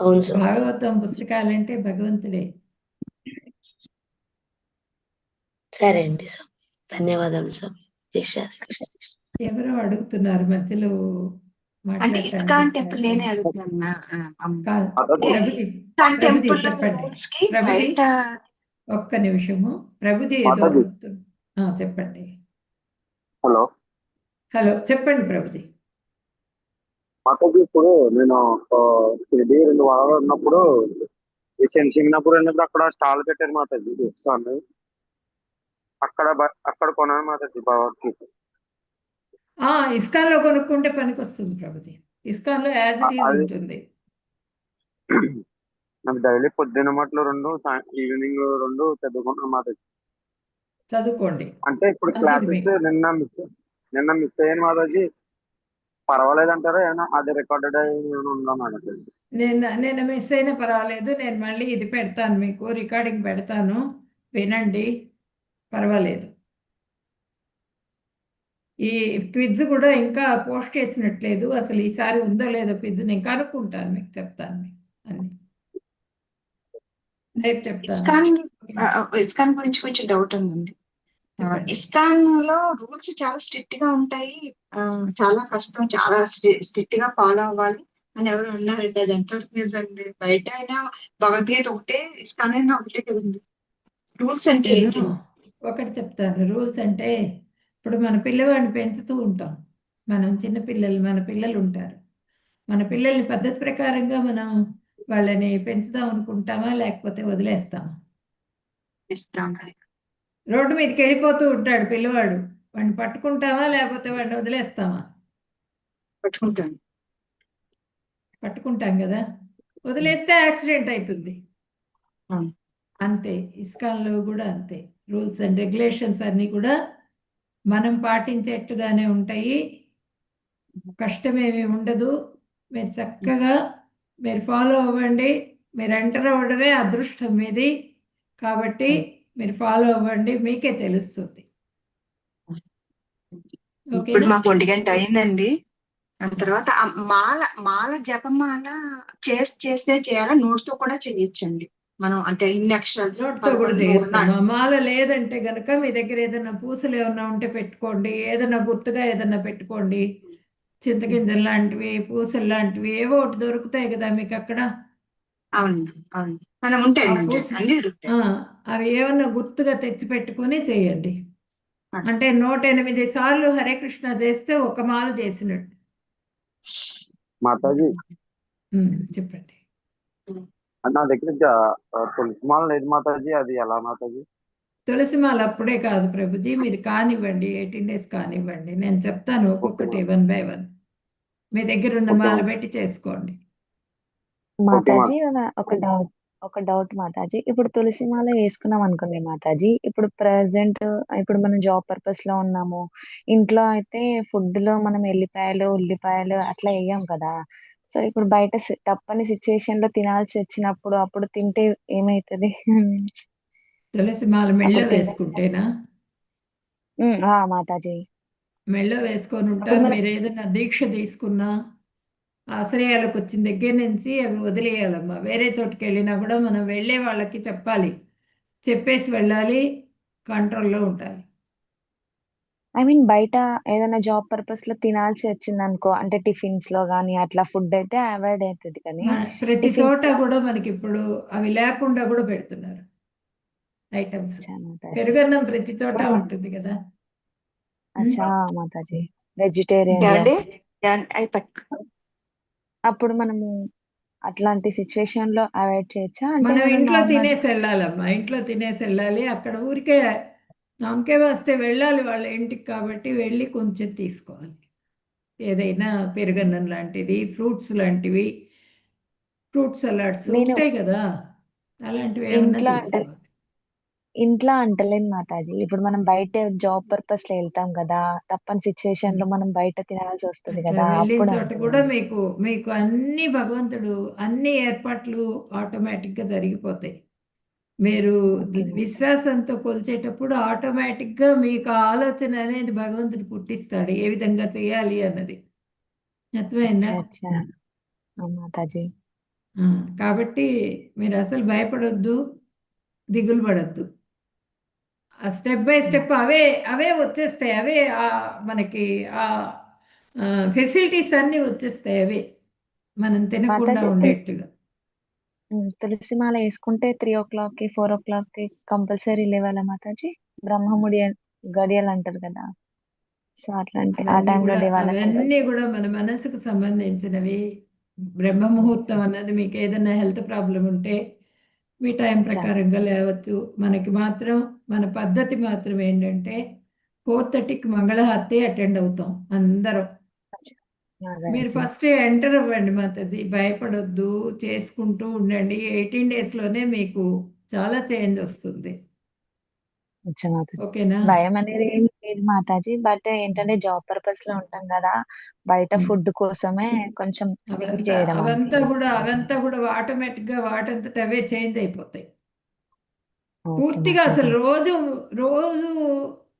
అవును స్వామి. భాగవతం పుస్తకాలంటే భగవంతుడే. సరే అండి స్వామి, ధన్యవాదాలు స్వామి. జై శ్రీకృష్ణ. ఎవరో అడుగుతున్నారు మధ్యలో అంటే ఇస్కాన్ టెంపుల్ నేనే మాట్లాడటానికి. అడుగుతున్నా. కాదు, ప్రభుజీ ఇస్కాన్ ప్రభుజీ టెంపుల్ చెప్పండి. రూల్స్ కి ప్రభుజీ బయట ఒక్క నిమిషము, ప్రభుజీ ఏదో మాతాజీ. అడుగుతున్నా, చెప్పండి. హలో హలో, చెప్పండి ప్రభుజీ. మాతాజీ, ఇప్పుడు నేను ఇది 2 వారాలు ఉన్నప్పుడు ఈ సింగపూర్ ఉన్నప్పుడు అక్కడ స్టాల్ పెట్టారు మాతాజీ, ఇస్తాను అక్కడ కొనాలి మాతాజీ భగవద్గీత. ఇస్కాన్లో కొనుక్కుంటే పనికి వస్తుంది ప్రభుజీ. ఇస్కాన్లో యాజ్ ఇట్ ఈజ్ అది ఉంటుంది. నాకు డైలీ పొద్దున్న మట్లు 2, ఈవినింగ్ 2 చదువుకుంటున్నాను మాతాజీ. చదువుకోండి, అంటే ఇప్పుడు మంచిది క్లాసెస్ మీకు. నిన్న మిస్ అయ్యాను మాతాజీ. పర్వాలేదంటారా? ఏమైనా అది రికార్డెడ్ అయ్యి ఉందా మాతాజీ? నేను మిస్ అయినా పర్వాలేదు, నేను మళ్ళీ ఇది పెడతాను, మీకు రికార్డింగ్ పెడతాను, వినండి, పర్వాలేదు. ఈ క్విజ్ కూడా ఇంకా పోస్ట్ చేసినట్లేదు, అసలు ఈసారి ఉందో లేదో క్విజ్ నేను కనుక్కుంటాను, మీకు చెప్తాను అన్ని రేపు చెప్తాను. ఇస్కాన్ గురించి కొంచెం డౌట్ ఉందండి. చెప్పండి. ఇస్కాన్ లో రూల్స్ చాలా స్ట్రిక్ట్ గా ఉంటాయి, చాలా కష్టం, చాలా స్ట్రిక్ట్ గా ఫాలో అవ్వాలి అని ఎవరు అన్నారంటే అది ఎంతవరకు నిజండి? బయట అయినా భగవద్గీత ఒకటే, ఇస్కాన్ అయినా ఒకటే కదండి. రూల్స్ అంటే నేను ఏంటి? ఒకటి చెప్తాను. రూల్స్ అంటే ఇప్పుడు మన పిల్లవాడిని పెంచుతూ ఉంటాం, మనం చిన్నపిల్లలు, మన పిల్లలు ఉంటారు, మన పిల్లల్ని పద్ధతి ప్రకారంగా మనం వాళ్ళని పెంచుదాం అనుకుంటామా, లేకపోతే వదిలేస్తామా? రోడ్డు మీదకి వెళ్ళిపోతూ ఉంటాడు పిల్లవాడు, వాడిని పట్టుకుంటామా లేకపోతే వాడిని వదిలేస్తామా? పట్టుకుంటాను. పట్టుకుంటాం కదా, వదిలేస్తే యాక్సిడెంట్ అవుతుంది. అవును. అంతే, ఇస్కాన్లో కూడా అంతే. రూల్స్ అండ్ రెగ్యులేషన్స్ అన్నీ కూడా మనం పాటించేట్టుగానే ఉంటాయి, కష్టమేమీ ఉండదు. మీరు చక్కగా మీరు ఫాలో అవ్వండి, మీరు ఎంటర్ అవ్వడమే అదృష్టం మీది. కాబట్టి మీరు ఫాలో అవ్వండి, మీకే తెలుస్తుంది. ఇప్పుడు ఓకేనా? మాకు 1 గంట అయిందండి. దాని తర్వాత ఆ మాల జపమాల చేస్తే చేయాలా, నోటితో కూడా చేయొచ్చండి మనం, అంటే ఇన్ని అక్షరాలు నోటితో కూడా 11 చేయొచ్చమ్మా. మాల లేదంటే గనక మీ దగ్గర ఏదైనా పూసలు ఏమన్నా ఉంటే పెట్టుకోండి, ఏదైనా గుర్తుగా ఏదన్నా పెట్టుకోండి. చింతగింజలు లాంటివి, పూసలు లాంటివి ఏవో ఒకటి దొరుకుతాయి కదా మీకు అక్కడ. అవును అవును, మనం ఆ ఉంటాయండి, పూస అన్ని దొరుకుతాయి. అవి ఏమన్నా గుర్తుగా తెచ్చి పెట్టుకొని చేయండి. ఆ. అంటే 108 సార్లు హరే కృష్ణ చేస్తే ఒక మాల చేసినట్టు. మాతాజీ చెప్పండి. నా దగ్గర తులసి మాల లేదు మాతాజీ, అది ఎలా మాతాజీ? తులసి మాల అప్పుడే కాదు ప్రభుజీ, మీరు కానివ్వండి, 18 days కానివ్వండి. నేను చెప్తాను ఒక్కొక్కటి 1 by 1. మీ దగ్గర ఉన్న ఓకే మాల మాత. పెట్టి చేసుకోండి. ఓకే మాత. మాతాజీ ఒక డౌట్ మాతాజీ. ఇప్పుడు తులసి మాల వేసుకున్నాం అనుకోండి మాతాజీ, ఇప్పుడు ప్రెసెంట్ ఇప్పుడు మనం జాబ్ పర్పస్ లో ఉన్నాము, ఇంట్లో అయితే ఫుడ్ లో మనం ఎల్లిపాయలు ఉల్లిపాయలు అట్లా వేయం కదా. సో ఇప్పుడు బయట తప్పని సిచ్యుయేషన్ లో తినాల్సి వచ్చినప్పుడు అప్పుడు తింటే ఏమైతుంది? తులసి మాల మెళ్ళో అప్పుడు తిన వేసుకుంటేనా? మాతాజీ. మెళ్ళో వేసుకొని అప్పుడు ఉంటారు. మనం మీరు ఏదైనా దీక్ష తీసుకున్నా ఆశ్రయాలకు వచ్చిన దగ్గర నుంచి అవి వదిలేయాలమ్మా. వేరే చోటుకి వెళ్ళినా కూడా మనం వెళ్ళే వాళ్ళకి చెప్పాలి, చెప్పేసి వెళ్ళాలి, కంట్రోల్లో ఉండాలి. ఐ మీన్ బయట ఏదైనా జాబ్ పర్పస్ లో తినాల్సి వచ్చింది అనుకో, అంటే టిఫిన్స్ లో గానీ అట్లా ఫుడ్ అయితే అవాయిడ్ అవుతుంది కానీ ప్రతి టిఫిన్స్ చోట కూడా మనకి ఇప్పుడు అవి లేకుండా కూడా పెడుతున్నారు ఐటమ్స్. మాతాజీ. పెరుగన్నం ప్రతి చోట ఇప్పుడు ఉంటుంది కదా. అచ్చా మాతాజీ, వెజిటేరియన్ లో ఏమండి అవి అప్పుడు మనము అట్లాంటి సిచ్యువేషన్ లో అవాయిడ్ చేయొచ్చా, అంటే మనం మనం ఇంట్లో నార్మల్? తినేసి వెళ్ళాలమ్మా, ఇంట్లో తినేసి వెళ్ళాలి. అక్కడ ఊరికే నామకే వస్తే వెళ్ళాలి వాళ్ళ ఇంటికి, కాబట్టి వెళ్ళి కొంచెం తీసుకోవాలి. ఏదైనా పెరుగన్నం లాంటిది, ఫ్రూట్స్ లాంటివి, ఫ్రూట్ సలాడ్స్ నేను ఉంటాయి కదా, అలాంటివి ఏమన్నా ఇంట్లో అంటే తీసుకోవాలి. ఇంట్లో అంటలేను మాతాజీ, ఇప్పుడు మనం బయట జాబ్ పర్పస్ లో వెళ్తాం కదా, తప్పని సిచ్యువేషన్ లో మనం బయట తినాల్సి వస్తుంది అట్లా కదా, వెళ్ళిన అప్పుడు చోట కూడా అంటున్నాను. మీకు మీకు అన్ని భగవంతుడు అన్ని ఏర్పాట్లు ఆటోమేటిక్గా జరిగిపోతాయి. మీరు ఓకే మాతాజీ. విశ్వాసంతో కొలిచేటప్పుడు ఆటోమేటిక్గా మీకు ఆ ఆలోచన అనేది భగవంతుడు పుట్టిస్తాడు, ఏ విధంగా చేయాలి అన్నది. అర్థమైందా? అచ్చా మాతాజీ. ఆ, కాబట్టి మీరు అసలు భయపడొద్దు, దిగులు పడొద్దు. ఆ స్టెప్ బై స్టెప్ అవే అవే వచ్చేస్తాయి. అవే మనకి ఆ ఫెసిలిటీస్ అన్నీ వచ్చేస్తాయి, అవే మనం తినకుండా మాతాజీ ఉండేట్టుగా. తులసి మాల వేసుకుంటే 3 o'clock కి 4 o'clock కి కంపల్సరీ లేవాలా మాతాజీ? బ్రహ్మముడి గడియలు అంటారు కదా, సో అట్లాంటి ఆ టైంలో లేవాలా అవన్నీ కంపల్సరీ? కూడా మన మనసుకు సంబంధించినవి. బ్రహ్మ ముహూర్తం అన్నది మీకు ఏదైనా హెల్త్ ప్రాబ్లం ఉంటే మీ టైం అచ్చా ప్రకారంగా లేవచ్చు. మనకి మాత్రం మన పద్ధతి మాత్రం ఏంటంటే 4:30కి మంగళహారతి అటెండ్ అవుతాం అందరం. అచ్చా మీరు మాతాజీ. ఫస్ట్ ఎంటర్ అవ్వండి మాతాజీ, భయపడొద్దు, చేసుకుంటూ ఉండండి. 18 డేస్లోనే మీకు చాలా చేంజ్ వస్తుంది. అచ్చా మాతాజీ. ఓకేనా? భయం అనేది ఏం లేదు మాతాజీ, బట్ ఏంటంటే జాబ్ పర్పస్ లో ఉంటాం కదా, బయట ఫుడ్ కోసమే కొంచెం థింక్ చేయడం అంతే. అవంతా కూడా ఆటోమేటిక్గా వాటంతట అవే చేంజ్ అయిపోతాయి. ఓకే పూర్తిగా అసలు మాతాజీ. రోజు రోజు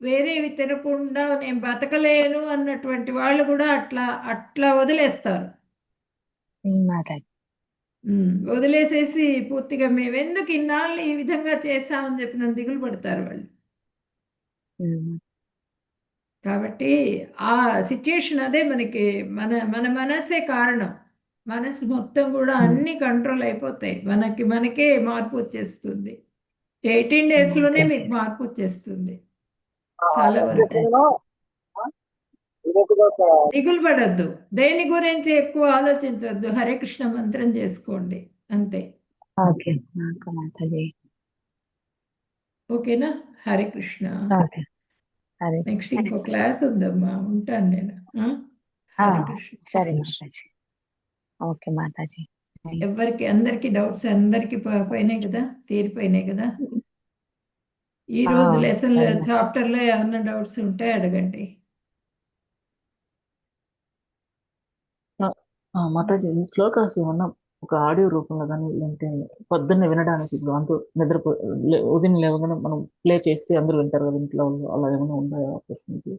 వేరేవి తినకుండా నేను బతకలేను అన్నటువంటి వాళ్ళు కూడా అట్లా అట్లా వదిలేస్తారు. మాతాజీ. వదిలేసేసి పూర్తిగా మేము ఎందుకు ఇన్నాళ్ళు ఈ విధంగా చేస్తామని చెప్పి నన్ను దిగులు పడతారు వాళ్ళు. ఉమ్, కాబట్టి ఆ సిచ్యుయేషన్ అదే, మనకి మన మన మనసే కారణం. మనసు మొత్తం కూడా ఉమ్, అన్ని కంట్రోల్ అయిపోతాయి, మనకే మార్పు వచ్చేస్తుంది. 18 డేస్లోనే ఓకే మీకు మార్పు వచ్చేస్తుంది చాలా వరకు. మాతాజీ. దిగులు పడద్దు, దేని గురించి ఎక్కువ ఆలోచించవద్దు, హరే కృష్ణ మంత్రం చేసుకోండి అంతే. ఓకే మాతాజీ. ఓకేనా? హరే కృష్ణ. ఓకే హరే నెక్స్ట్ ఇంకో క్లాస్ ఉందమ్మా, ఉంటాను నేను. హరే కృష్ణ. సరే మాతాజీ. ఓకే మాతాజీ. అందరికి డౌట్స్ అందరికి పోయినాయి కదా, తీరిపోయినాయి కదా. ఈ రోజు లెసన్ సరే చాప్టర్లో ఏమన్నా డౌట్స్ ఉంటే అడగండి. మాతాజీ, ఈ శ్లోకాస్ ఏమన్నా ఒక ఆడియో రూపంలో కానీ లేదంటే పొద్దున్నే వినడానికి ఇప్పుడు అందరూ ఉదయం లేవగానే మనం ప్లే చేస్తే అందరూ వింటారు కదా ఇంట్లో వాళ్ళు, అలా ఏమైనా ఉన్నాయా ఆపర్చునిటీ?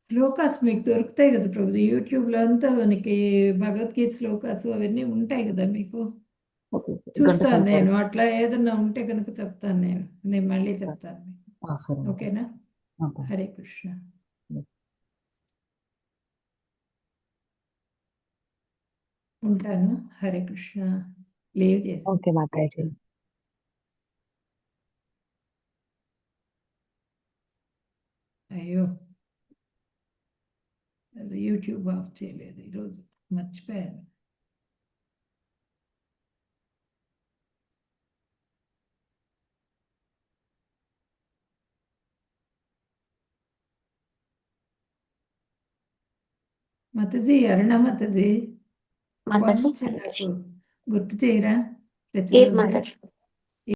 శ్లోకాస్ మీకు దొరుకుతాయి కదా ప్రభు, యూట్యూబ్లో అంతా మనకి భగవద్గీత శ్లోకాస్ అవన్నీ ఉంటాయి కదా మీకు. Okay okay. చూస్తాను ఘంటసాల గారు. నేను, అట్లా ఏదన్నా ఉంటే కనుక చెప్తాను, నేను మళ్ళీ చెప్తాను మీకు. సరే మాతాజీ. ఓకేనా? అంతే. హరే కృష్ణ. ఉంటాను. హరే కృష్ణ. లీవ్ చేసి ఓకే మాతాజీ. అయ్యో, అది యూట్యూబ్ ఆఫ్ చేయలేదు ఈరోజు, మర్చిపోయాను. మాతాజీ, అరుణ మాతాజీ, ఫోన్ మాతాజీ నుంచి నాకు గుర్తు చేయరా ఏది ప్రతిరోజు? మాతాజీ?